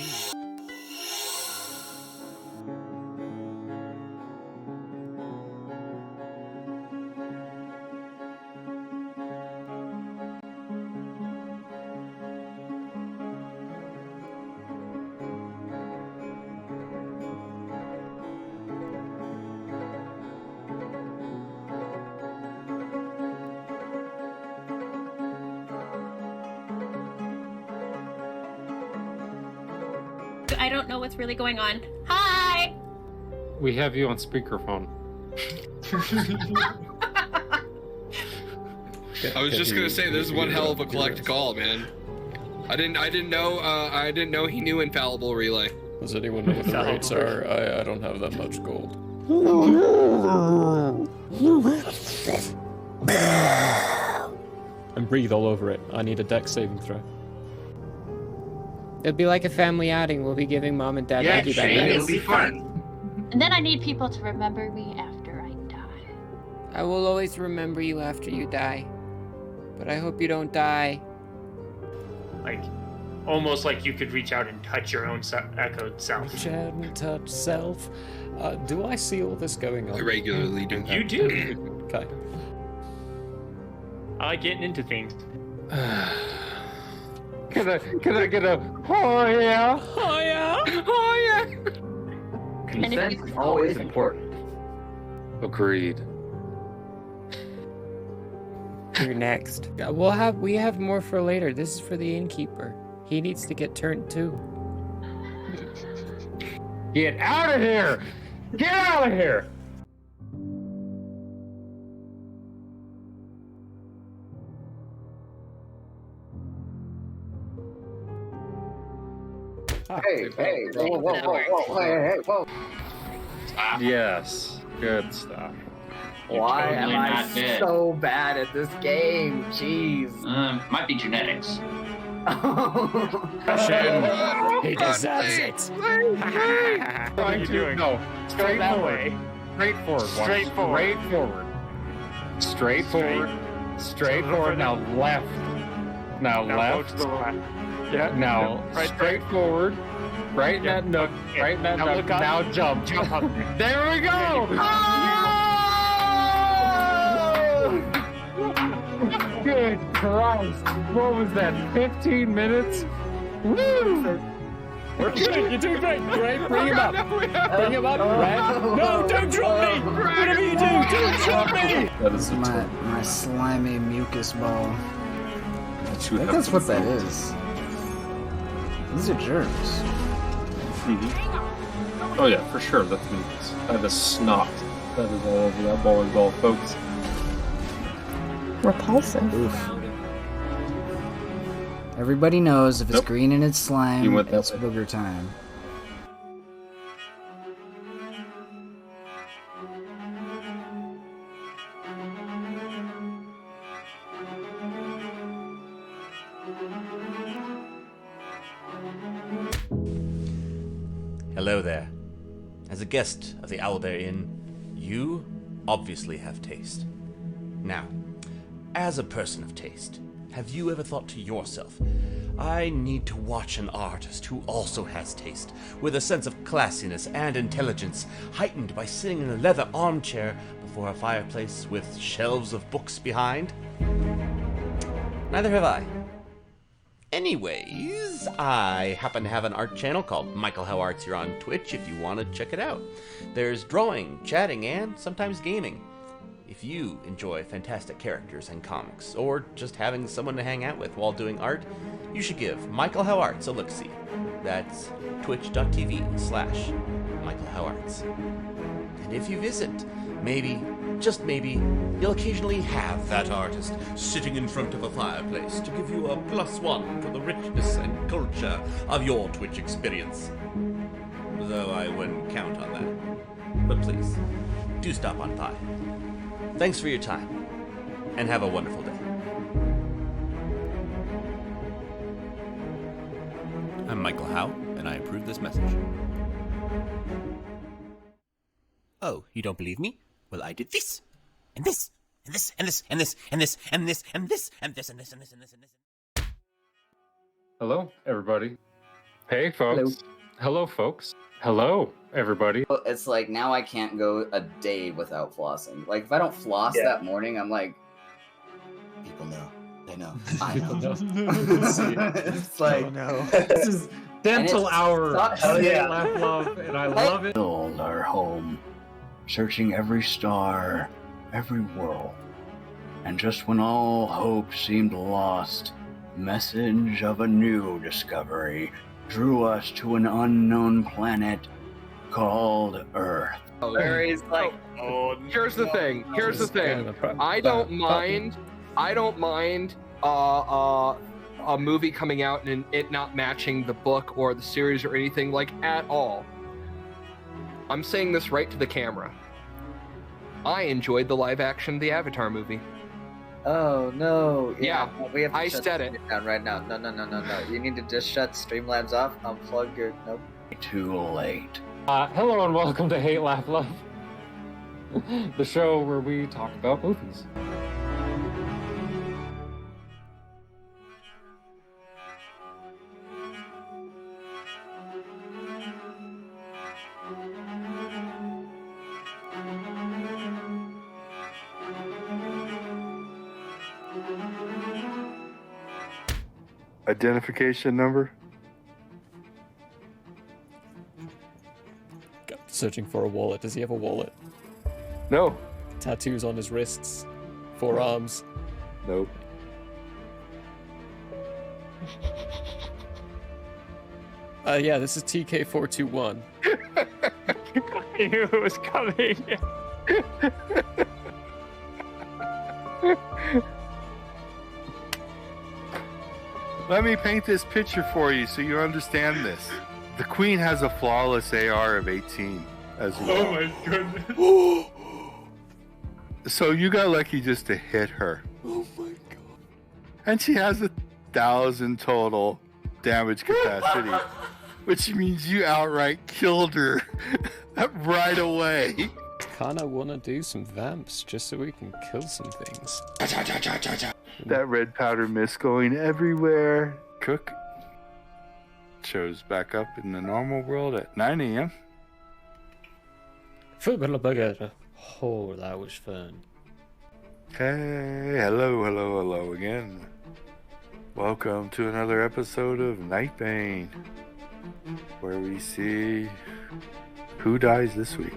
I don't know what's really going on. Hi! We have you on speakerphone. I was just gonna say, this is one hell of a collect call, man. I didn't know he knew infallible relay. Does anyone know what the rates are? I don't have that much gold. And breathe all over it. I need a dex saving throw. It'll be like a family outing. We'll be giving mom and dad Maggie Shane, bags. it'll be fun. And then I need people to remember me after I die. I will always remember you after you die. But I hope you don't die. Like, almost like you could reach out and touch your own echoed self. Reach out and touch self. Do I see all this going on? I regularly do. You do. Okay. I like getting into things. Can I get a oh yeah? Oh yeah! Oh yeah! Consent is always important. Agreed. You're next. We have more for later. This is for the innkeeper. He needs to get turned too. Get out of here! Get out of here! Hey, whoa. Yes, good stuff. Why totally am I not dead. so bad at this game? Jeez. Might be genetics. He deserves it. What are you doing? No, straightforward. Straightforward. Now left. Now left. Go to the left. Yeah. Now right straightforward. Right in that nook. Yeah. Right in that Now nook. look up. Now jump. Jump up. There we go! Good Christ! What was that? 15 minutes? Woo! You're doing great. Great. Bring him up. Bring him up. Red. No, don't drop me. Whatever you do, don't drop me. That is My slimy mucus ball. I think that's what that is. These are germs. Oh yeah, for sure. That's mucus. That is snot. That is all over that bowling ball, folks. Repulsive. Oof. Everybody knows if it's Nope. green and it's slime, You went that it's way. booger time. Hello there. As a guest of the Owlbear Inn, you obviously have taste. Now, as a person of taste, have you ever thought to yourself, I need to watch an artist who also has taste, with a sense of classiness and intelligence, heightened by sitting in a leather armchair before a fireplace with shelves of books behind? Neither have I. Anyways, I happen to have an art channel called Michael How Arts here on Twitch if you want to check it out. There's drawing, chatting, and sometimes gaming. If you enjoy fantastic characters and comics, or just having someone to hang out with while doing art, you should give Michael How Arts a look-see. That's twitch.tv/Michael How Arts. And if you visit, maybe, just maybe, you'll occasionally have that artist sitting in front of a fireplace to give you a +1 for the richness and culture of your Twitch experience. Though I wouldn't count on that. But please, do stop on by. Thanks for your time, and have a wonderful day. I'm Michael Howe, and I approve this message. Oh, you don't believe me? Well, I did this, and this, and this, and this, and this, and this, and this, and this, and this, and this, and this, and this, and this. Hello, everybody. Hey, folks. Hello, folks. Hello, everybody. It's like now I can't go a day without flossing. Like if I don't floss that morning, I'm like, people know. They know. I know. It's like, Oh no. This is dental it's- hour. Hell yeah. Laugh love, and I love it. Build our home, searching every star, every world. And just when all hope seemed lost, message of a new discovery drew us to an unknown planet called Earth. Larry's like, Here's the thing. I don't mind I don't mind a movie coming out and it not matching the book or the series or anything like at all. I'm saying this right to the camera. I enjoyed the live action The Avatar movie. Oh no! Yeah, no, we have to I shut said it. down right now. No. You need to just shut Streamlabs off. Unplug your. Nope. Too late. Hello and welcome to Hate, Laugh, Love, the show where we talk about movies. Identification number? Searching for a wallet. Does he have a wallet? No. Tattoos on his wrists. Forearms. Nope. Yeah, this is TK421. I knew it was coming. Let me paint this picture for you so you understand this. The Queen has a flawless AR of 18 as well. Oh my goodness. So you got lucky just to hit her. Oh my god. And she has 1,000 total damage capacity, which means you outright killed her right away. Kinda wanna do some vamps just so we can kill some things. That red powder mist going everywhere. Cook shows back up in the normal world at 9 a.m. Oh, that was fun. Hey, hello again. Welcome to another episode of Night Bane, where we see who dies this week.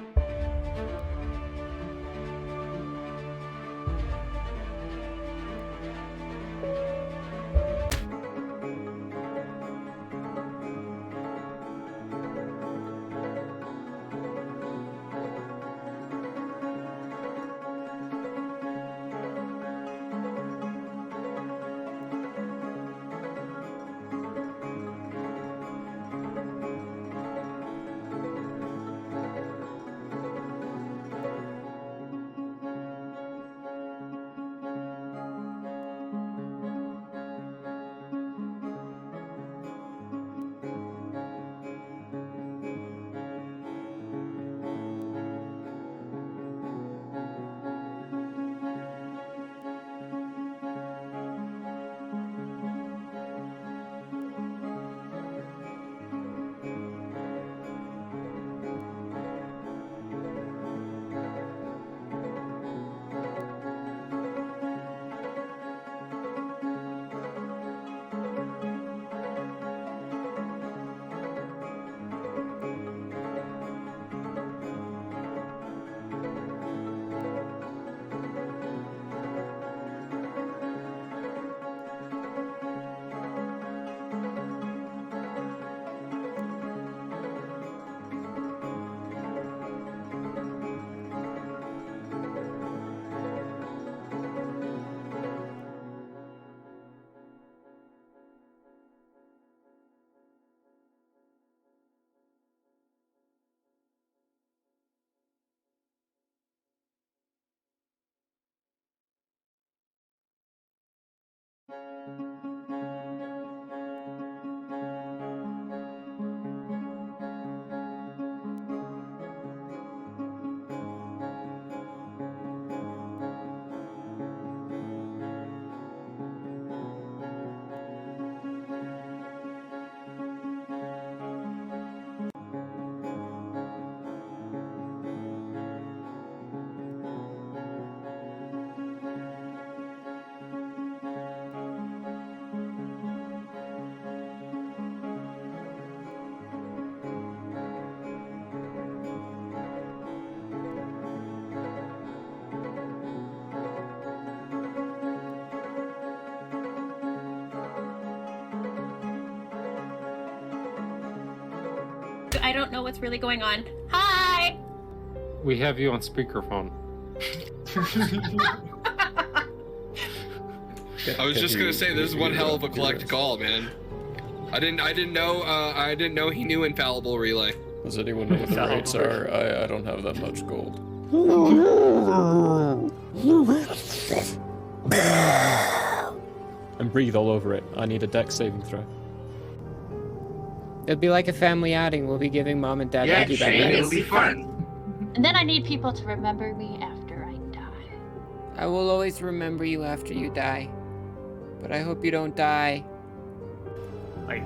I don't know what's really going on. Hi! We have you on speakerphone. I was just gonna say, this is one hell of a collect call, man. I didn't know he knew infallible relay. Does anyone know what the rates are? I don't have that much gold. And breathe all over it. I need a dex saving throw. It'll be like a family outing. We'll be giving mom and dad Yeah, Maggie Shane, back. it'll be fun. And then I need people to remember me after I die. I will always remember you after you die. But I hope you don't die. Like,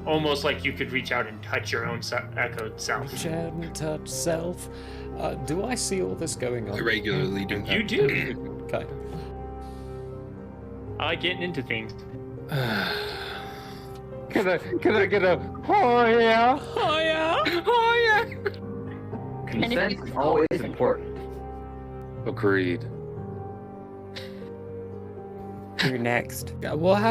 almost like you could reach out and touch your own echoed self. Reach out and touch self. Do I see all this going on? I regularly do. You do. Okay. I like getting into things. Can I get a oh yeah? Oh yeah? Oh yeah? Consent is always important. Agreed. You're next.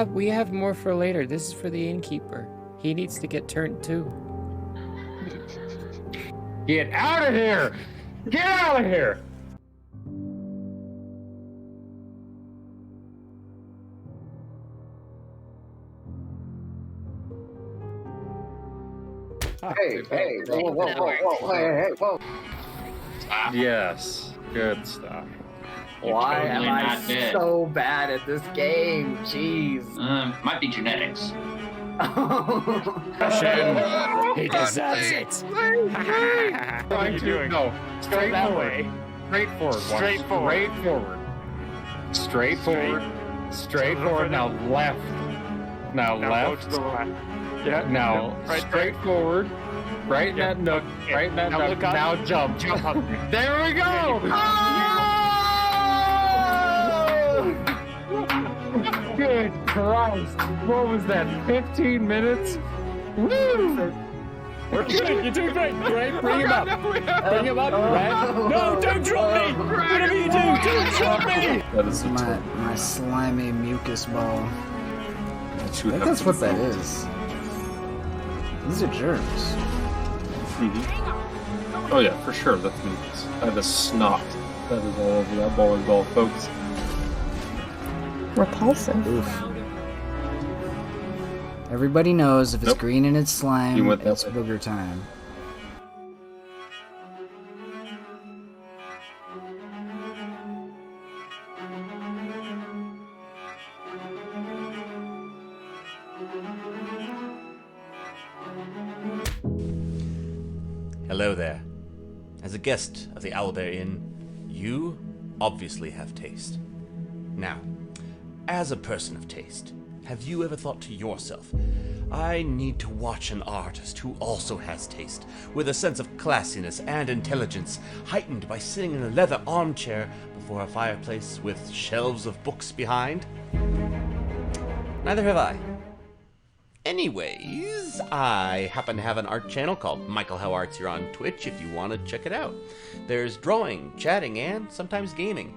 We have more for later. This is for the innkeeper. He needs to get turned too. Get out of here! Get out of here! Hey, whoa. Yes, good stuff. Why am totally I not dead. so bad at this game? Jeez. Might be genetics. He deserves it. What are you doing? No, straight that forward. way. Straightforward. Straightforward. Straightforward. Now left. Now Now left. go to the left. Yeah. Now Right straight forward. Right in that nook. Yeah. Right in that Now nook. look up. Now jump. Jump up. There we go. Good Christ! What was that? 15 minutes? Woo! You're good. You're doing great. Great. Bring him up. Bring him up. Red. No, don't drop me. Whatever you do, don't drop me. That is a My slimy mucus ball. I That think that's what that is. These are germs. Oh yeah, for sure. That's mucus. That is snot. That is all of that bowling ball, folks. Repulsive. Oof. Everybody knows if it's Nope. green and it's slime, You went that it's way. booger time. Hello there. As a guest of the Owlbear Inn, you obviously have taste. Now, as a person of taste, have you ever thought to yourself, I need to watch an artist who also has taste, with a sense of classiness and intelligence, heightened by sitting in a leather armchair before a fireplace with shelves of books behind? Neither have I. Anyways, I happen to have an art channel called Michael How Arts here on Twitch if you want to check it out. There's drawing, chatting, and sometimes gaming.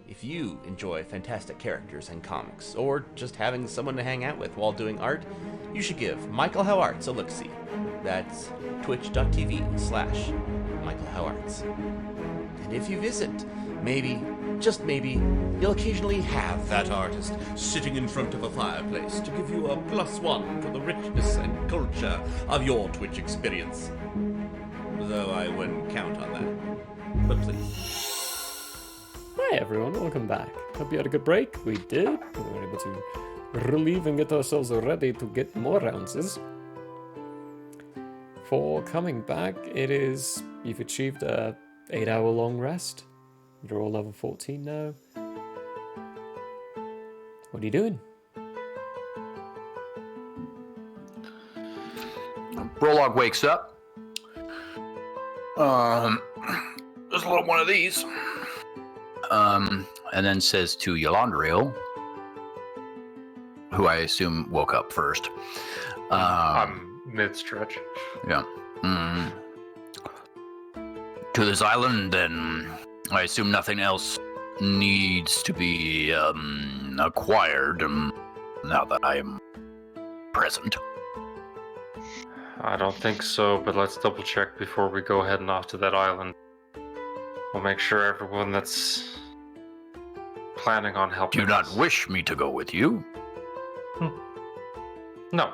If you enjoy fantastic characters and comics, or just having someone to hang out with while doing art, you should give Michael How Arts a look-see. That's twitch.tv/Michael How Arts. And if you visit, maybe, just maybe, you'll occasionally have that artist sitting in front of a fireplace to give you a +1 for the richness and culture of your Twitch experience. Though I wouldn't count on that. But please. Hi everyone, welcome back. Hope you had a good break. We did. We were able to relieve and get ourselves ready to get more ounces. For coming back, you've achieved a 8-hour long rest. You're all level 14 now. What are you doing? Prologue wakes up. There's a little one of these. And then says to Yolandriel, who I assume woke up first. I'm mid-stretch. Yeah. To this island, then I assume nothing else needs to be acquired now that I am present. I don't think so, but let's double check before we go heading off to that island. We'll make sure everyone that's planning on helping. Do you not wish me to go with you? No,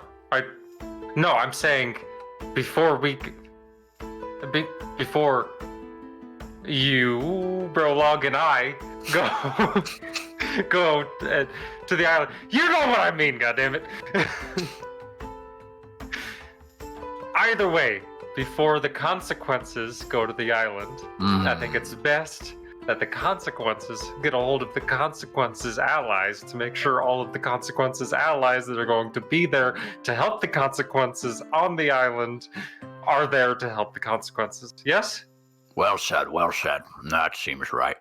I'm saying before before you, Brolog, and I go to the island. You know what I mean, goddammit. Either way, before the consequences go to the island, I think it's best that the consequences get a hold of the consequences allies to make sure all of the consequences allies that are going to be there to help the consequences on the island are there to help the consequences. Yes? Well said, well said. That seems right.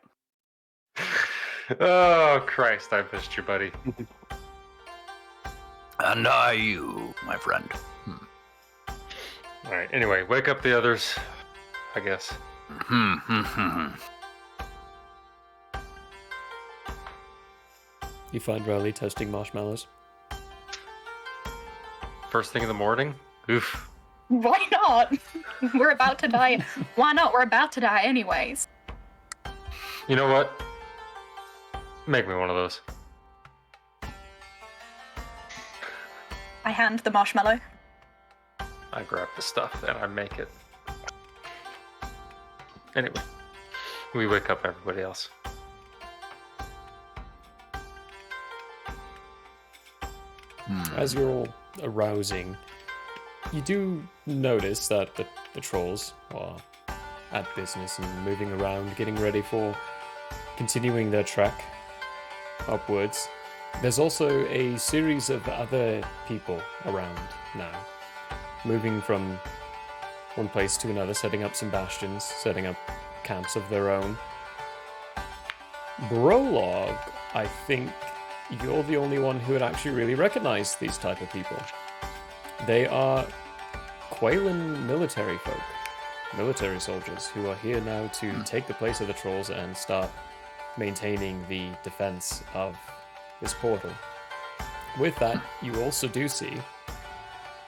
Oh, Christ, I missed you, buddy. And I you, my friend. Alright, anyway, wake up the others, I guess. You find Riley toasting marshmallows. First thing in the morning? Oof. Why not? We're about to die. Why not? We're about to die anyways. You know what? Make me one of those. I hand the marshmallow. I grab the stuff and I make it. Anyway, we wake up everybody else. As you're all arousing, you do notice that the trolls are at business and moving around, getting ready for continuing their trek upwards. There's also a series of other people around now, moving from one place to another, setting up some bastions, setting up camps of their own. Brolog, I think you're the only one who would actually really recognize these type of people. They are Quaylan military folk, military soldiers who are here now to take the place of the trolls and start maintaining the defense of this portal. With that, you also do see,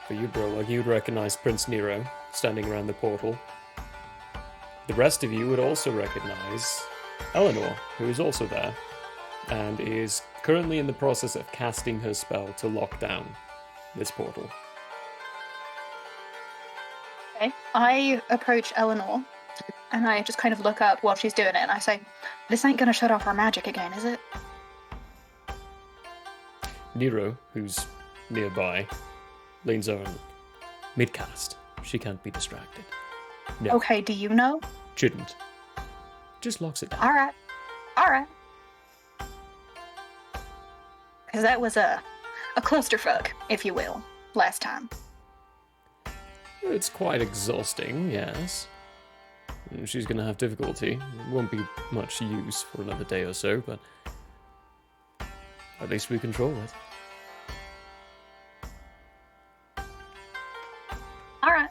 for you, Brolog, you would recognize Prince Nero standing around the portal. The rest of you would also recognize Eleanor, who is also there, and is currently in the process of casting her spell to lock down this portal. Okay. I approach Eleanor, and I just kind of look up while she's doing it, and I say, "This ain't gonna shut off our magic again, is it?" Nero, who's nearby, leans over and mid-cast. She can't be distracted. No, Okay, do you know? shouldn't. Just locks it down. Alright. Because that was a clusterfuck, if you will, last time. It's quite exhausting, yes. She's gonna have difficulty. It won't be much use for another day or so, but at least we control it. Alright.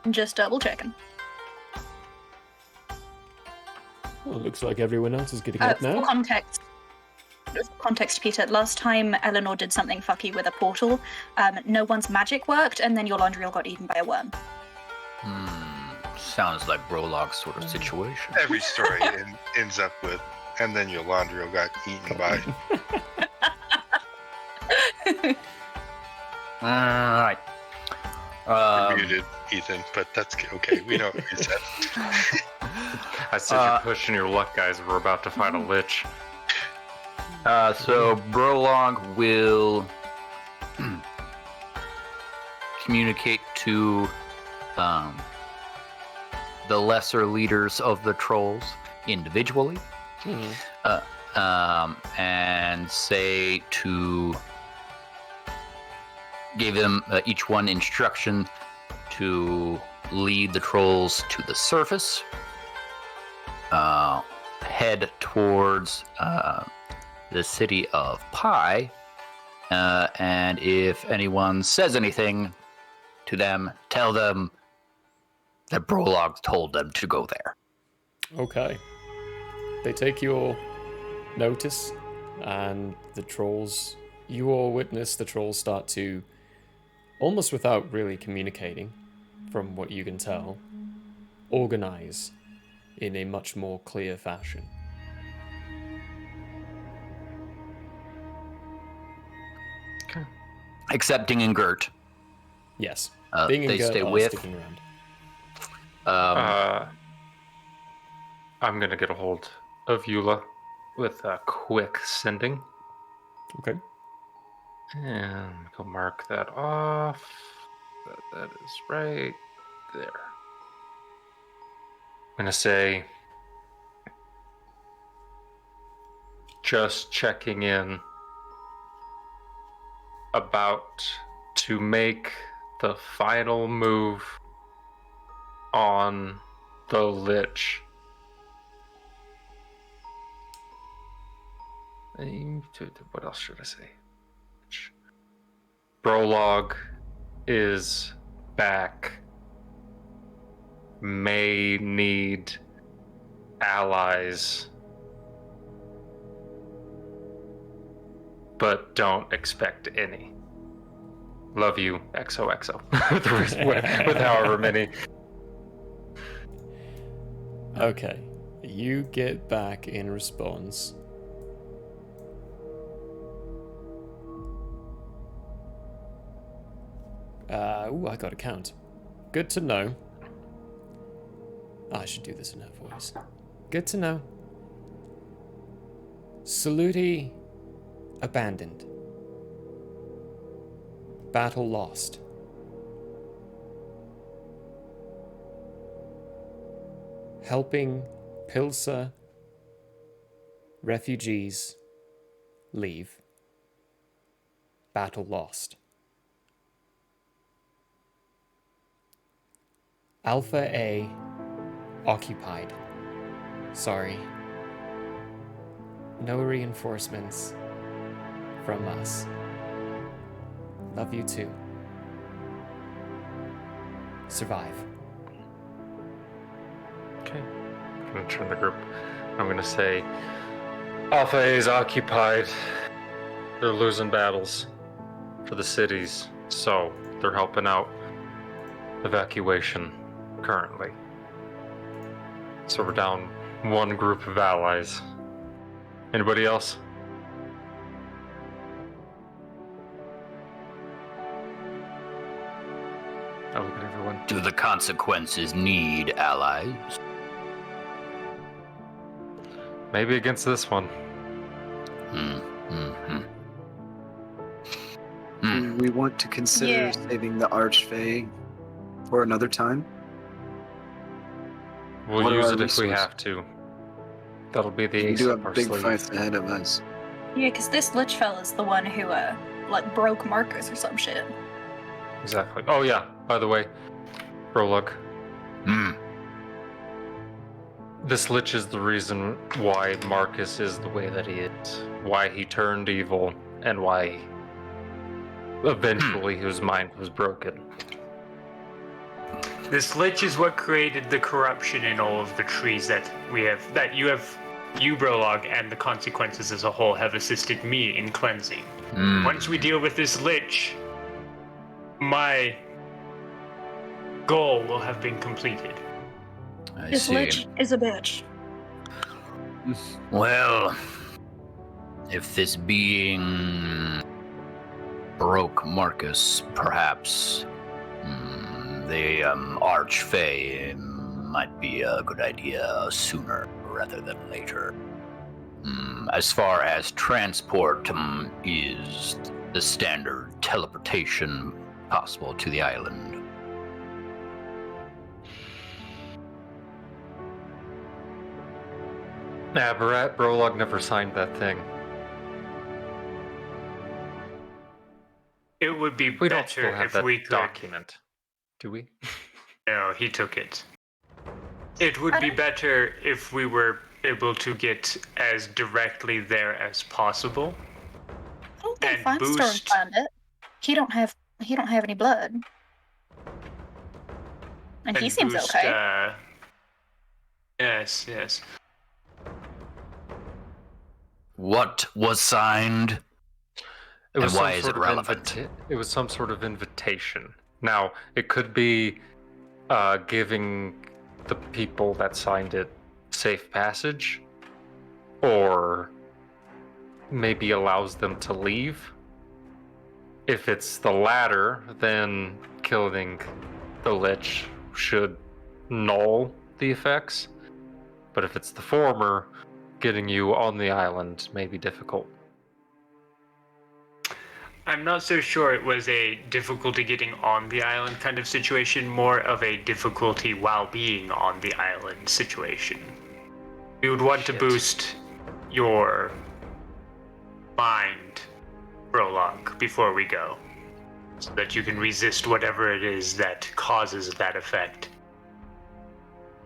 Just double checking. Well, it looks like everyone else is getting up now. For context, Peter, last time Eleanor did something fucky with a portal, no one's magic worked, and then your Landriel got eaten by a worm. Sounds like Brolog's sort of situation. Every story ends up with, and then your Landriel got eaten by. Alright. You're muted, Ethan, but that's okay. We know what you said. I said you're pushing your luck, guys. We're about to fight a lich. So Brolog will communicate to the lesser leaders of the trolls individually, and say to give them each one instruction to lead the trolls to the surface, head towards the city of Pi, and if anyone says anything to them, tell them that Brolog told them to go there. Okay. They take your notice, and the trolls, you all witness the trolls start to, almost without really communicating, from what you can tell, organize in a much more clear fashion. Except Ding and Gert. Yes. They Gert stay are with. sticking around. I'm gonna get a hold of Eula with a quick sending. Okay. And go mark that off. That is right there. I'm gonna say, just checking in, about to make the final move on the Lich. What else should I say? Brolog is back. May need allies, but don't expect any. Love you, XOXO. with however many. Okay. You get back in response. I got a count. Good to know. I should do this in her voice. Good to know. Saluti abandoned. Battle lost. Helping Pilsa refugees leave. Battle lost. Alpha A occupied. Sorry. No reinforcements from us. Love you too. Survive. Okay. I'm gonna turn the group. I'm gonna say Alpha A is occupied. They're losing battles for the cities, so they're helping out evacuation currently. So we're down one group of allies. Anybody else? I look at everyone. Do the consequences need allies? Maybe against this one. Do we want to consider saving the Archfey for another time? We'll What are use our it if we resources? have to. That'll be the We ace do up have our big sleeve. fights ahead of us. Yeah, because this Lich fella's the one who, like, broke Marcus or some shit. Exactly. Oh yeah, by the way, Brolug. This Lich is the reason why Marcus is the way that he is. Why he turned evil, and why eventually his mind was broken. This Lich is what created the corruption in all of the trees that we have, that you, Brolog, and the consequences as a whole have assisted me in cleansing. Once we deal with this Lich, my goal will have been completed. This Lich is a bitch. Well, if this being broke Marcus, perhaps the Archfey might be a good idea sooner rather than later. As far as transport, is the standard teleportation possible to the island? Nah, Brolog never signed that thing. It would be We don't still better have if that we could. document, do we? No, he took it. It would be better if we were able to get as directly there as possible. I don't think And Finestorm boost- planned it. He don't have any blood. And he seems boost, okay. Yes. What was signed? It was and why some is sort it of relevant? It was some sort of invitation. Now, it could be giving the people that signed it safe passage, or maybe allows them to leave. If it's the latter, then killing the Lich should null the effects. But if it's the former, getting you on the island may be difficult. I'm not so sure it was a difficulty getting on the island kind of situation, more of a difficulty while being on the island situation. We would want to boost your mind, Prologue, before we go, so that you can resist whatever it is that causes that effect.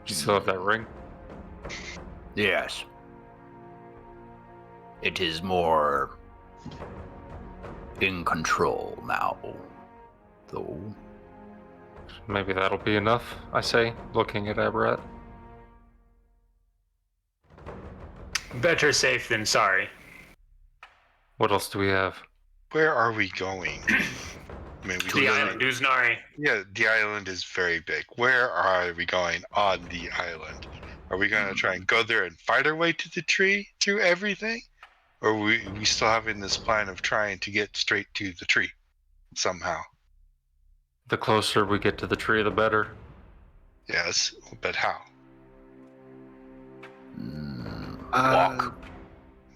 You still have that ring? Yes. It is more in control now, though. Maybe that'll be enough, I say, looking at Aberrat. Better safe than sorry. What else do we have? Where are we going? I mean, The island, Uznari. Yeah, the island is very big. Where are we going on the island? Are we going to try and go there and fight our way to the tree through everything? Or are we still having this plan of trying to get straight to the tree somehow? The closer we get to the tree, the better. Yes, but how? Walk.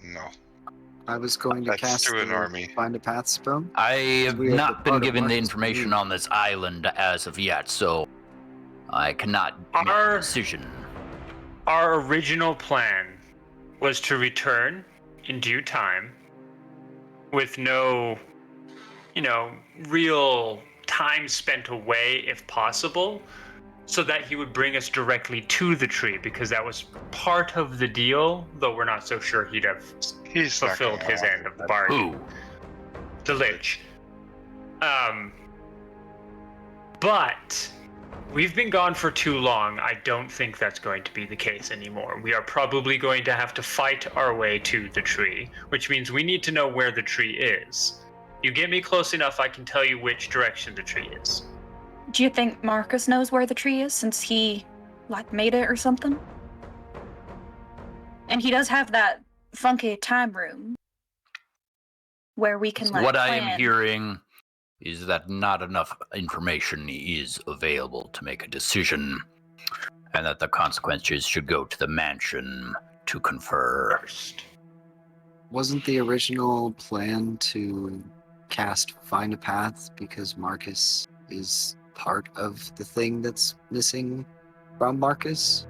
No. I was going to That's cast through an the army. Find a Path spell. I have We have not the been part of given the Marcus information Lee. on this island as of yet, so I cannot make a decision. Our original plan was to return in due time with no, real time spent away if possible, so that he would bring us directly to the tree, because that was part of the deal, though we're not so sure he'd have fulfilled his end of the bargain. Who? The Lich. But we've been gone for too long. I don't think that's going to be the case anymore. We are probably going to have to fight our way to the tree, which means we need to know where the tree is. You get me close enough, I can tell you which direction the tree is. Do you think Marcus knows where the tree is since he, made it or something? And he does have that funky time room where we can, What I am plan. hearing is that not enough information is available to make a decision, and that the consequences should go to the mansion to confer. Wasn't the original plan to cast Find a Path because Marcus is part of the thing that's missing from Marcus?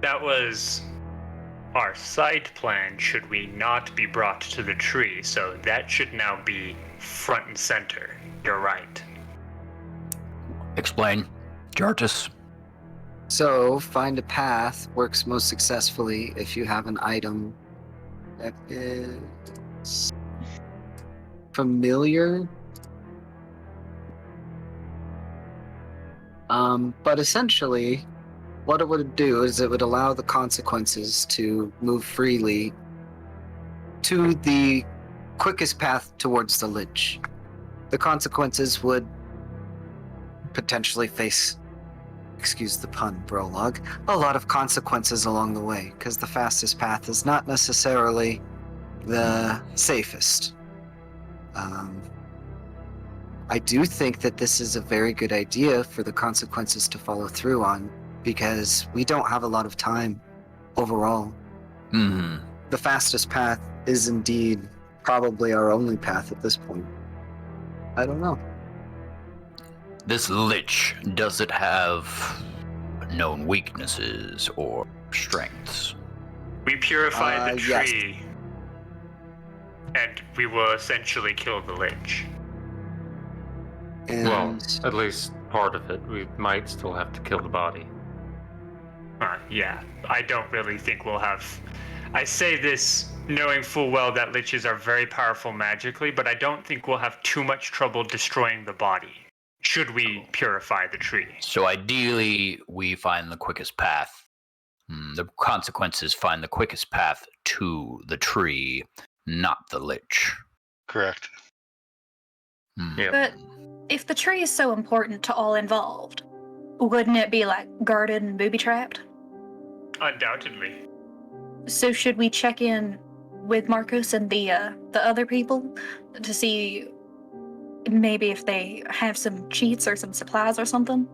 That was our side plan should we not be brought to the tree, so that should now be front and center. You're right. Explain, Jartus. So, Find a Path works most successfully if you have an item that is familiar. But essentially, what it would do is it would allow the consequences to move freely to the quickest path towards the Lich. The consequences would potentially face, excuse the pun, Prologue, a lot of consequences along the way, because the fastest path is not necessarily the safest. I do think that this is a very good idea for the consequences to follow through on, because we don't have a lot of time overall. Mm-hmm. The fastest path is indeed probably our only path at this point. I don't know. This Lich, does it have known weaknesses or strengths? We purified the yes. tree, and we will essentially kill the Lich. And Well, at least part of it. We might still have to kill the body. Yeah, I don't really think we'll have... I say this knowing full well that Liches are very powerful magically, but I don't think we'll have too much trouble destroying the body, should we purify the tree. So ideally, we find the quickest path. The consequences find the quickest path to the tree, not the Lich. Correct. Yeah. But if the tree is so important to all involved, wouldn't it be guarded and booby-trapped? Undoubtedly. So should we check in with Marcus and the other people to see maybe if they have some cheats or some supplies or something.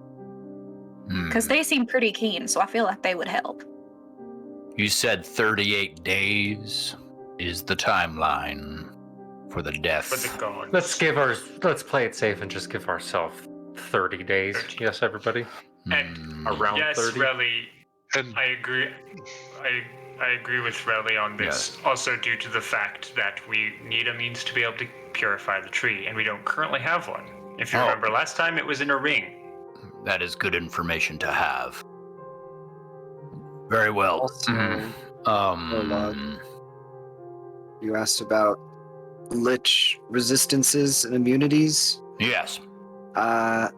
Because they seem pretty keen, so I feel like they would help. You said 38 days is the timeline for the death. For the gods. Let's play it safe and just give ourselves 30 days. 30. Yes, everybody. And Around yes, 30. Relly, I agree. I agree with Relly on this. Also, due to the fact that we need a means to be able to purify the tree, and we don't currently have one. If you remember, last time it was in a ring. That is good information to have. Very well. Also, you asked about lich resistances and immunities? Yes. I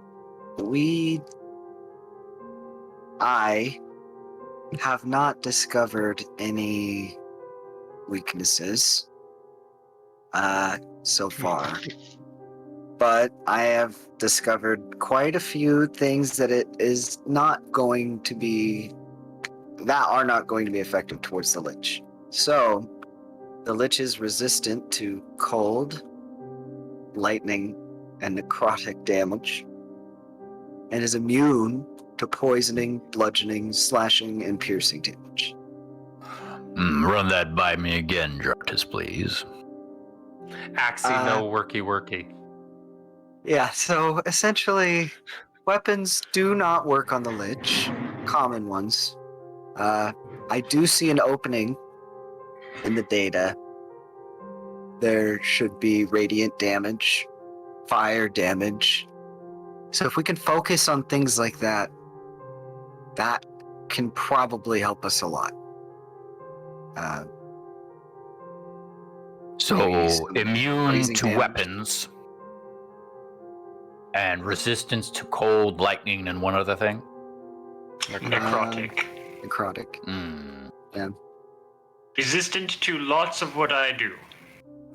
have not discovered any weaknesses so far. But I have discovered quite a few things that are not going to be effective towards the lich. So, the lich is resistant to cold, lightning, and necrotic damage, and is immune to poisoning, bludgeoning, slashing, and piercing damage. Run that by me again, Jartis, please. Axie, no worky. Yeah, so essentially, weapons do not work on the lich, common ones. I do see an opening in the data. There should be radiant damage, fire damage. So if we can focus on things like that, that can probably help us a lot. So, immune freezing to damage. weapons, and resistance to cold, lightning, and one other thing? Necrotic. Necrotic. Yeah. Resistant to lots of what I do.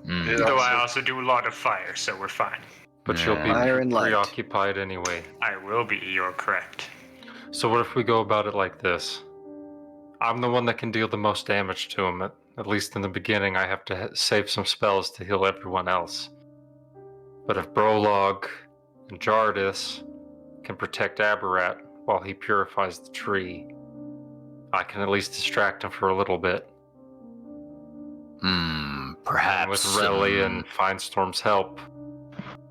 Though I also do a lot of fire, so we're fine. But you'll be Fire and light. preoccupied anyway. I will be, you're correct. So what if we go about it like this? I'm the one that can deal the most damage to him. At least in the beginning, I have to save some spells to heal everyone else. But if Brolog and Jardis can protect Aberrat while he purifies the tree, I can at least distract him for a little bit. Perhaps. And with Relly and Finestorm's help,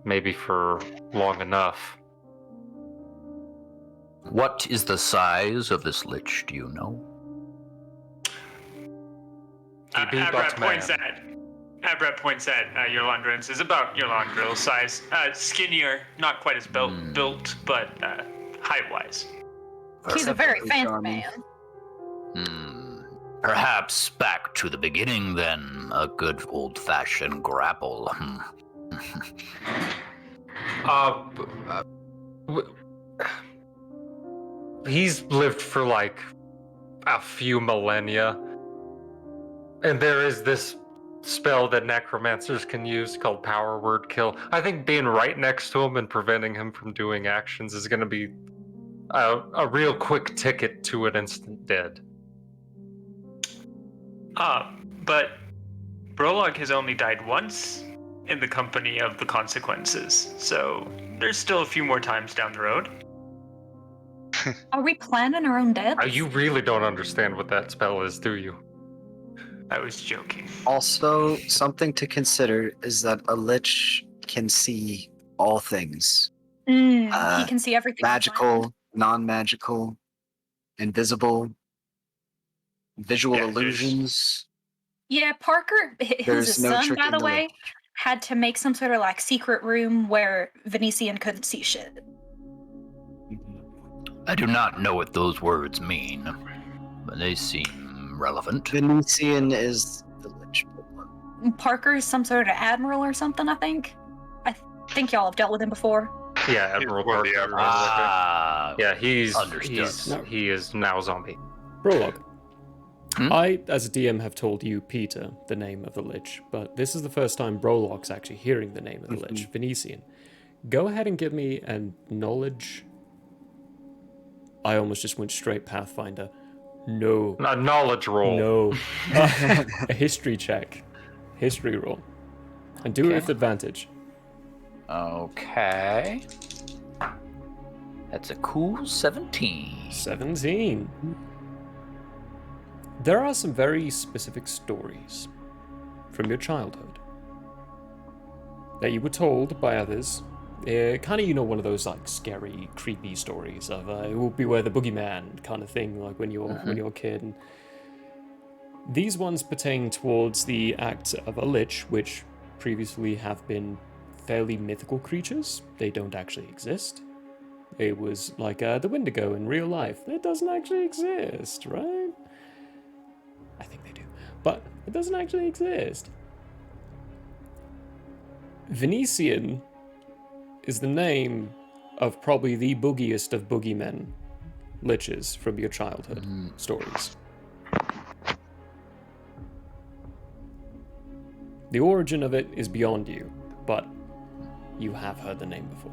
maybe for long enough. What is the size of this lich, do you know? Abrat points at Yolandrin's is about Yolandril's size. Skinnier, not quite as built, but height-wise. He's a very fancy man. Perhaps back to the beginning, then. A good old-fashioned grapple. He's lived for like a few millennia. And there is this spell that necromancers can use called Power Word Kill. I think being right next to him and preventing him from doing actions is going to be a real quick ticket to an instant dead. But Brolog has only died once in the company of the consequences, so there's still a few more times down the road. Are we planning our own death? You really don't understand what that spell is, do you? I was joking. Also, something to consider is that a lich can see all things. He can see everything. Magical, non-magical, invisible, visual illusions. Yeah, Parker, There's his no son, trick by in the the way, had to make some sort of like secret room where Venetian couldn't see shit. I do not know what those words mean, but they seem relevant. Venetian is the lich. Parker is some sort of admiral or something, I think. I think y'all have dealt with him before. Yeah, Admiral Parker. Yeah, he is now a zombie. Prologue. I, as a DM, have told you, Peter, the name of the lich, but this is the first time Brolog's actually hearing the name of the lich, Venetian. Go ahead and give me a knowledge. I almost just went straight Pathfinder. No. A knowledge roll. No. A history check. History roll. And do it with advantage. Okay. That's a cool 17. 17. There are some very specific stories from your childhood that you were told by others. Kind of, one of those like scary, creepy stories of it will beware the boogeyman kind of thing, like when you're a kid. And these ones pertain towards the act of a lich, which previously have been fairly mythical creatures. They don't actually exist. It was like the Wendigo in real life. It doesn't actually exist, right? I think they do, but it doesn't actually exist. Venetian is the name of probably the boogiest of boogeymen liches from your childhood stories. The origin of it is beyond you, but you have heard the name before.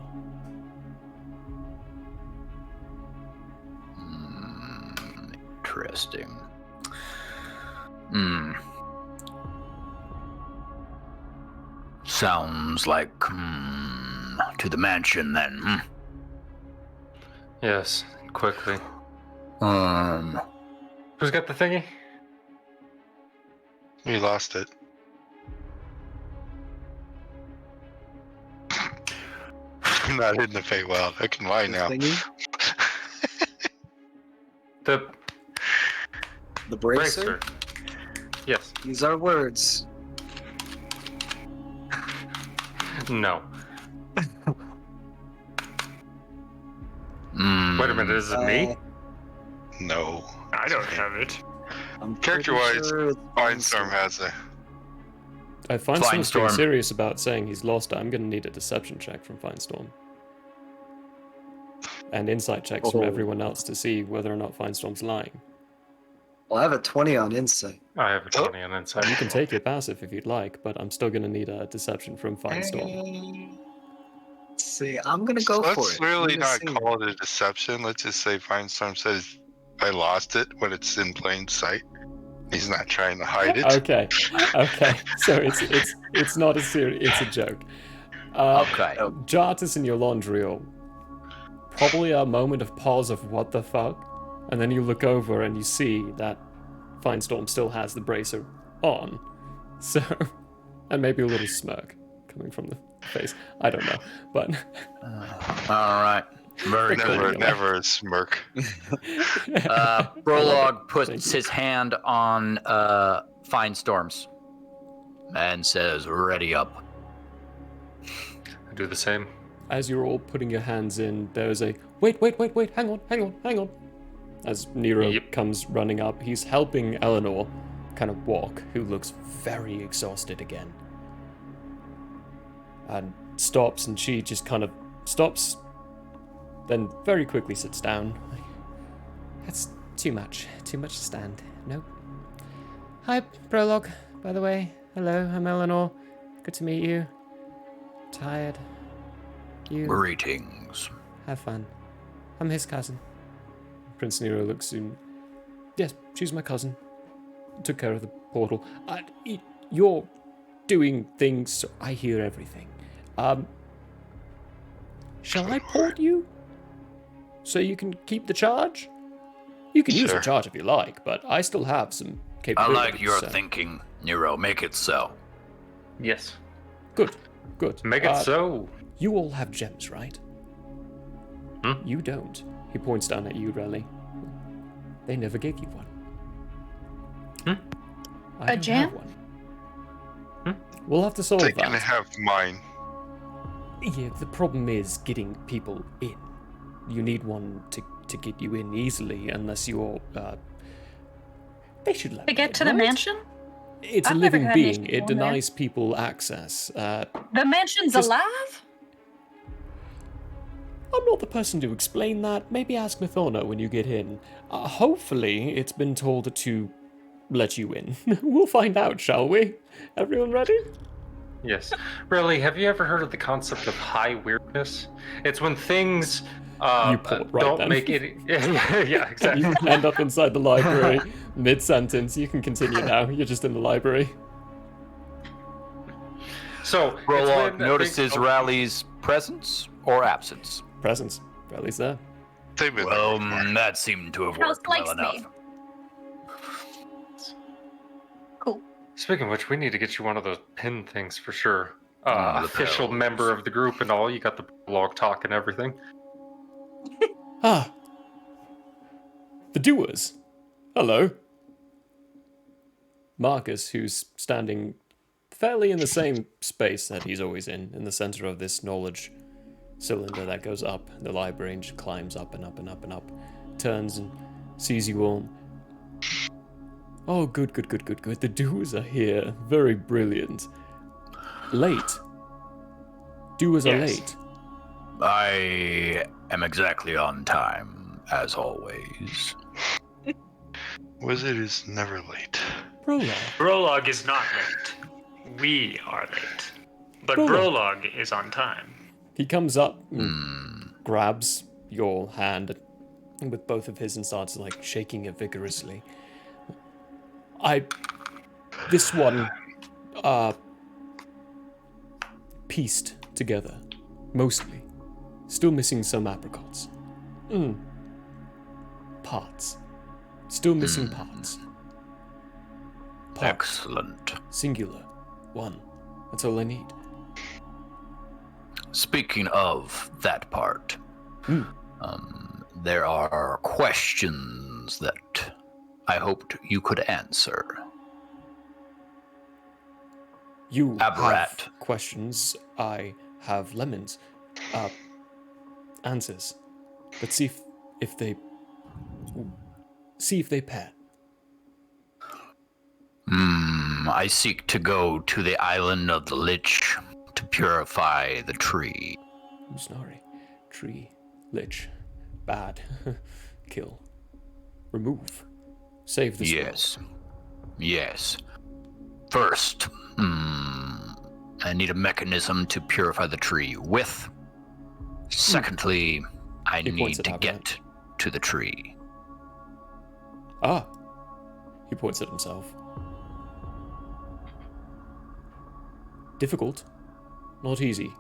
Interesting. Sounds like to the mansion then. Yes, quickly. Who's got the thingy? We lost it. I'm not in the Feywild. I can lie now. The bracer? Yes. These are words. No. Wait a minute, is it me? No. I don't have it. Character-wise, Firestorm has a... If Finestorm's being serious about saying he's lost it, I'm going to need a deception check from Finestorm. And insight checks from everyone else to see whether or not Finestorm's lying. Well, I have a 20 on insight. I have a 20 on insight. You can take your passive if you'd like, but I'm still going to need a deception from Finestorm. Let's see, I'm going to go for it. Let's really not call it a deception. Let's just say Finestorm says, I lost it when it's in plain sight. He's not trying to hide it. Okay. So it's not a serious, it's a joke. Okay. Jartis and Yolandriel, probably a moment of pause of what the fuck, and then you look over and you see that Finestorm still has the bracer on. So, and maybe a little smirk coming from the face. I don't know, but... Alright. Very cool. Never a smirk. Prologue puts his hand on Finestorm's and says, ready up. I do the same. As you're all putting your hands in, there's a, wait, hang on. As Nero comes running up, he's helping Eleanor kind of walk, who looks very exhausted again. And stops, and she just kind of stops, then very quickly sits down. That's too much to stand. Nope. Hi, Prologue, by the way. Hello, I'm Eleanor. Good to meet you. Tired. You... Greetings. Have fun. I'm his cousin. Prince Nero looks in. Yes, she's my cousin. Took care of the portal. You're doing things, so I hear everything. Shall I port you? So you can keep the charge? You can use the charge if you like, but I still have some I capabilities. like your thinking, Nero. Make it so. Yes. Good. Make it so. You all have gems, right? You don't. He points down at you, Relly. They never gave you one. I A don't gem? have one. We'll have to solve They that. can have mine. Yeah, the problem is getting people in. You need one to get you in easily, unless you're, they should let To me get in, to the right? mansion? It's I've a never living had an being. issue It going there. denies people access. The mansion's just- alive? I'm not the person to explain that. Maybe ask Mithorna when you get in. Hopefully, it's been told to let you in. We'll find out, shall we? Everyone ready? Yes. Really, have you ever heard of the concept of high weirdness? It's when things You port right don't then. make it... yeah, exactly. You end up inside the library mid-sentence. You can continue now. You're just in the library. So Prologue notices Rally's presence or absence. Presence. Rally's there. Well, that seemed to have House worked well likes me. enough. Cool. Speaking of which, we need to get you one of those pin things for sure. The Official pills. member of the group and all. You got the blog talk and everything. Ah. The doers. Hello. Marcus, who's standing fairly in the same space that he's always in the center of this knowledge cylinder that goes up the library and just climbs up and up and up and up, turns and sees you all. Oh, good. The doers are here. Very brilliant. Late. Doers are late. I am exactly on time, as always. Wizard is never late. Brolog is not late. We are late. But Brolog is on time. He comes up and grabs your hand with both of his and starts like shaking it vigorously. This one, pieced together, mostly. Still missing some apricots. Parts. Still missing parts. Excellent. Singular. One. That's all I need. Speaking of that part, there are questions that I hoped you could answer. You Aberrat. have questions. I have lemons. Answers. Let's see if they pair. I seek to go to the island of the Lich to purify the tree. Usnari. Tree. Lich. Bad. Kill. Remove. Save this world. Yes. First, I need a mechanism to purify the tree with. Secondly, I need to get to the tree. Ah. He points at himself. Difficult. Not easy.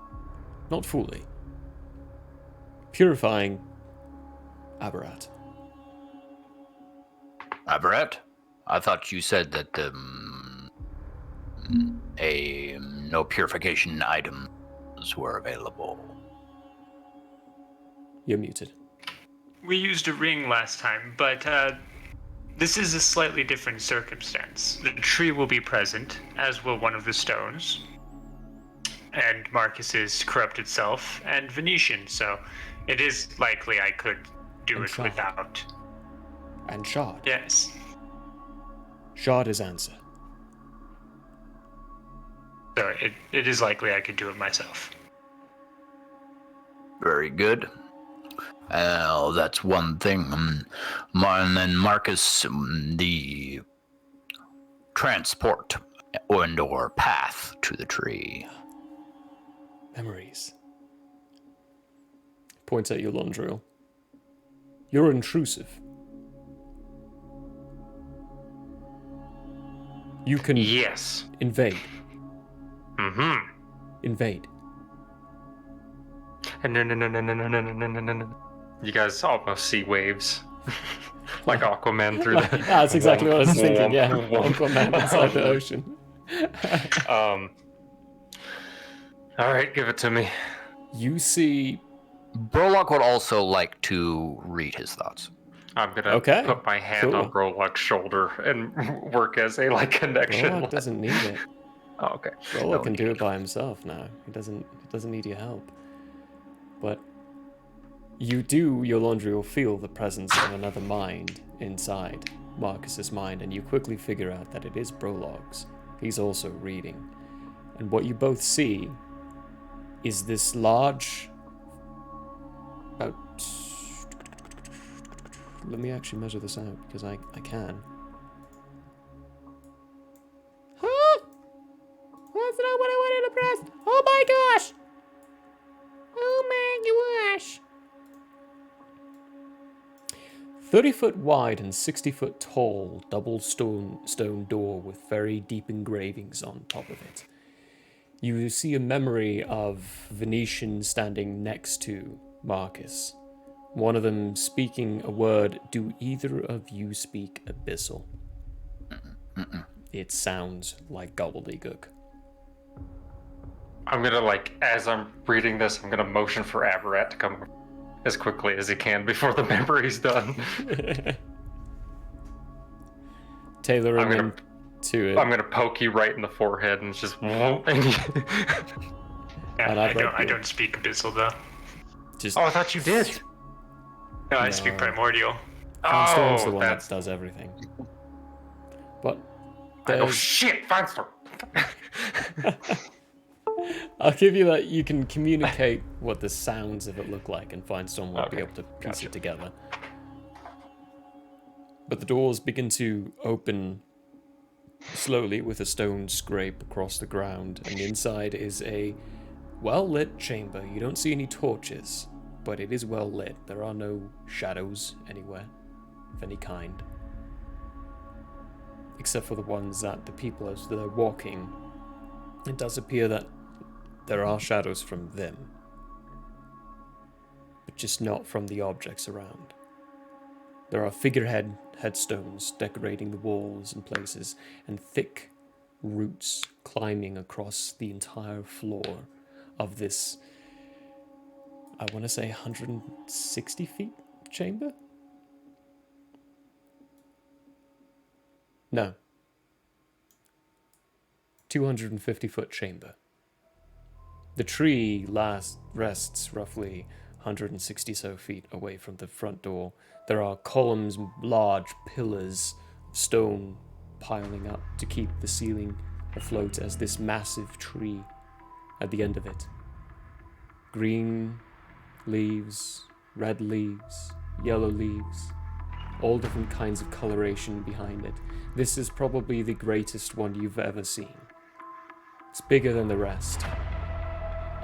Not fully. Purifying. Aberrat. Aberrat? I thought you said that no purification items were available. You're muted. We used a ring last time, but this is a slightly different circumstance. The tree will be present, as will one of the stones, and Marcus's corrupted self, and Venetian, so it is likely I could do it without. And Shard. Yes. Shard is answer. So it is likely I could do it myself. Very good. That's one thing. And then Marcus, the transport and/or path to the tree. Memories. Points at you, Londriel. You're intrusive. You can invade. Invade. No. You guys almost see waves. Like Aquaman through the... That's exactly what I was thinking, yeah. Aquaman inside the ocean. Alright, give it to me. You see... Brolog would also like to read his thoughts. I'm gonna put my hand on Brolog's shoulder and work as a connection. Brolog doesn't need it. Oh, okay. Brolog can do it by himself now. He doesn't need your help. But you do, Yolondri, feel the presence of another mind inside Marcus's mind, and you quickly figure out that it is Brolog's. He's also reading. And what you both see is this large... Let me actually measure this out, because I can. Huh? That's not what I wanted to press. Oh my gosh! Oh my gosh! 30-foot wide and 60-foot tall double stone door with very deep engravings on top of it. You see a memory of Venetian standing next to Marcus. One of them speaking a word. Do either of you speak Abyssal? It sounds like gobbledygook. I'm gonna, like, as I'm reading this, I'm gonna motion for Avarat to come as quickly as he can before the memory's done. Tailoring him to it. I'm gonna poke you right in the forehead and just Yeah, I don't speak Abyssal though. Just I thought you did. No, I speak Primordial. Firestorm's the one that does everything. But oh shit, Firestorm! I'll give you that you can communicate what the sounds of it look like, and Firestorm won't be able to piece it together. But the doors begin to open slowly with a stone scrape across the ground, and inside is a well-lit chamber. You don't see any torches, but it is well lit. There are no shadows anywhere of any kind, except for the ones that the people, as they're walking, it does appear that there are shadows from them, but just not from the objects around. There are figurehead headstones decorating the walls and places, and thick roots climbing across the entire floor of this, I want to say 160 feet chamber? No. 250-foot chamber. The tree rests roughly 160 so feet away from the front door. There are columns, large pillars of stone piling up to keep the ceiling afloat as this massive tree at the end of it. Green leaves, red leaves, yellow leaves, all different kinds of coloration behind it. This is probably the greatest one you've ever seen. It's bigger than the rest.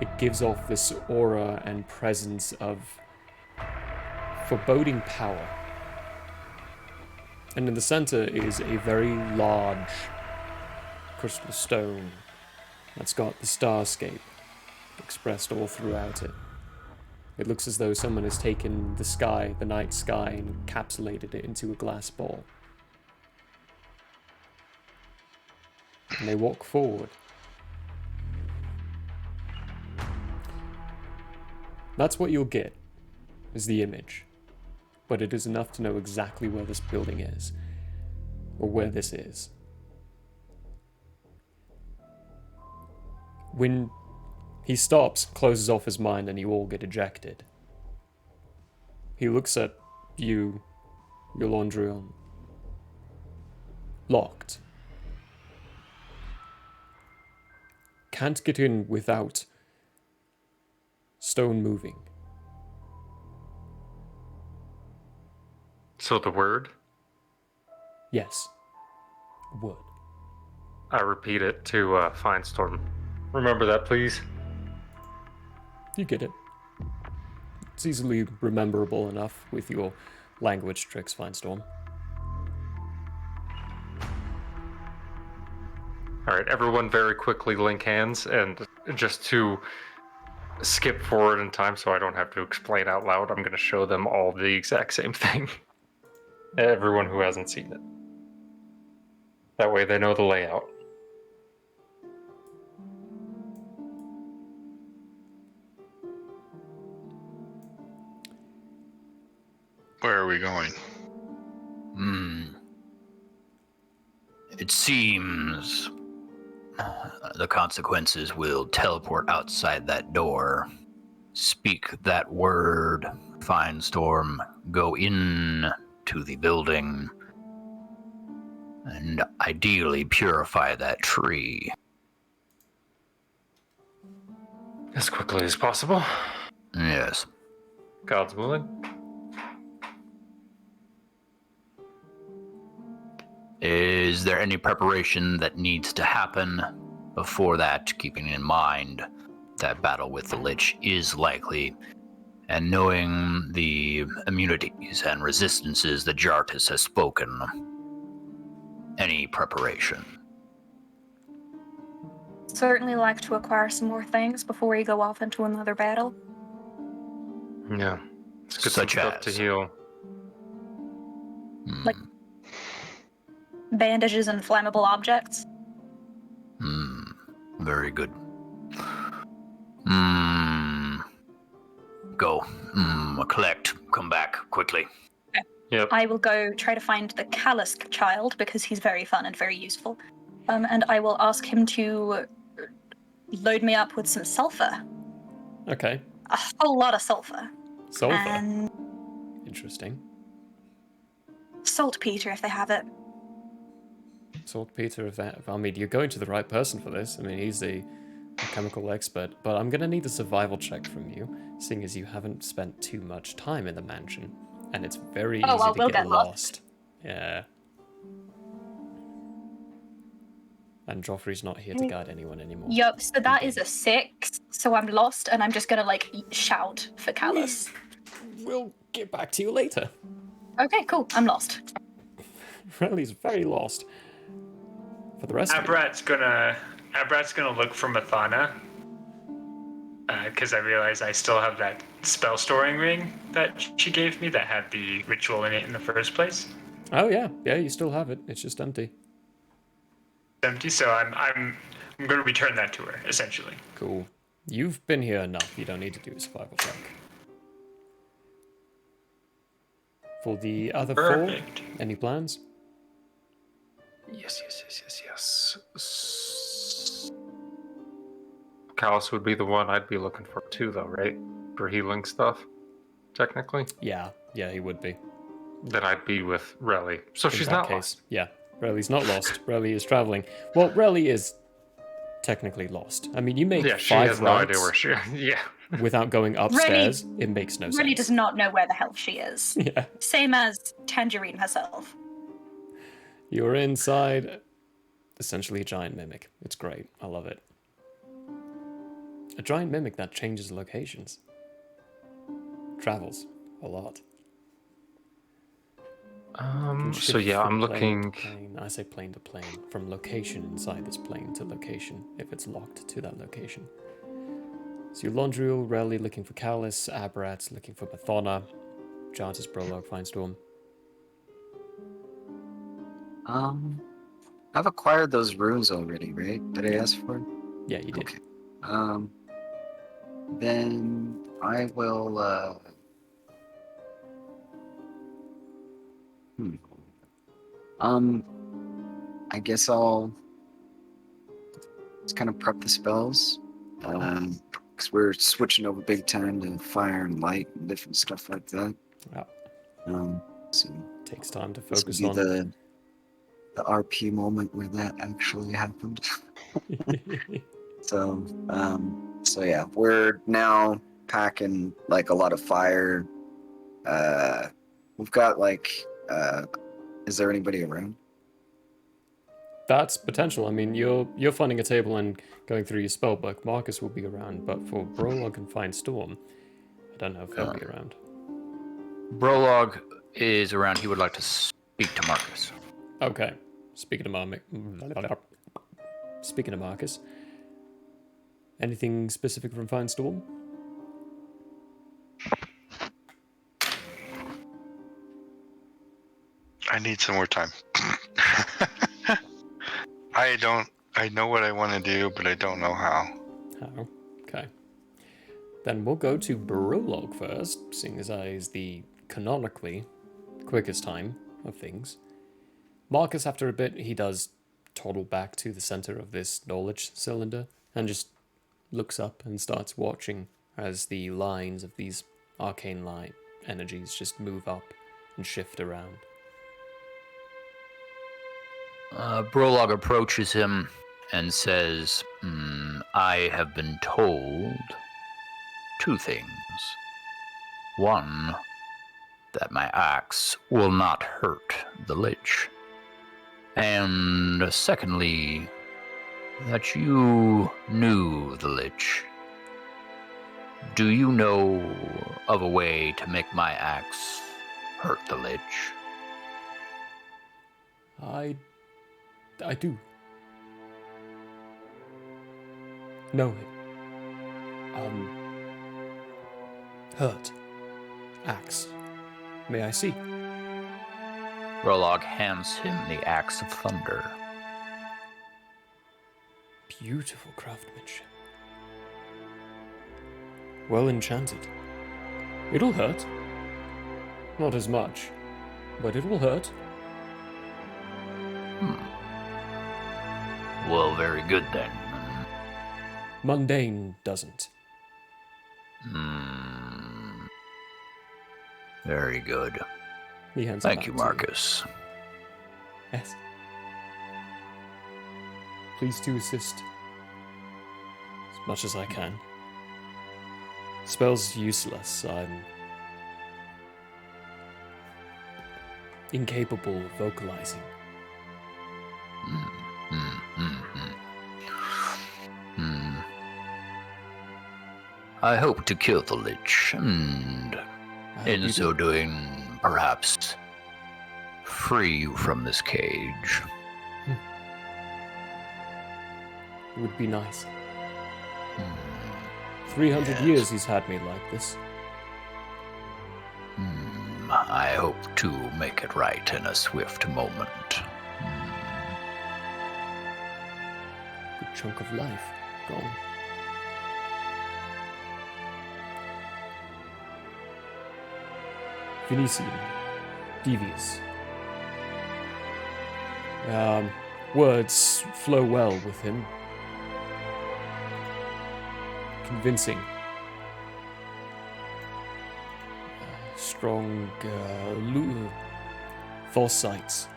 It gives off this aura and presence of foreboding power. And in the center is a very large crystal stone that's got the starscape expressed all throughout it. It looks as though someone has taken the sky, the night sky, and encapsulated it into a glass ball. And they walk forward. That's what you'll get, is the image. But it is enough to know exactly where this building is, or where this is. When he stops, closes off his mind, and you all get ejected, he looks at you, Yolandrion. Locked. Can't get in without stone moving. So the word? Yes. Wood. I repeat it to Firestorm. Remember that, please. You get it. It's easily rememberable enough with your language tricks, Firestorm. Alright, everyone very quickly link hands, and just to skip forward in time so I don't have to explain out loud, I'm going to show them all the exact same thing. Everyone who hasn't seen it. That way they know the layout. Where are we going? It seems the consequences will teleport outside that door. Speak that word, Firestorm, go in to the building, and ideally purify that tree. As quickly as possible. Yes. God's willing. Is there any preparation that needs to happen before that, keeping in mind that battle with the Lich is likely, and knowing the immunities and resistances that Jartis has spoken? Any preparation? certainly like to acquire some more things before we go off into another battle. Yeah. It's good Such stuff to as? heal. Like bandages and flammable objects. Very good. Go. Collect. Come back quickly. Yep. I will go try to find the Callous child because he's very fun and very useful. And I will ask him to load me up with some sulfur. Okay. A whole lot of sulfur. Sulfur. And Interesting. saltpeter if they have it. Saltpeter, I mean, you're going to the right person for this. I mean, he's a chemical expert, but I'm going to need a survival check from you, seeing as you haven't spent too much time in the mansion, and it's very easy I to will get get lost. Yeah. And Joffrey's not here to guide anyone anymore. Yup, so that is a 6, so I'm lost and I'm just gonna like shout for Callous. We'll get back to you later. Okay, cool, I'm lost. Relly's very lost. For the rest of you. Abrat's gonna look for Mathana. Because I realize I still have that spell storing ring that she gave me that had the ritual in it in the first place. Oh yeah, you still have it. It's just empty. Empty, so I'm gonna return that to her, essentially. Cool. You've been here enough. You don't need to do a survival check. For the other Perfect. 4, any plans? Yes. Callus would be the one I'd be looking for too, though, right? For healing stuff, technically. Yeah, he would be. Then I'd be with Relly. So In she's that not case, lost. yeah. Relly's not lost. Relly is traveling. Well, Relly is technically lost. I mean, you make 5 she has no idea routes where she. Yeah. without going upstairs. It makes no Really sense. does not know where the hell she is. Yeah. Same as Tangerine herself. You're inside essentially a giant mimic. It's great. I love it. A giant mimic that changes locations. Travels a lot. So yeah, I'm looking. I say plane to plane. From location inside this plane to location, if it's locked to that location. So you're Londriel, Relly looking for Callus, Aberrat's looking for Mathona, Giantess, Prologue, Finestorm. I've acquired those runes already, right? Did I ask for it? Yeah, you did. Okay. Then I will, I guess I'll just kind of prep the spells. Because we're switching over big time to fire and light and different stuff like that. Yeah. So takes time to this focus would be on the RP moment where that actually happened. So yeah, we're now packing like a lot of fire. We've got like, is there anybody around? That's potential. I mean, you're finding a table and going through your spell book. Marcus will be around, but for Prologue and Finestorm, I don't know if they'll be around. Brolog is around. He would like to speak to Marcus. Okay. Speaking of Marcus, anything specific from Finestorm? I need some more time. I know what I want to do, but I don't know how. How? Okay. Then we'll go to Prologue first, seeing as that is the canonically quickest time of things. Marcus, after a bit, he does toddle back to the center of this knowledge cylinder and just looks up and starts watching as the lines of these arcane light energies just move up and shift around. Brolog approaches him and says, I have been told 2 things. One, that my axe will not hurt the Lich. And secondly, that you knew the Lich. Do you know of a way to make my axe hurt the Lich? I do. know him. Hurt. Axe. May I see? Rolog hands him the Axe of Thunder. Beautiful craftsmanship. Well enchanted. It'll hurt. Not as much, but it will hurt. Well, very good then. Mundane doesn't. Very good. He hands Thank it you, back to Marcus. Yes. Please do assist. As much as I can. Spell's useless. I'm incapable of vocalizing. I hope to kill the Lich, and in so doing, perhaps free you from this cage. It would be nice. 300 years he's had me like this. I hope to make it right in a swift moment. Good chunk of life gone. Venetian. Devious. Words flow well with him. Convincing. Strong, foresights.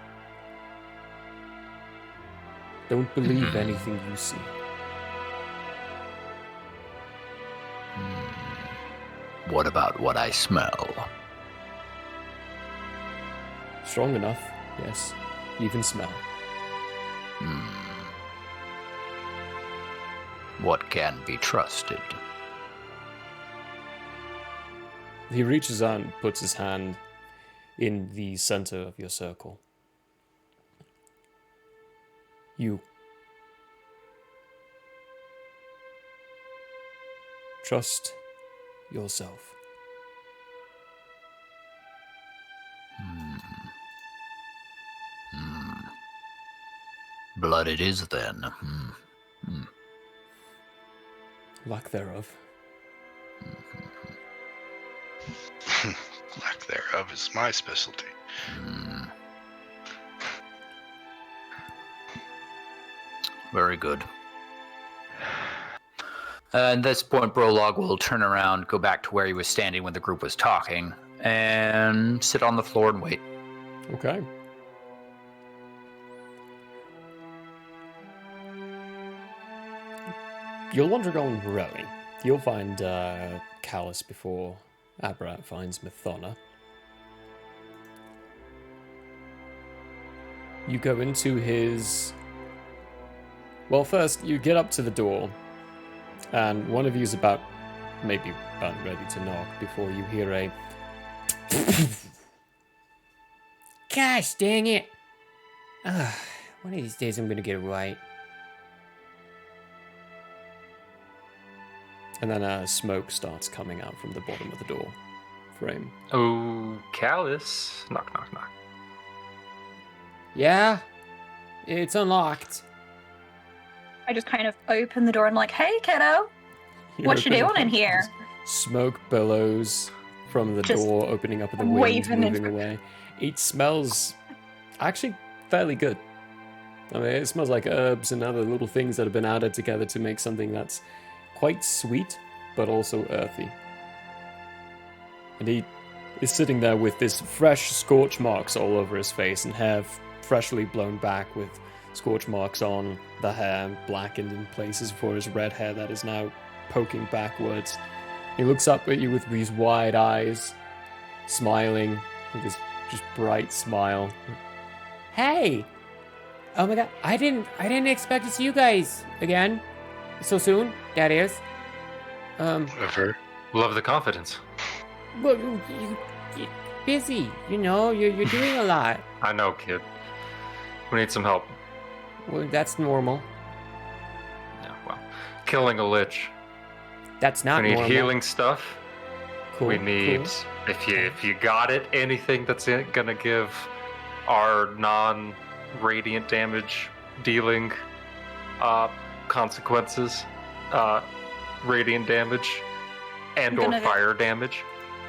Don't believe anything you see. What about what I smell? Strong enough, yes. Even smell. What can be trusted? He reaches out and puts his hand in the center of your circle. You. Trust yourself. Blood it is then. Lack thereof. Lack thereof is my specialty. Very good. At this point, Brolog will turn around, go back to where he was standing when the group was talking, and sit on the floor and wait. Okay. You'll want to go on rowing. You'll find Callus before Abrat finds Mathona. You go into his... Well, first, you get up to the door, and one of you's about ready to knock before you hear a... Gosh dang it! One of these days I'm gonna get it right. And then smoke starts coming out from the bottom of the door frame. Oh, Callus. Knock, knock, knock. Yeah? It's unlocked. I just kind of open the door and like, hey, kiddo, what you doing in here? Smoke billows from the Just door, opening up at the wind, waving moving in- away. It smells actually fairly good. I mean, it smells like herbs and other little things that have been added together to make something that's quite sweet, but also earthy. And he is sitting there with this fresh scorch marks all over his face and hair freshly blown back with scorch marks on the hair, blackened in places for his red hair that is now poking backwards. He looks up at you with these wide eyes, smiling with this just bright smile. Hey! Oh my god, I didn't expect to see you guys again. So soon, that is. Whatever. Love the confidence. Well, you're busy, you know, you're doing a lot. I know, kid. We need some help. Well, that's normal. Yeah, well. killing a lich. That's not We need normal. healing stuff. Cool. We need, if you got it, anything that's gonna give our non-radiant damage dealing consequences, radiant damage, and or fire damage.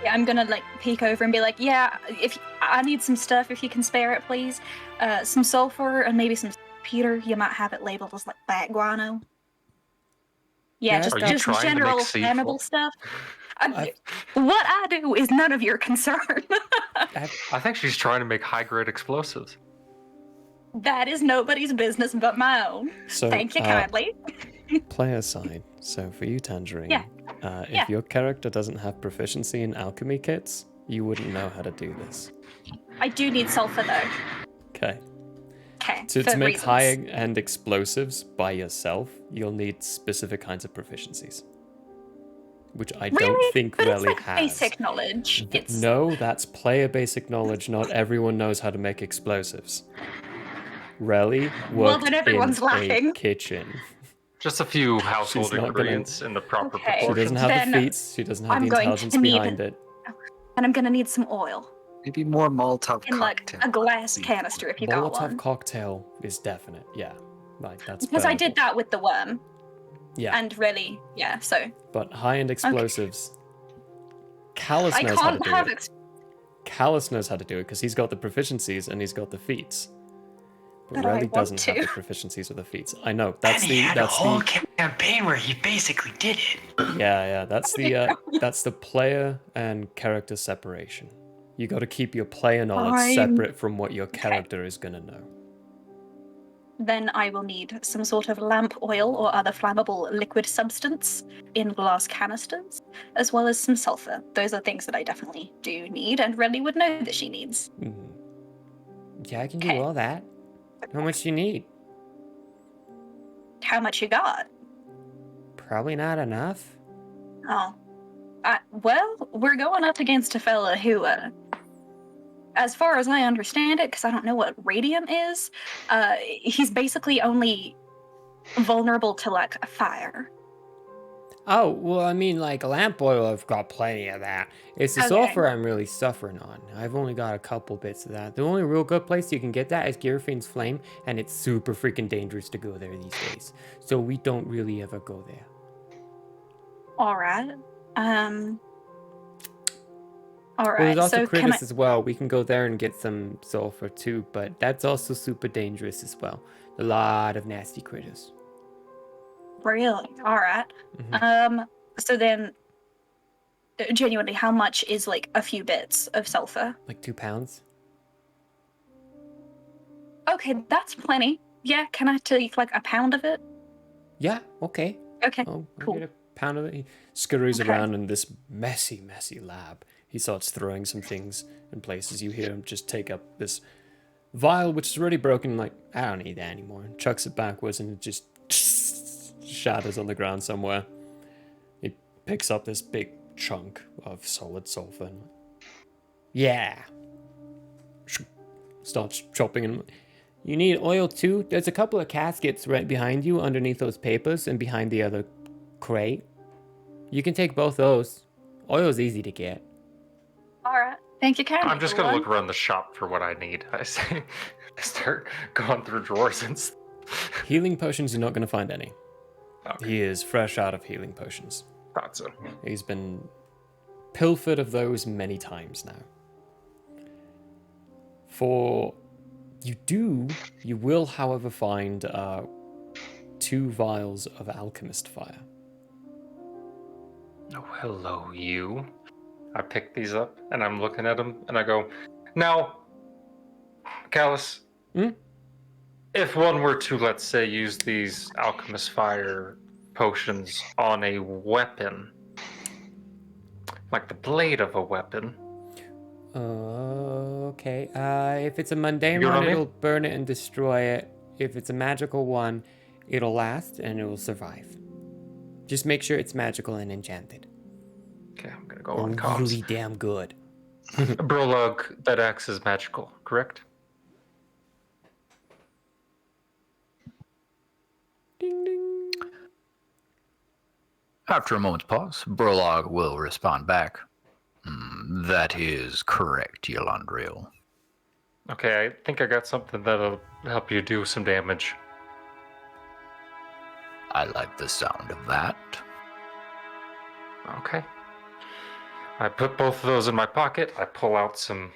Yeah, I'm gonna like peek over and be like, yeah, if I need some stuff, if you can spare it, please. Some sulfur and maybe some Peter. You might have it labeled as like bat guano. Yeah, just general flammable stuff. What I do is none of your concern. I think she's trying to make high-grade explosives. That is nobody's business but my own. So, Thank you kindly. Play aside. So for you, Tangerine, Yeah. If your character doesn't have proficiency in alchemy kits, you wouldn't know how to do this. I do need sulfur though. Okay. Okay. To make high-end explosives by yourself, you'll need specific kinds of proficiencies, which I don't think but Relly it's like has. basic knowledge. No, that's player basic knowledge. Not everyone knows how to make explosives. Relly worked then everyone's in lacking. a kitchen. Just a few household ingredients in the proper proportions. She doesn't have the feats. She doesn't have the intelligence behind it. And I'm gonna need some oil. Maybe more Molotov In like a glass canister if you got Molotov one. cocktail is definite. Yeah, like that's Because I burnable. did that with the worm. Yeah. And really, yeah, so. But high-end explosives. Callus I knows how to can't do have it. Callus knows how to do it because he's got the proficiencies and he's got the feats. But But I Relly want doesn't have to. the proficiencies or the feats. I know. That's And he had a that's whole the campaign where he basically did it. yeah. That's the player and character separation. You got to keep your player knowledge separate from what your character is gonna know. Then I will need some sort of lamp oil or other flammable liquid substance in glass canisters, as well as some sulfur. Those are things that I definitely do need, and Relly would know that she needs. Yeah, I can do all that. How much do you need? How much you got? Probably not enough. Oh. Well, we're going up against a fella who, as far as I understand it, because I don't know what radiant is, he's basically only vulnerable to, like, fire. Oh, well, I mean, like, lamp oil, I've got plenty of that. It's the Okay. sulfur I'm really suffering on. I've only got a couple bits of that. The only real good place you can get that is Girafine's Flame, and it's super freaking dangerous to go there these days. So we don't really ever go there. Alright. Well, Alright, there's also so can critters I... as well. We can go there and get some sulfur too, but that's also super dangerous as well. A lot of nasty critters. Really? Alright. So then, genuinely, how much is, like, a few bits of sulfur? Like 2 pounds? Okay, that's plenty. Yeah, can I take, like, a pound of it? Yeah, okay. Okay, I'll cool. get a pound of it. He scurries Okay. around in this messy lab. He starts throwing some things in places. You hear him just take up this vial, which is already broken, like, I don't need that anymore. And chucks it backwards and it just shatters on the ground somewhere. He picks up this big chunk of solid sulfur. And, yeah. Starts chopping and you need oil too? There's a couple of caskets right behind you underneath those papers and behind the other crate. You can take both those. Oil's easy to get. Alright, thank you kindly. I'm just gonna look around the shop for what I need. I say, I start going through drawers and Healing potions, you're not going to find any. Okay. He is fresh out of healing potions. Thought so. He's been pilfered of those many times now. You will, however, find 2 vials of alchemist fire. Oh, hello, you. I pick these up and I'm looking at them and I go, now, Callus, if one were to, let's say, use these alchemist fire potions on a weapon, like the blade of a weapon. Okay. If it's a mundane You know one, what I mean? it'll burn it and destroy it. If it's a magical one, it'll last and it will survive. Just make sure it's magical and enchanted. Okay, I'm gonna go on comms. Really damn good. Brolog, that axe is magical, correct? Ding ding. After a moment's pause, Brolog will respond back. That is correct, Yolandriel. Okay, I think I got something that'll help you do some damage. I like the sound of that. Okay. I put both of those in my pocket. I pull out some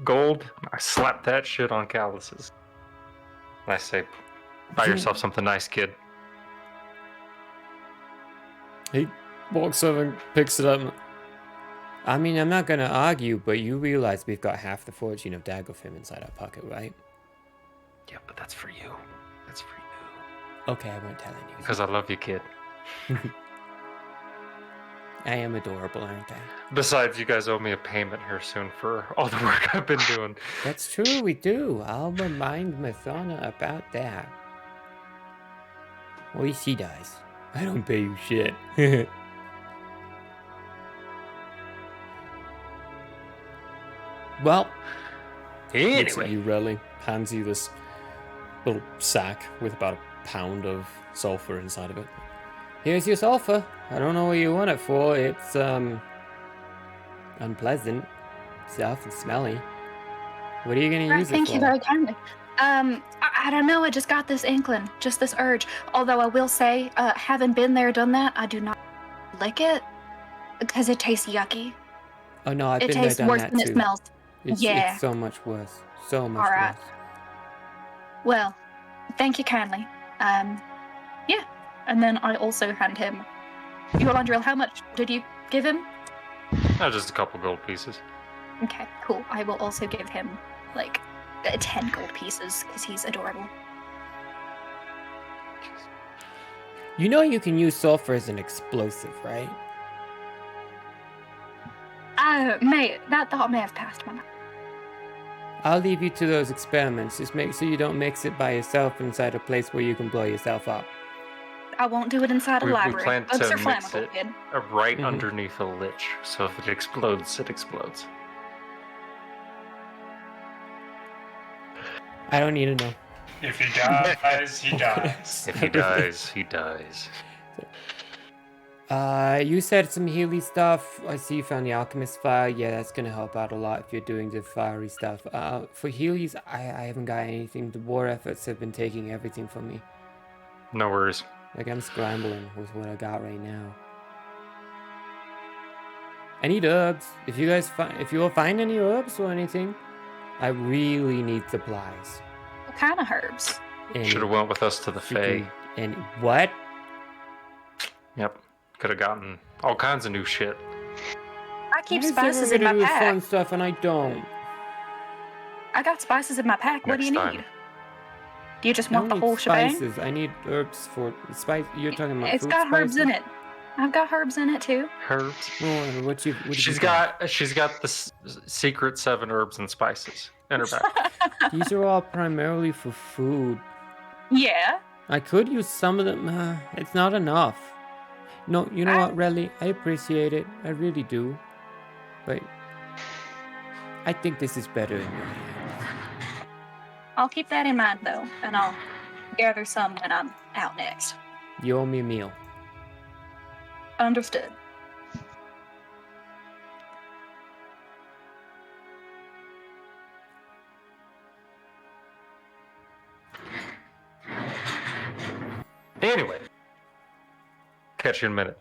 gold. I slap that shit on Callus's. And I say, buy yourself something nice, kid. He walks over and picks it up. I mean, I'm not gonna argue, but you realize we've got half the fortune of Daggerfim inside our pocket, right? Yeah, but that's for you. That's for you. Okay, I won't tell anyone. Because I love you, kid. I am adorable, aren't I? Besides, you guys owe me a payment here soon for all the work I've been doing. That's true, we do. I'll remind Mathona about that. At least she does. I don't pay you shit. Well, looks at you, Relly, hands you this little sack with about a pound of sulfur inside of it. Here's your sulfur. I don't know what you want it for. It's unpleasant stuff and smelly. What are you gonna use it for? Thank you very kindly. I don't know. I just got this inkling, just this urge. Although I will say, having been there, done that, I do not lick it because it tastes yucky. Oh no, I've It been there, tastes done worse that than too. it smells. It's Yeah. so much worse. So much All right. worse. Well, thank you kindly. Yeah. And then I also hand him. Yolandriel, how much did you give him? Just a couple gold pieces. Okay, cool. I will also give him like 10 gold pieces because he's adorable. You know you can use sulfur as an explosive, right? That thought may have passed my mind. I'll leave you to those experiments. Just make sure you don't mix it by yourself inside a place where you can blow yourself up. I won't do it inside a We library. plan Those to are mix flammable, it kid. right underneath a lich, so if it explodes, it explodes. I don't need to know. If he dies, he dies. If he dies, he dies. You said some Healy stuff. I see you found the Alchemist file. Yeah, that's gonna help out a lot if you're doing the fiery stuff. For Healy's, I haven't got anything. The war efforts have been taking everything from me. No worries. Like, I'm scrambling with what I got right now. I need herbs. If you all find any herbs or anything, I really need supplies. What kind of herbs? Should have went with us to the Fae. And what? Yep. Could have gotten all kinds of new shit. I keep Why is spices in my everybody do fun pack. stuff and I don't? I got spices in my pack. What do you Next need? time. Do you just I want the don't whole need shebang? spices. I need herbs for spice. You're talking about It's fruit got herbs in spices? it. I've got herbs in it too. Herbs. Oh, what you She's got the secret 7 herbs and spices in her bag. These are all primarily for food. Yeah. I could use some of them. It's not enough. No, you know what, Relly? I appreciate it. I really do. But I think this is better in your hands. I'll keep that in mind though, and I'll gather some when I'm out next. You owe me a meal. Understood. Anyway, catch you in a minute.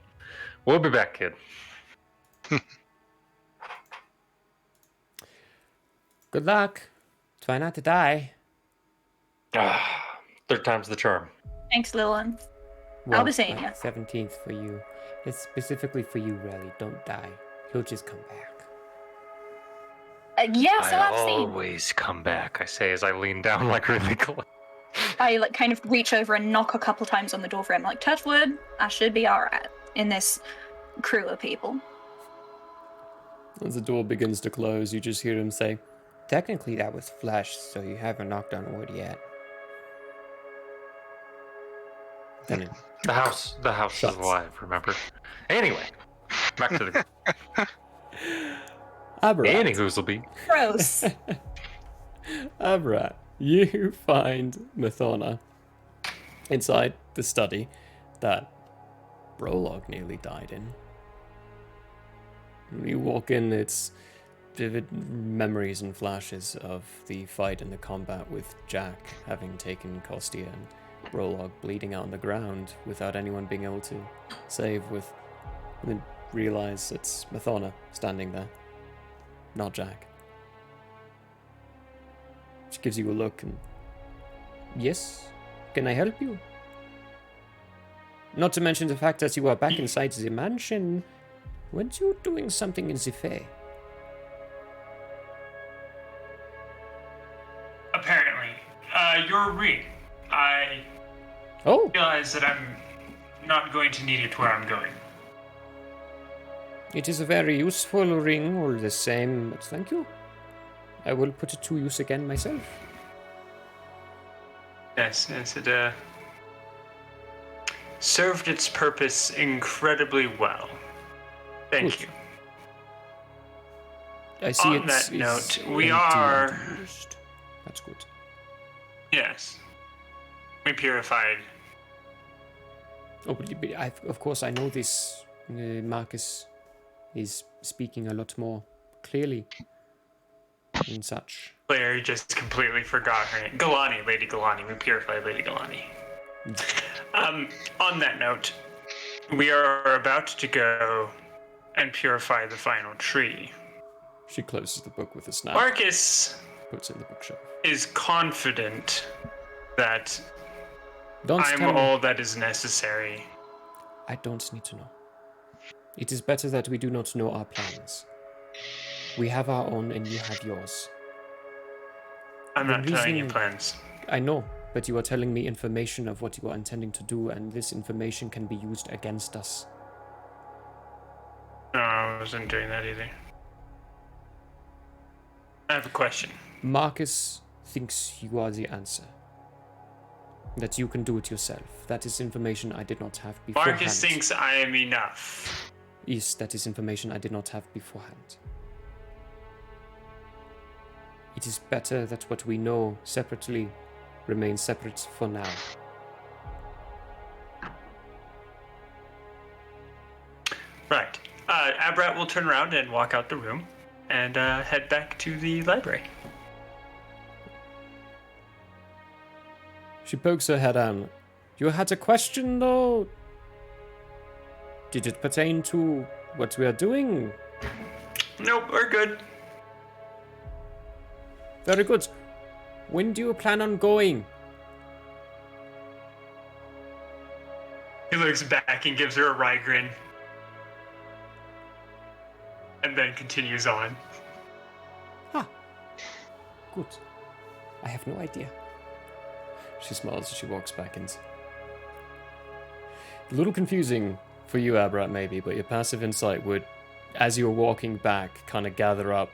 We'll be back, kid. Good luck. Try not to die. Third time's the charm. Thanks, Lillian. Well, I'll be seeing you. 17th for you. It's specifically for you, Relly. Don't die. He'll just come back. Yeah, so I I've seen. always come back, I say as I lean down like really close. I like kind of reach over and knock a couple times on the door frame, like touch wood. I should be all right in this crew of people. As the door begins to close, you just hear him say, "Technically, that was flesh, so you haven't knocked on wood yet." Then The house is alive, remember? Anyway, back to the Any whoozleby. Gross. Alright, you find Mathona inside the study that Brolog nearly died in. When you walk in, it's vivid memories and flashes of the fight and the combat with Jack having taken Kostia and Brolog bleeding out on the ground without anyone being able to save and then realize it's Mathona standing there, not Jack. She gives you a look and, yes, can I help you? Not to mention the fact that you are back inside the mansion. Weren't you doing something in the fair? Apparently. Your ring. I realize that I'm not going to need it where I'm going. It is a very useful ring, all the same, but thank you. I will put it to use again myself. Yes, it served its purpose incredibly well. Thank you. I see. On that note, we are... That's good. Yes. We purified. Oh, but of course I know this. Marcus is speaking a lot more clearly and such. Claire just completely forgot her name. Galani, Lady Galani. We purified Lady Galani. On that note, we are about to go and purify the final tree. She closes the book with a snap. Marcus puts it in the bookshelf. Is confident that Don't I'm tell me. all that is necessary. I don't need to know. It is better that we do not know our plans. We have our own and you have yours. I'm not telling you plans. I know, but you are telling me information of what you are intending to do, and this information can be used against us. No, I wasn't doing that either. I have a question. Marcus thinks you are the answer. That you can do it yourself. That is information I did not have beforehand. Marcus thinks I am enough. Yes, that is information I did not have beforehand. It is better that what we know separately remains separate for now. Right. Abrat will turn around and walk out the room and head back to the library. She pokes her head out. You had a question, though? Did it pertain to what we are doing? Nope, we're good. Very good. When do you plan on going? He looks back and gives her a wry grin. And then continues on. Good. I have no idea. She smiles as she walks back in. A little confusing for you, Abrat, maybe, but your passive insight would, as you're walking back, kind of gather up.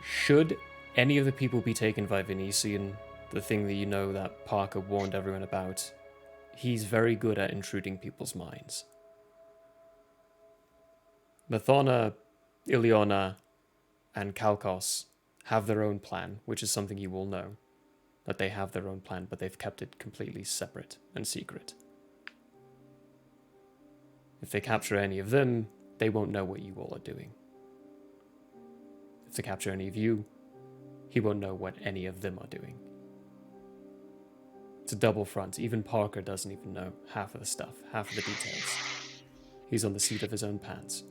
Should any of the people be taken by Venetian, the thing that you know that Parker warned everyone about, he's very good at intruding people's minds. Mathona, Ileana, and Kalkos have their own plan, which is something you will know. That they have their own plan, but they've kept it completely separate and secret. If they capture any of them, they won't know what you all are doing. If they capture any of you, he won't know what any of them are doing. It's a double front. Even Parker doesn't even know half of the stuff, half of the details. He's on the seat of his own pants.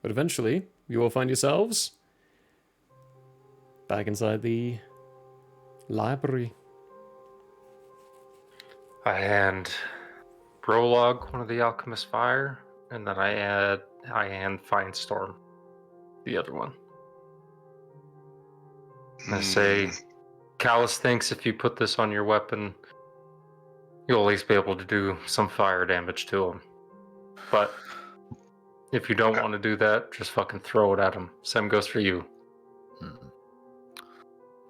But eventually, you all find yourselves back inside the library. I hand Brolog one of the Alchemist Fire, and then I hand Firestorm the other one. And I say, Callus thinks if you put this on your weapon, you'll at least be able to do some fire damage to him. But if you don't want to do that, just fucking throw it at him. Same goes for you.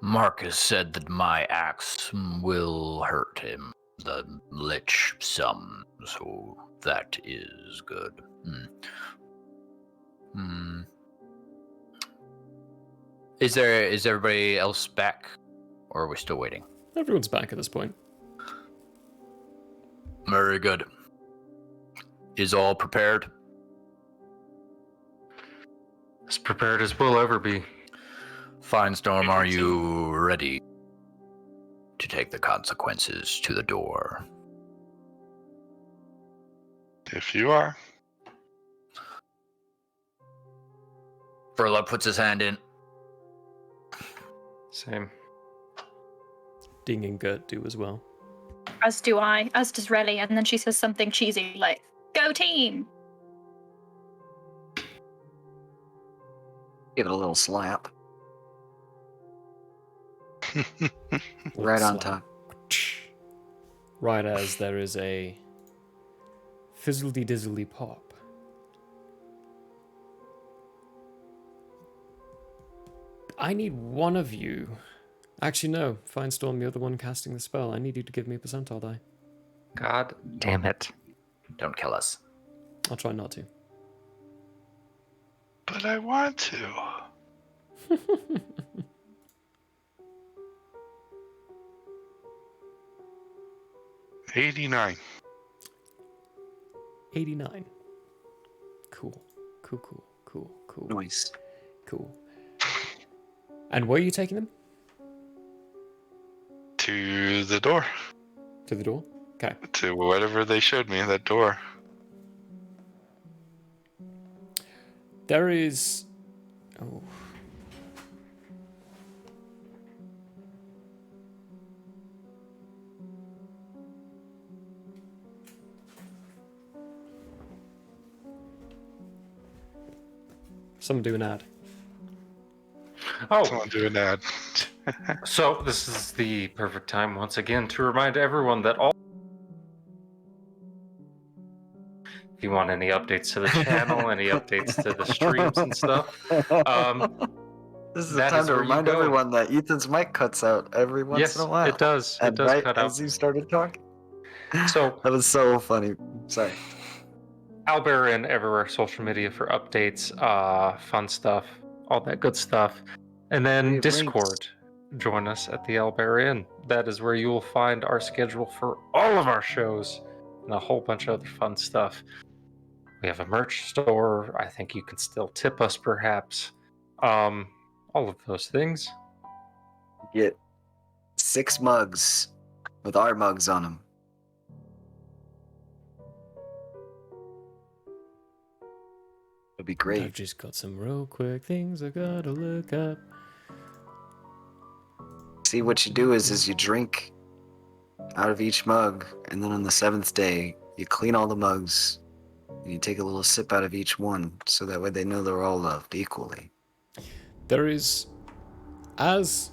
Marcus said that my axe will hurt him, the lich, some, so that is good. Is everybody else back Or are we still waiting? Everyone's back at this point. Very good. Is all prepared? As prepared as we'll ever be. Finestorm, are you ready to take the consequences to the door? If you are. Furla puts his hand in. Same. Ding and Gert do as well. As do I, as does Relly, and then she says something cheesy like, "Go team!" Give it a little slap. Right on top. Right as there is a fizzledy-dizzly pop. I need one of you. Actually, no. Finestorm, you're the one casting the spell. I need you to give me a percentile die. God damn it. Don't kill us. I'll try not to. But I want to. 89. 89. Cool. Nice. Cool. And where are you taking them? To the door. To the door? Okay. To whatever they showed me, that door. There is... Oh. Someone do an ad. Oh, Someone do an ad. So this is the perfect time once again to remind everyone that all. If you want any updates to the channel, any updates to the streams and stuff, this is the that time is to where you remind go. everyone that Ethan's mic cuts out every once Yes, in a while. it does. And It does right cut as out. you started talking. So that was so funny. Sorry. Albert and everywhere social media for updates, fun stuff, all that good stuff. And then Great Discord. Join us at the Albert Inn. That is where you will find our schedule for all of our shows and a whole bunch of other fun stuff. We have a merch store. I think you can still tip us perhaps. All of those things. Get 6 mugs with our mugs on them. It'd be great. I've just got some real quick things I gotta look up. See, what you do is you drink out of each mug, and then on the 7th day, you clean all the mugs, and you take a little sip out of each one, so that way they know they're all loved equally. There is... As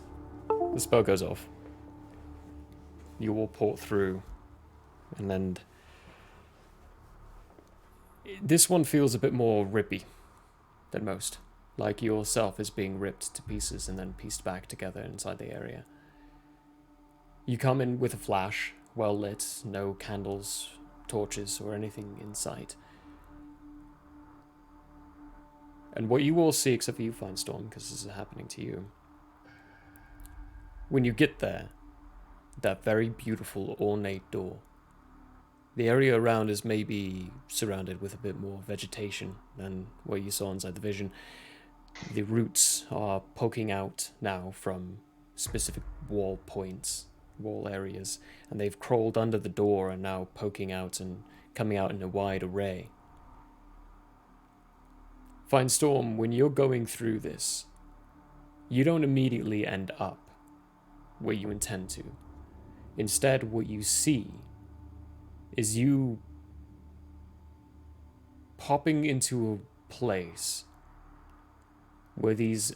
the spell goes off, you will port through, and then... This one feels a bit more rippy than most. Like yourself is being ripped to pieces and then pieced back together inside the area. You come in with a flash, well lit, no candles, torches, or anything in sight. And what you all see, except for you, Finestorm, because this is happening to you, when you get there, that very beautiful, ornate door, the area around is maybe surrounded with a bit more vegetation than what you saw inside the vision. The roots are poking out now from specific wall points, wall areas, and they've crawled under the door and now poking out and coming out in a wide array. Finestorm, when you're going through this, you don't immediately end up where you intend to. Instead, what you see is you popping into a place where these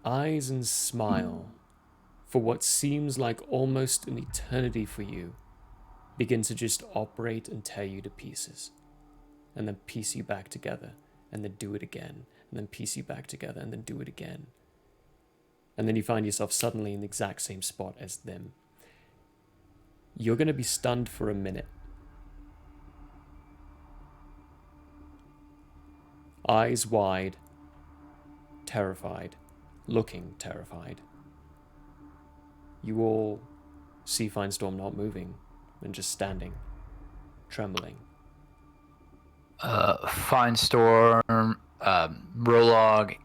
eyes and smile for what seems like almost an eternity for you begin to just operate and tear you to pieces, and then piece you back together, and then do it again, and then piece you back together, and then do it again. And then you find yourself suddenly in the exact same spot as them. You're going to be stunned for a minute. Eyes wide, terrified, looking terrified. You all see Finestorm not moving and just standing, trembling. Finestorm, Rolog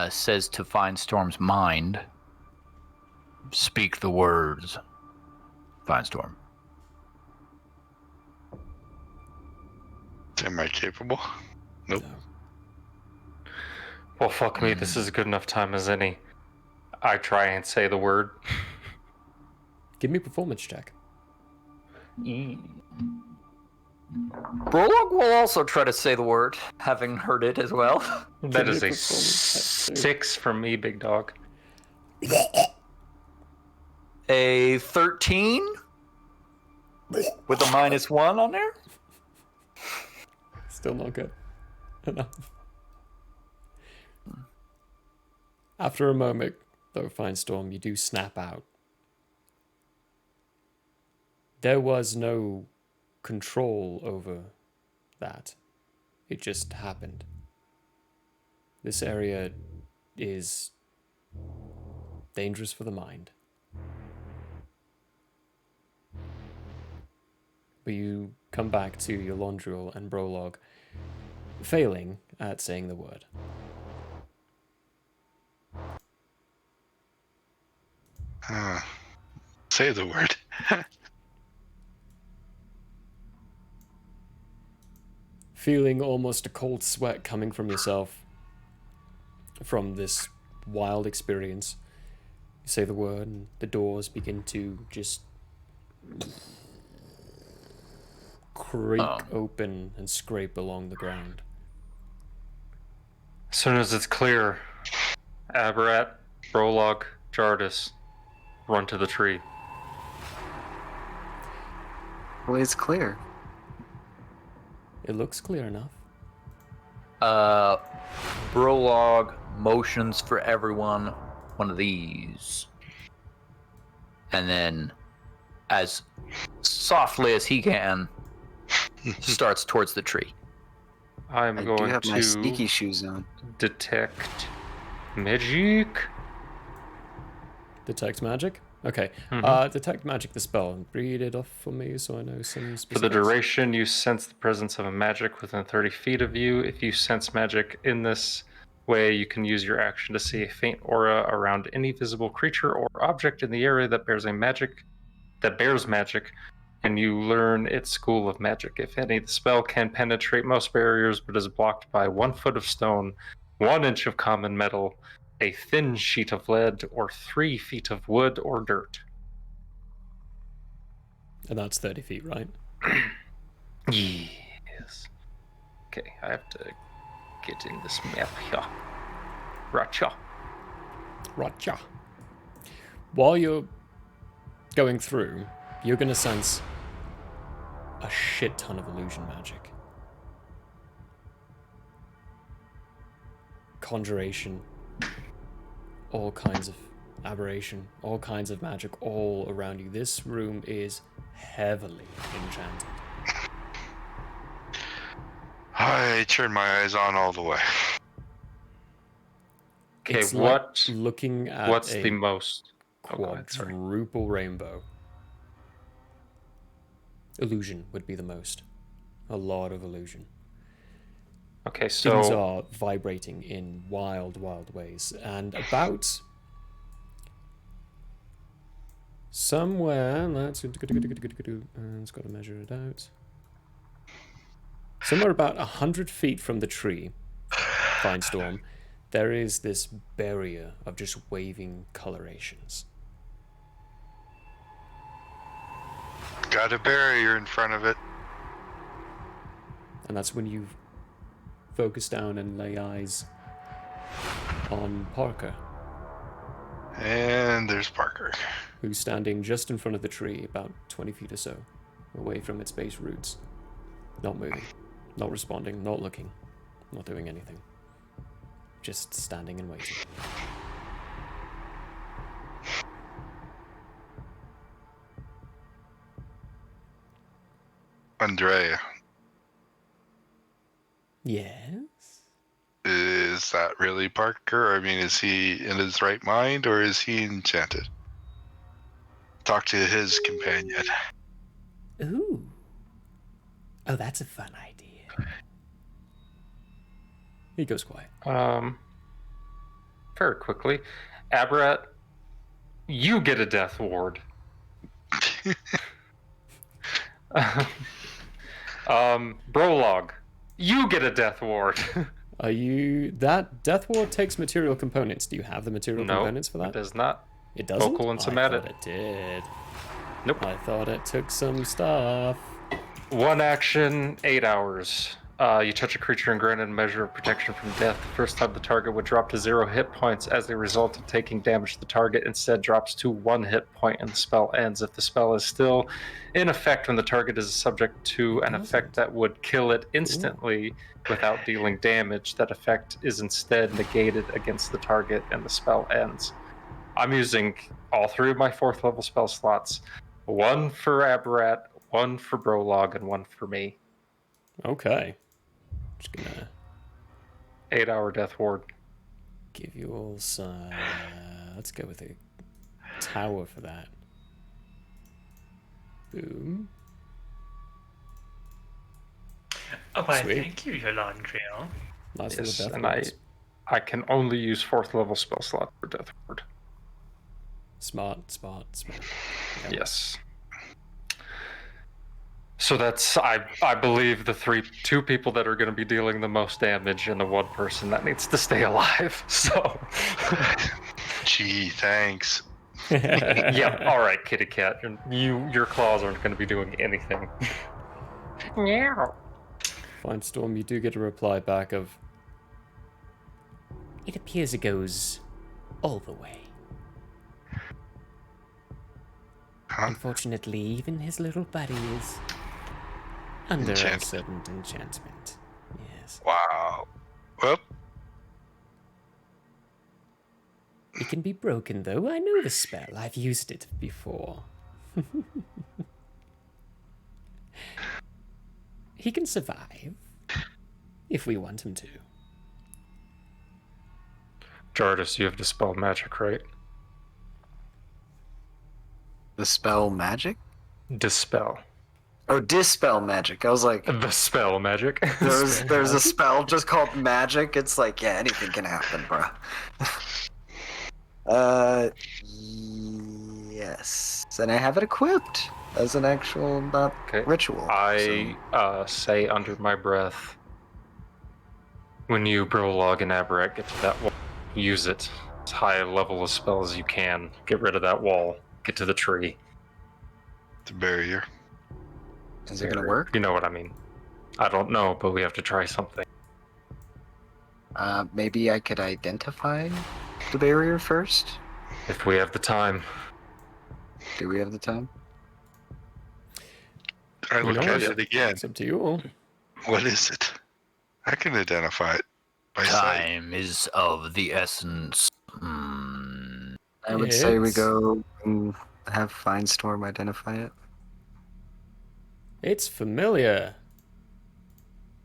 says to Finestorm's mind, speak the words, Finestorm. Am I capable? Nope. No. Well, fuck me, this is a good enough time as any. I try and say the word. Give me a performance check. Brolog will also try to say the word, having heard it as well. That is a 6 from me, big dog. A 13 with a -1 on there. Still not good enough. After a moment, though, Finestorm, you do snap out. There was no control over that. It just happened. This area is dangerous for the mind. But you come back to your Londriel and Brolog, failing at saying the word. Say the word. Feeling almost a cold sweat coming from yourself from this wild experience. You say the word and the doors begin to just creak open and scrape along the ground. As soon as it's clear, Aberrat, Brolog, Jardis, run to the tree. Well, it's clear. It looks clear enough. Brolog motions for everyone one of these. And then, as softly as he can, starts towards the tree. I'm I going do have to my sneaky shoes on. detect magic. Detect magic? Okay. Mhm. Detect magic, the spell. Read it off for me so I know some specifics. For the duration, you sense the presence of a magic within 30 feet of you. If you sense magic in this way, you can use your action to see a faint aura around any visible creature or object in the area that bears magic, and you learn its school of magic. If any, the spell can penetrate most barriers, but is blocked by 1 foot of stone, 1 inch of common metal, a thin sheet of lead, or 3 feet of wood or dirt. And that's 30 feet, right? Yes. Okay, I have to get in this map here. Racha. Racha. While you're going through, you're going to sense a shit ton of illusion magic. Conjuration. All kinds of aberration. All kinds of magic all around you. This room is heavily enchanted. I turned my eyes on all the way. Okay, It's like looking at what's a the most quadruple rainbow. Illusion would be the most. A lot of illusion. Okay, Things so are vibrating in wild, wild ways. And about somewhere, let's got to measure it out. Somewhere about 100 feet from the tree, Finestorm, there is this barrier of just waving colorations. Got a barrier in front of it. And that's when you focus down and lay eyes on Parker. And there's Parker. Who's standing just in front of the tree, about 20 feet or so, away from its base roots. Not moving, not responding, not looking, not doing anything. Just standing and waiting. Andrea. Yes? Is that really Parker? I mean, is he in his right mind or is he enchanted? talk to his companion. Ooh. Oh, that's a fun idea. He goes quiet. Very quickly, Abrat, you get a death ward. Brolog, you get a death ward. Are you... That death ward takes material components. Do you have the material No, components for that? it does not. It doesn't? Vocal and I somatic. thought it did. Nope. I thought it took some stuff. 1 action, 8 hours. You touch a creature and granted a measure of protection from death. The first time the target would drop to 0 hit points. As a result of taking damage, the target instead drops to 1 hit point and the spell ends. If the spell is still in effect when the target is subject to an effect that would kill it instantly without dealing damage, that effect is instead negated against the target and the spell ends. I'm using all 3 of my 4th level spell slots. 1 for Aberrat, 1 for Brolog, and 1 for me. Okay. Just gonna 8-hour death ward. give you all some... let's go with a tower for that. Boom. Oh, why, Sweet. thank you, Yolandriel. Nice Yes, little death and wards. I can only use 4th level spell slot for death ward. Smart. Yep. Yes. So that's I believe the 2 people that are going to be dealing the most damage and the 1 person that needs to stay alive. So. Gee, thanks. Yeah. All right, kitty cat. Your claws aren't going to be doing anything. Meow. Fine Storm, you do get a reply back of... It appears it goes all the way. Huh? Unfortunately, even his little buddy is under a Enchantment. certain enchantment. Yes. Wow. Well, It can be broken, though. I know the spell. I've used it before. He can survive. If we want him to. Jardis, you have dispel magic, right? The spell magic? Dispel. Oh, dispel magic. I was like, The spell magic. there's a spell just called magic. It's like, yeah, anything can happen, bro. Yes. And I have it equipped as an actual, not ritual. I say under my breath, when you Brolog and Aberrat get to that wall, use it. As high a level of spell as you can. Get rid of that wall. Get to the tree. the barrier. Is it gonna work? You know what I mean. I don't know, but we have to try something. Maybe I could identify the barrier first? If we have the time. Do we have the time? I look at it again. It's up to you all. What is it? I can identify it by sight. Time is of the essence. I would say we go and have Finestorm identify it. It's familiar.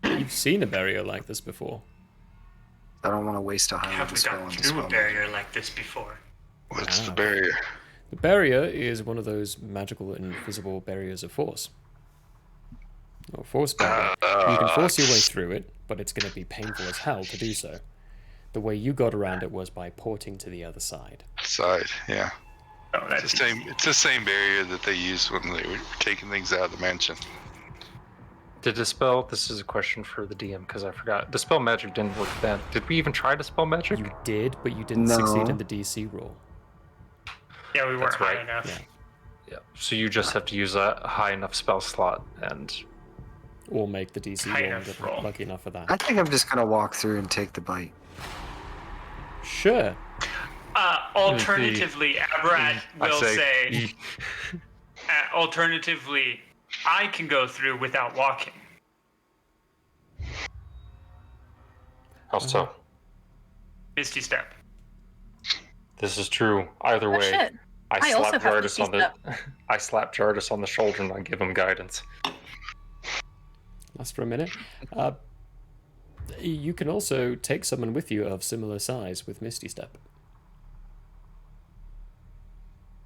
You've seen a barrier like this before. I don't want to waste a high level Haven't spell gone on through dispel a barrier like this before. What's the barrier? The barrier is one of those magical invisible barriers of force. Or force barrier. You can force your way through it, but it's going to be painful as hell to do so. The way you got around it was by porting to the other side. Side, yeah. Oh, It's the same. It's the same barrier that they used when they were taking things out of the mansion. Did Dispel, this is a question for the DM because I forgot. Dispel Magic didn't work then. Did we even try Dispel Magic? You did, but you didn't succeed in the DC roll. Yeah, we weren't That's high right. enough. Yeah. So you just have to use a high enough spell slot and... Or make the DC High roll and enough get roll. lucky enough for that. I think I'm just gonna walk through and take the bite. Sure. Alternatively, Abrat I will say- say, alternatively, I can go through without walking. How so? Misty Step. This is true. Either Oh, way, shit. I also slap have Jardis Misty on the I slap Jardis on the shoulder and I give him guidance. Last for a minute. You can also take someone with you of similar size with Misty Step.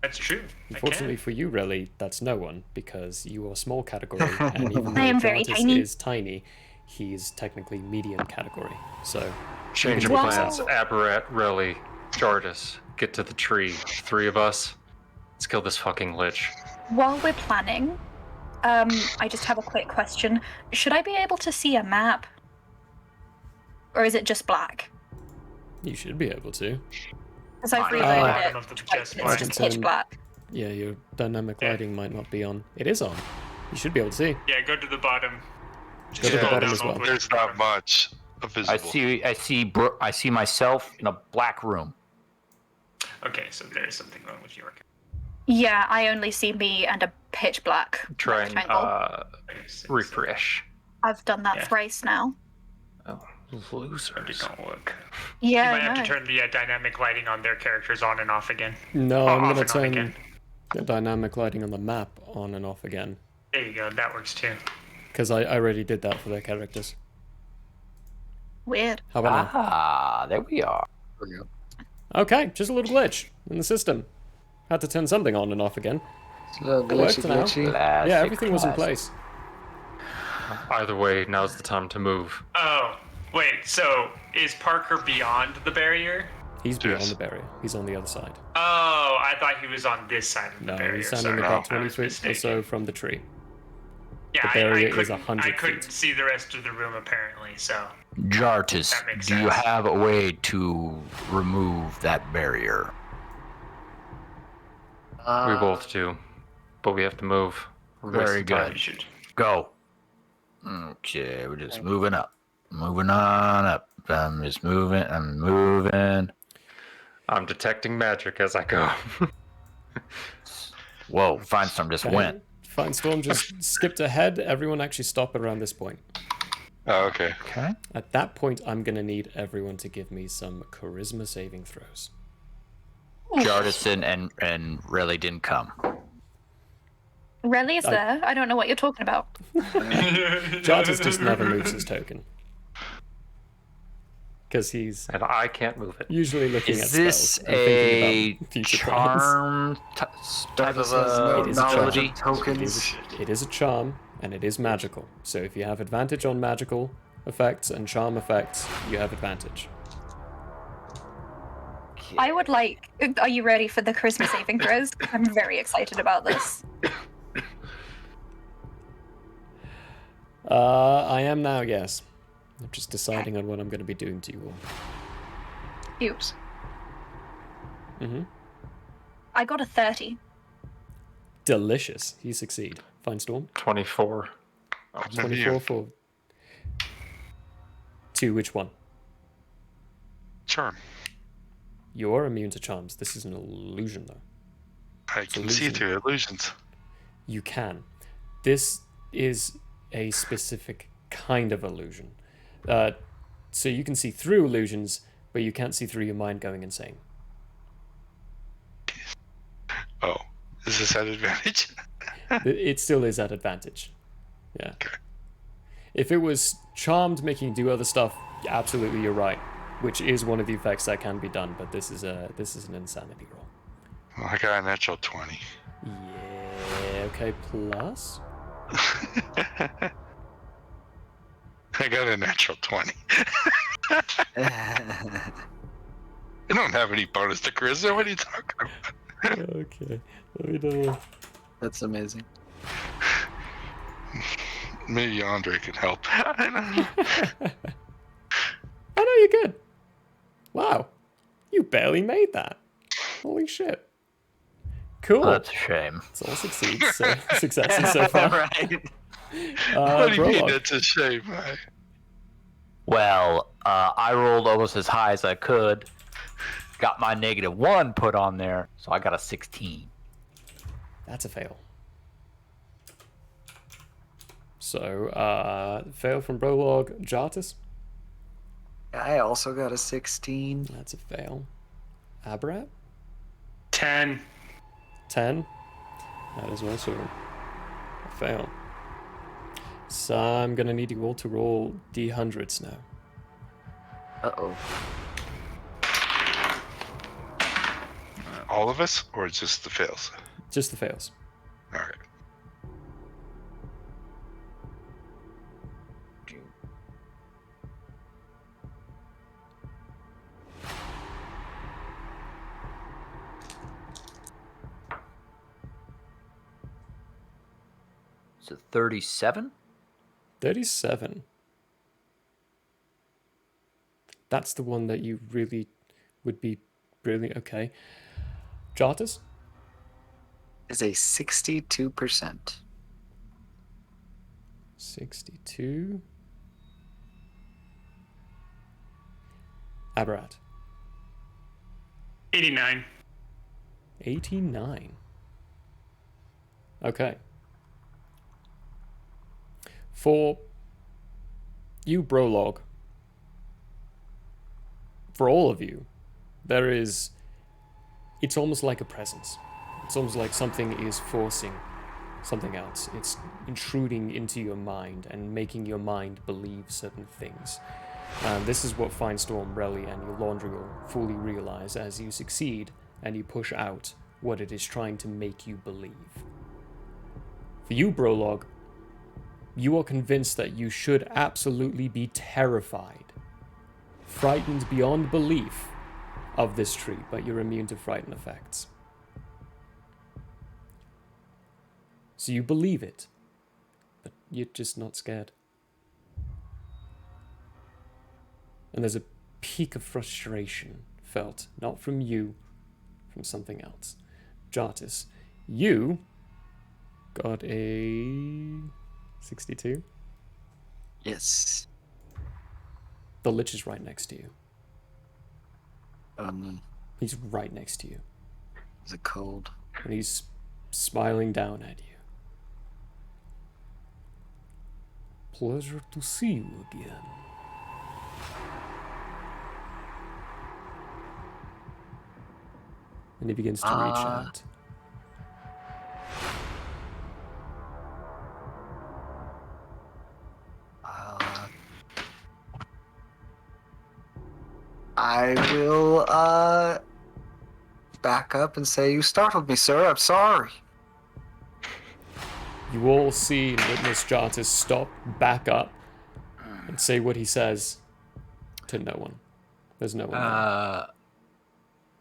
That's true. Unfortunately for you, really, that's no one, because you are small category, and even I though am very Jartis tiny. is tiny, he's technically medium category. So Change you of can take plans. this out. Aberrat, Relly, Jardis, get to the tree. 3 of us. Let's kill this fucking lich. While we're planning, I just have a quick question. Should I be able to see a map? Or is it just black? You should be able to. Because I've Bottom reloaded of the it chest twice, and it's black. pitch black. Yeah, your dynamic lighting might not be on. It is on. You should be able to see. Yeah, go to the bottom. Go to the bottom as well. There's not much visible. I see myself in a black room. Okay, so there's something wrong with your. Yeah, I only see me and a pitch black Try and rectangle. refresh. I've done that thrice now. Oh, losers. Did not work. Yeah, You might I have to know. turn the dynamic lighting on their characters on and off again. No, Oh, I'm off going to and on turn again. the dynamic lighting on the map on and off again. There you go. That works too. Because I already did that for their characters. Weird. How about now? Ah, there we are. Okay, just a little glitch in the system. Had to turn something on and off again. A little It worked glitchy, now. glitchy. Yeah, everything was in place. Either way, now's the time to move. Oh, wait. So is Parker beyond the barrier? He's beyond the barrier. He's on the other side. Oh, I thought he was on this side of the No, barrier. he's standing Sorry. about I 20 was feet or mistaken. so from the tree. Yeah, The barrier is couldn't- 100 I couldn't feet. see the rest of the room apparently. So Jartis, That makes do you sense. have a way to remove that barrier? We both do, but we have to move. We're Very wasting time. good. Go. Okay, we're just moving up. Moving on up. I'm just moving. I'm moving. I'm detecting magic as I go. Whoa, Finestorm just Okay. went. Finestorm just skipped ahead. Everyone actually stop around this point. Oh, okay. Okay. At that point, I'm going to need everyone to give me some charisma saving throws. Jardison and really didn't come. Relly is there. I don't know what you're talking about. Jartis just never moves his token. Because he's and I can't move it. usually looking at Is this spells and thinking a about future plans. charm type of It is a charm. ability? It is a charm, and it is magical. So if you have advantage on magical effects and charm effects, you have advantage. I would like. Are you ready for the charisma saving throws? I'm very excited about this. I am now, yes. I'm just deciding on what I'm going to be doing to you all. Cute. Mm-hmm. I got a 30. Delicious. You succeed. Fine Storm. 24. 24 for... To which one? Charm. You're immune to charms. This is an illusion, though. I can see through illusions. You can. This is a specific kind of illusion. So you can see through illusions, but you can't see through your mind going insane. Oh, is this at advantage? It still is at advantage. Yeah. If it was charmed making you do other stuff, absolutely you're right. Which is one of the effects that can be done, but this is an insanity roll. Well, I got a natural 20. Yeah, okay, plus? I got a natural 20. I don't have any bonus to charisma. What are you talking about? Okay, let me know. That's amazing. Maybe Andre can help. I know you're good. Wow, you barely made that. Holy shit. Cool. That's a shame. It's all succeeds, so successes so far. Right. What do you mean Prologue. that's a shame? Well, I rolled almost as high as I could. Got my -1 put on there, so I got a 16. That's a fail. So, fail from Prologue. Jartis? I also got a 16. That's a fail. Aberrat? 10. 10? That is also a fail. So I'm gonna need you all to roll D100s now. Uh-oh. all of us, or just the fails? Just the fails. All right. So 37? 37. That's the one that you really would be brilliant. Okay. Jartus? Is a 62%. 62. Aberrat? 89. 89. Okay. For you, Brolog, for all of you, it's almost like a presence. It's almost like something is forcing something else. It's intruding into your mind and making your mind believe certain things. And this is what Finestorm, Relly, and Eulandriel fully realize as you succeed and you push out what it is trying to make you believe. For you, Brolog, you are convinced that you should absolutely be terrified, frightened beyond belief of this tree, but you're immune to frightened effects. So you believe it, but you're just not scared. And there's a peak of frustration felt, not from you, from something else. Jartus, you got a 62? Yes. The Lich is right next to you. Um, He's right next to you. Is it cold? And he's smiling down at you. Pleasure to see you again. And he begins to reach out. I will back up and say, "You startled me, sir. I'm sorry." You all see and witness Jartus stop, back up, and say what he says to no one. There's no one there.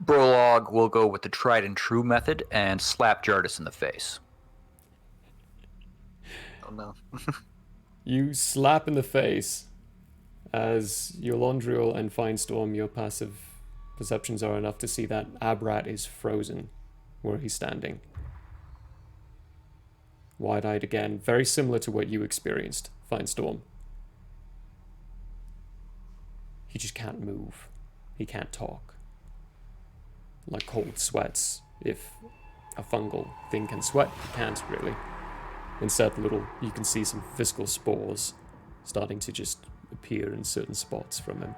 Brolog will go with the tried and true method and slap Jartus in the face. Oh no. You slap in the face as Eulandriel and Finestorm, your passive perceptions are enough to see that Abrat is frozen where he's standing. Wide-eyed again, very similar to what you experienced, Finestorm. He just can't move. He can't talk. Like cold sweats. If a fungal thing can sweat, he can't really. Instead, you can see some viscal spores starting to just appear in certain spots from him.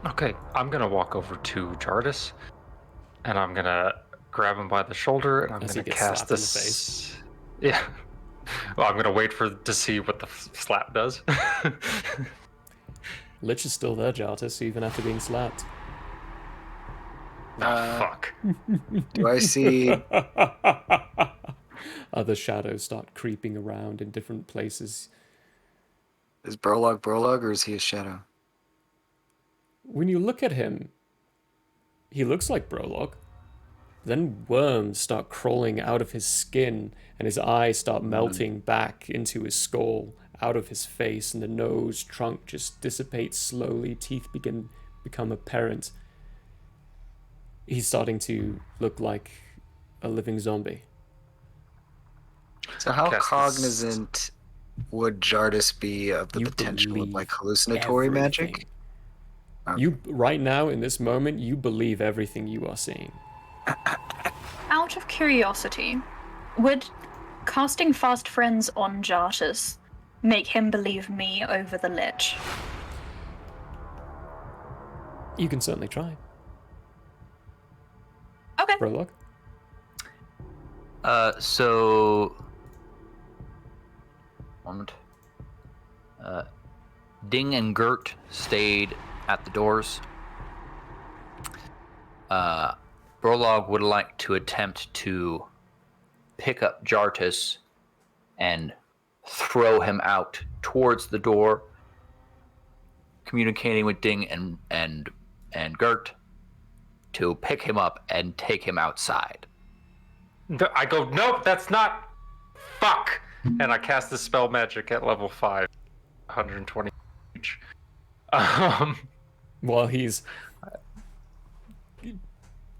Okay, I'm gonna walk over to Jartus, and I'm gonna grab him by the shoulder, and I'm gonna cast this. In the face. Yeah. Well, I'm gonna wait to see what the slap does. Lich is still there, Jartus, even after being slapped. Fuck. Do I see other shadows start creeping around in different places? Is Brolog, or is he a shadow? When you look at him, he looks like Brolog. Then worms start crawling out of his skin, and his eyes start melting back into his skull, out of his face, and the nose trunk just dissipates slowly. Teeth become apparent. He's starting to look like a living zombie. So how cognizant would Jartus be of the potential of like hallucinatory magic? Okay. You right now in this moment, you believe everything you are seeing. Out of curiosity, would casting Fast Friends on Jartus make him believe me over the Lich? You can certainly try. Okay. Prologue. So... Ding and Gert stayed at the doors. Brolog would like to attempt to pick up Jartus and throw him out towards the door, communicating with Ding and Gert to pick him up and take him outside. I go, nope, that's not. Fuck! And I cast the spell magic at level 5. 120 each. While he's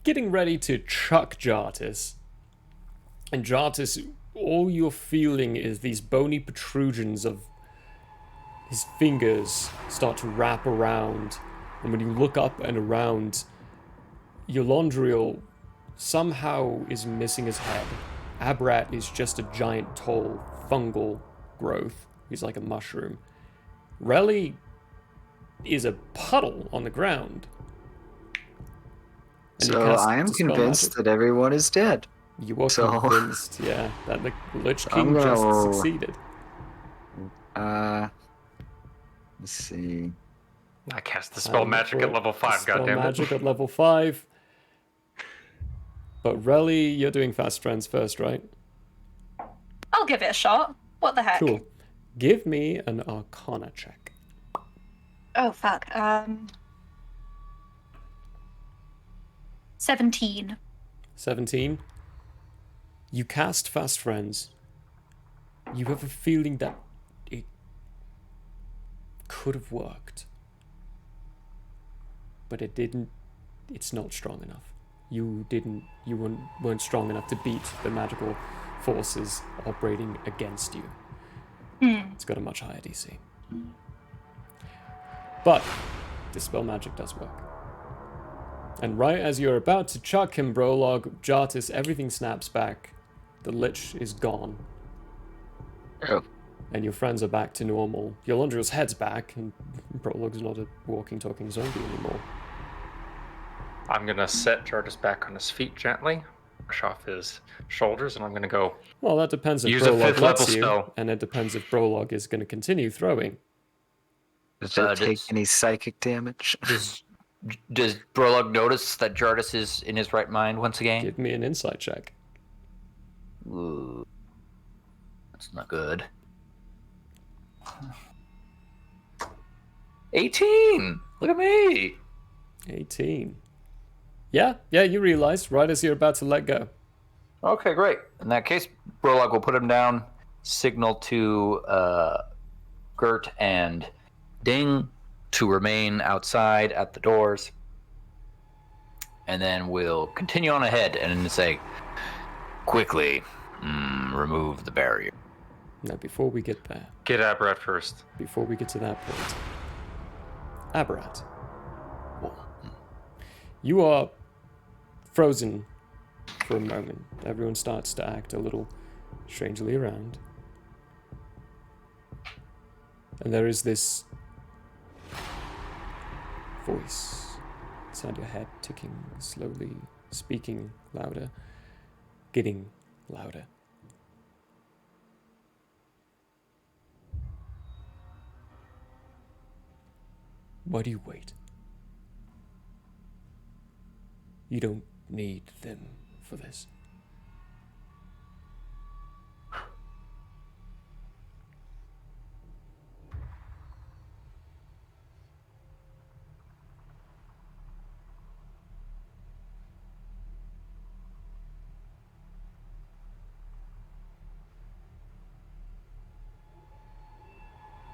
getting ready to chuck Jartus, and Jartus, all you're feeling is these bony protrusions of his fingers start to wrap around, and when you look up and around, Yolondriel somehow is missing his head. Abrat is just a giant, tall, fungal growth. He's like a mushroom. Relly is a puddle on the ground. And So I am convinced that everyone is dead. You are convinced, yeah, that the Lich King just succeeded. Let's see. I cast the spell magic at level 5, spell goddammit. magic at level 5. But Relly, you're doing fast friends first, right? I'll give it a shot. What the heck? Cool. Give me an Arcana check. Oh, fuck. 17. 17. You cast fast friends. You have a feeling that it could have worked. But it didn't. It's not strong enough. You weren't strong enough to beat the magical forces operating against you. It's got a much higher DC. But Dispel Magic does work. And right as you're about to chuck him, Brolog, Jartus, everything snaps back. The Lich is gone. Oh. And your friends are back to normal. Yolondriel's head's back, and Brolog's not a walking, talking zombie anymore. I'm going to set Jartus back on his feet gently, brush off his shoulders, and I'm going to go. Well, that depends if use a Brolog 5th lets level you, spell. and it depends if Brolog is going to continue throwing. Does it take any psychic damage? Does Brolog notice that Jartus is in his right mind once again? Give me an insight check. Ooh. That's not good. 18! Look at me! 18. Yeah, you realize right as you're about to let go. Okay, great. In that case, Brolog will put him down, signal to Gert and Ding to remain outside at the doors, and then we'll continue on ahead and say, quickly, remove the barrier. Now, before we get there... Get Abrat first. Before we get to that point... Abrat. You are frozen for a moment. Everyone starts to act a little strangely around. And there is this voice inside your head, ticking slowly, speaking louder, getting louder. Why do you wait? You don't need them for this.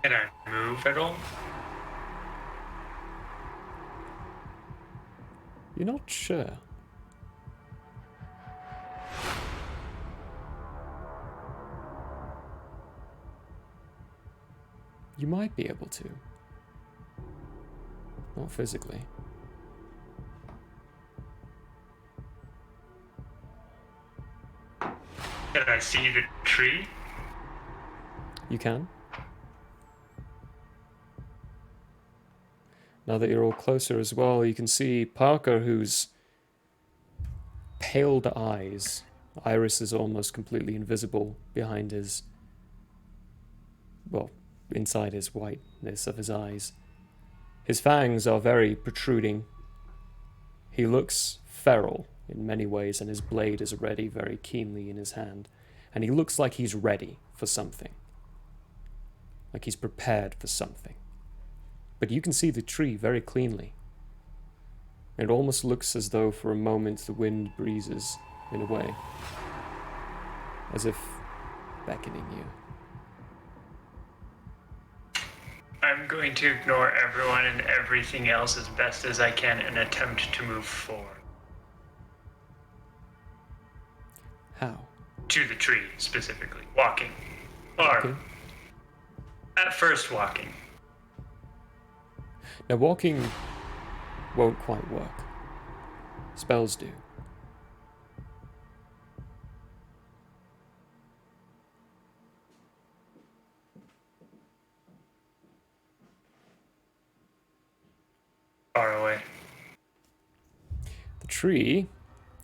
Can I move at all? You're not sure. You might be able to. Not physically. Can I see the tree? You can. Now that you're all closer as well, you can see Parker, whose paled eyes, iris is almost completely invisible behind his, well, inside his whiteness of his eyes. His fangs are very protruding. He looks feral in many ways, and his blade is already very keenly in his hand. And he looks like he's ready for something. Like he's prepared for something. But you can see the tree very cleanly. It almost looks as though for a moment the wind breezes, in a way. As if beckoning you. I'm going to ignore everyone and everything else as best as I can and attempt to move forward. How? To the tree, specifically. Walking. Or, Okay. at first walking. Now walking won't quite work. Spells do. Far away. The tree,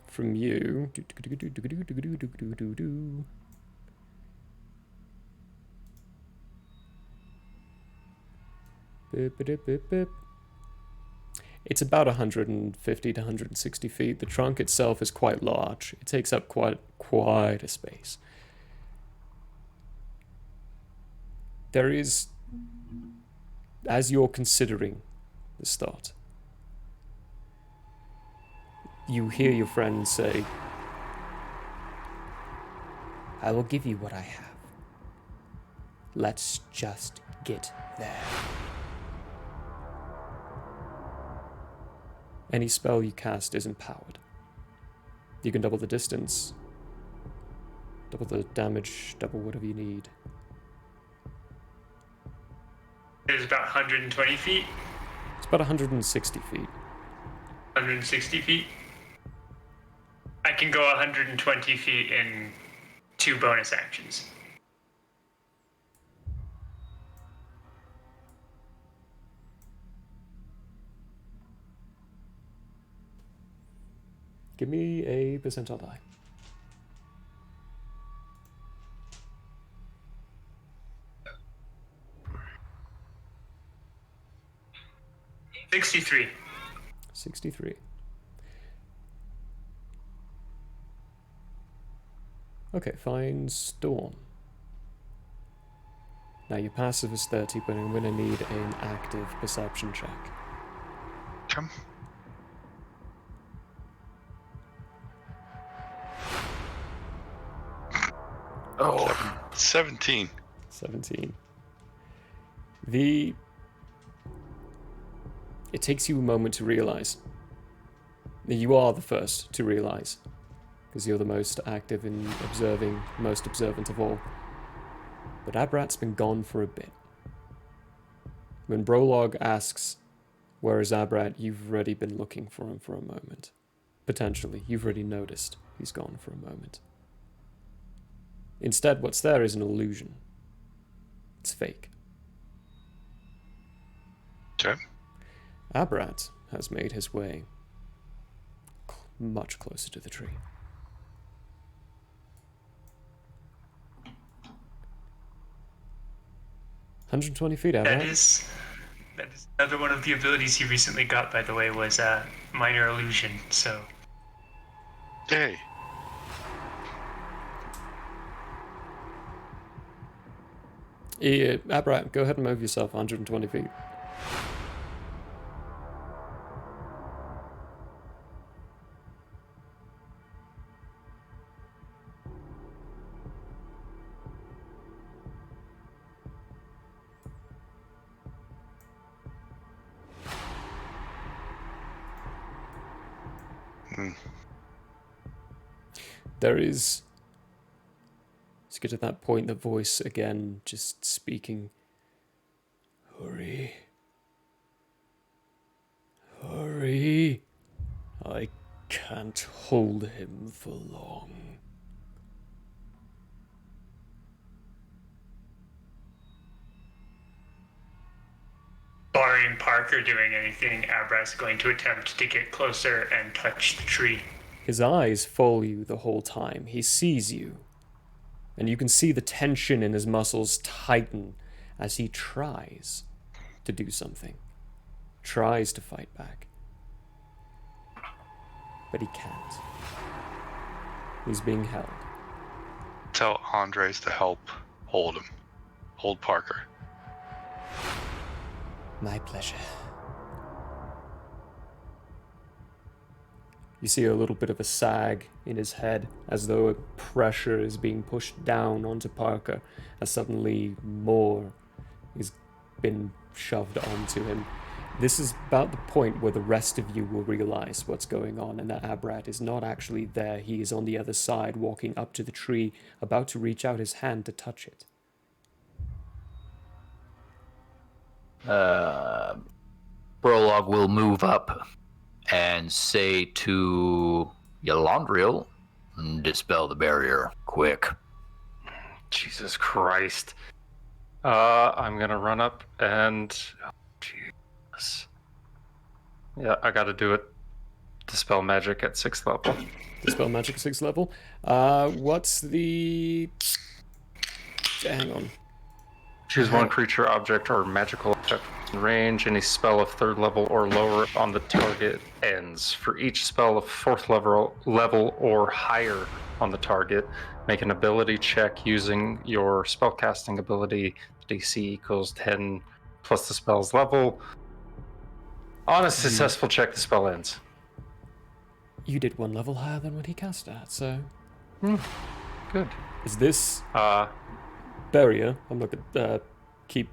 from you... It's about 150 to 160 feet. The trunk itself is quite large. It takes up quite a space. There is, as you're considering this thought, you hear your friend say, "I will give you what I have. Let's just get there." Any spell you cast is empowered. You can double the distance, double the damage, double whatever you need. It is about 120 feet. It's about 160 feet. 160 feet. I can go 120 feet in 2 bonus actions. Give me a percentile die. $63. 63. Okay, fine. Storm. Now your passive is 30, but I'm gonna need an active perception check. Come. Oh. 17. 17. It takes you a moment to realize. You are the first to realize, because you're the most active in observing, most observant of all. But Abrat's been gone for a bit. When Brolog asks, "Where is Abrat?" you've already been looking for him for a moment. Potentially, you've already noticed he's gone for a moment. Instead, what's there is an illusion. It's fake. Okay. Abrat has made his way much closer to the tree. $120 Abrat. That is another one of the abilities he recently got, by the way, was minor illusion, so... Hey. Yeah, Abrat, go ahead and move yourself 120 feet. There is... Let's get to that point, the voice again, just speaking. Hurry. Hurry. I can't hold him for long. Barring Parker doing anything, Abrat's going to attempt to get closer and touch the tree. His eyes follow you the whole time. He sees you. And you can see the tension in his muscles tighten as he tries to do something. Tries to fight back. but he can't. He's being held. Tell Andres to help hold him. Hold Parker. My pleasure. You see a little bit of a sag in his head, as though a pressure is being pushed down onto Parker, as suddenly more is been shoved onto him. This is about the point where the rest of you will realize what's going on, and that Abrat is not actually there. He is on the other side, walking up to the tree, about to reach out his hand to touch it. Prologue will move up and say to Yalandriel, dispel the barrier, quick. Jesus Christ. I'm gonna run up and... Oh, Jesus. Yeah, I gotta do it. Dispel magic at 6th level. Dispel magic 6th level. What's the... Hang on. Choose one creature, object, or magical effect in range. Any spell of 3rd level or lower on the target ends. For each spell of 4th level or higher on the target, make an ability check using your spellcasting ability. DC equals 10 plus the spell's level. On a successful check, the spell ends. You did 1 level higher than what he cast at, so... Good. Is this... barrier, I'm not gonna keep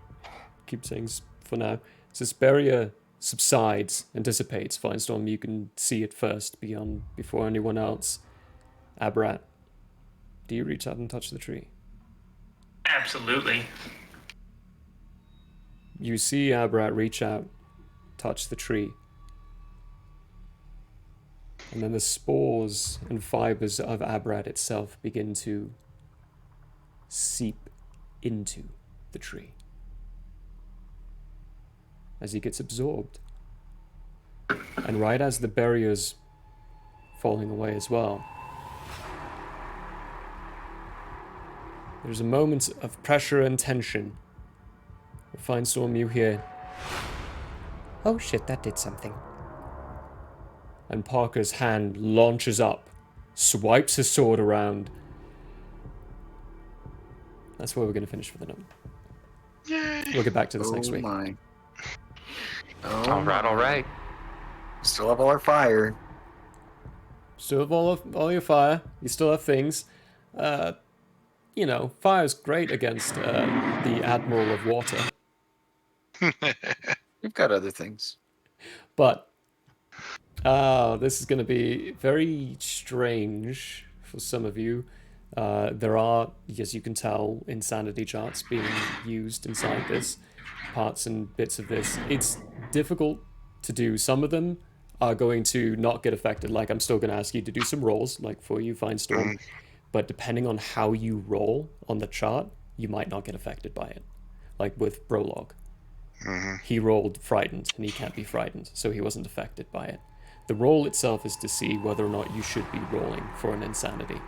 saying for now. As this barrier subsides and dissipates, Firestorm, you can see it first before anyone else. Abrat, do you reach out and touch the tree? Absolutely. You see Abrat reach out, touch the tree. And then the spores and fibers of Abrat itself begin to seep into the tree as he gets absorbed. And right as the barrier's falling away as well, there's a moment of pressure and tension. Firestorm, you hear, "Oh shit, that did something." and Parker's hand launches up, swipes his sword around. That's where we're going to finish for the night. Yay! We'll get back to this next week. My. All right. Still have all our fire. Still have all your fire. You still have things. Fire's great against the Admiral of Water. We've got other things. But this is going to be very strange for some of you. There are, as you can tell, insanity charts being used inside this, parts and bits of this. It's difficult to do. Some of them are going to not get affected. Like, I'm still going to ask you to do some rolls, like for you, Firestorm. But depending on how you roll on the chart, you might not get affected by it. Like with Brolog. He rolled frightened, and he can't be frightened, so he wasn't affected by it. The roll itself is to see whether or not you should be rolling for an insanity.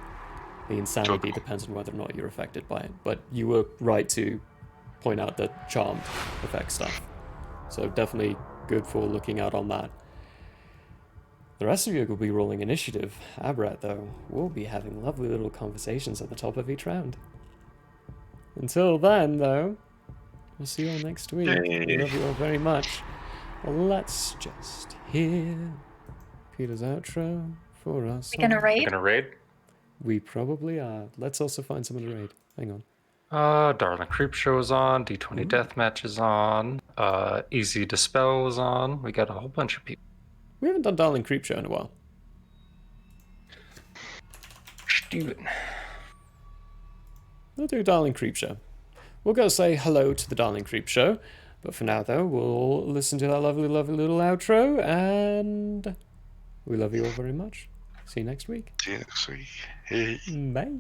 The insanity depends on whether or not you're affected by it. But you were right to point out the charmed effect stuff. So definitely good for looking out on that. The rest of you will be rolling initiative. Abrat, though, will be having lovely little conversations at the top of each round. Until then, though, we'll see you all next week. We love you all very much. Let's just hear Peter's outro for us. We're gonna raid? We're gonna raid? We probably are. Let's also find someone to raid. Hang on. Darling Creepshow is on. D20 Deathmatch is on. Easy Dispel is on. We got a whole bunch of people. We haven't done Darling Creepshow in a while. Steven. We'll do Darling Creepshow. We'll go say hello to the Darling Creepshow. But for now, though, we'll listen to that lovely, lovely little outro. And we love you all very much. See you next week. See you next week. Hey. Bye.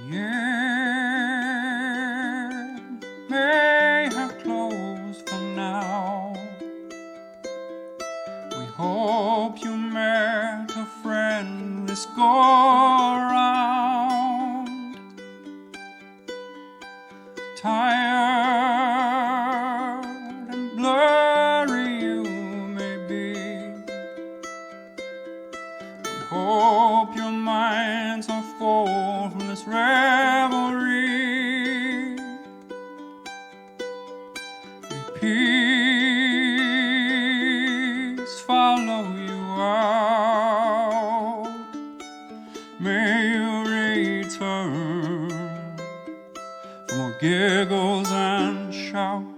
Yeah, may have closed for now. around. Tired and blurry you may be, but hope your minds are full from this revelry. May peace follow you out. May you return for more giggles and shouts.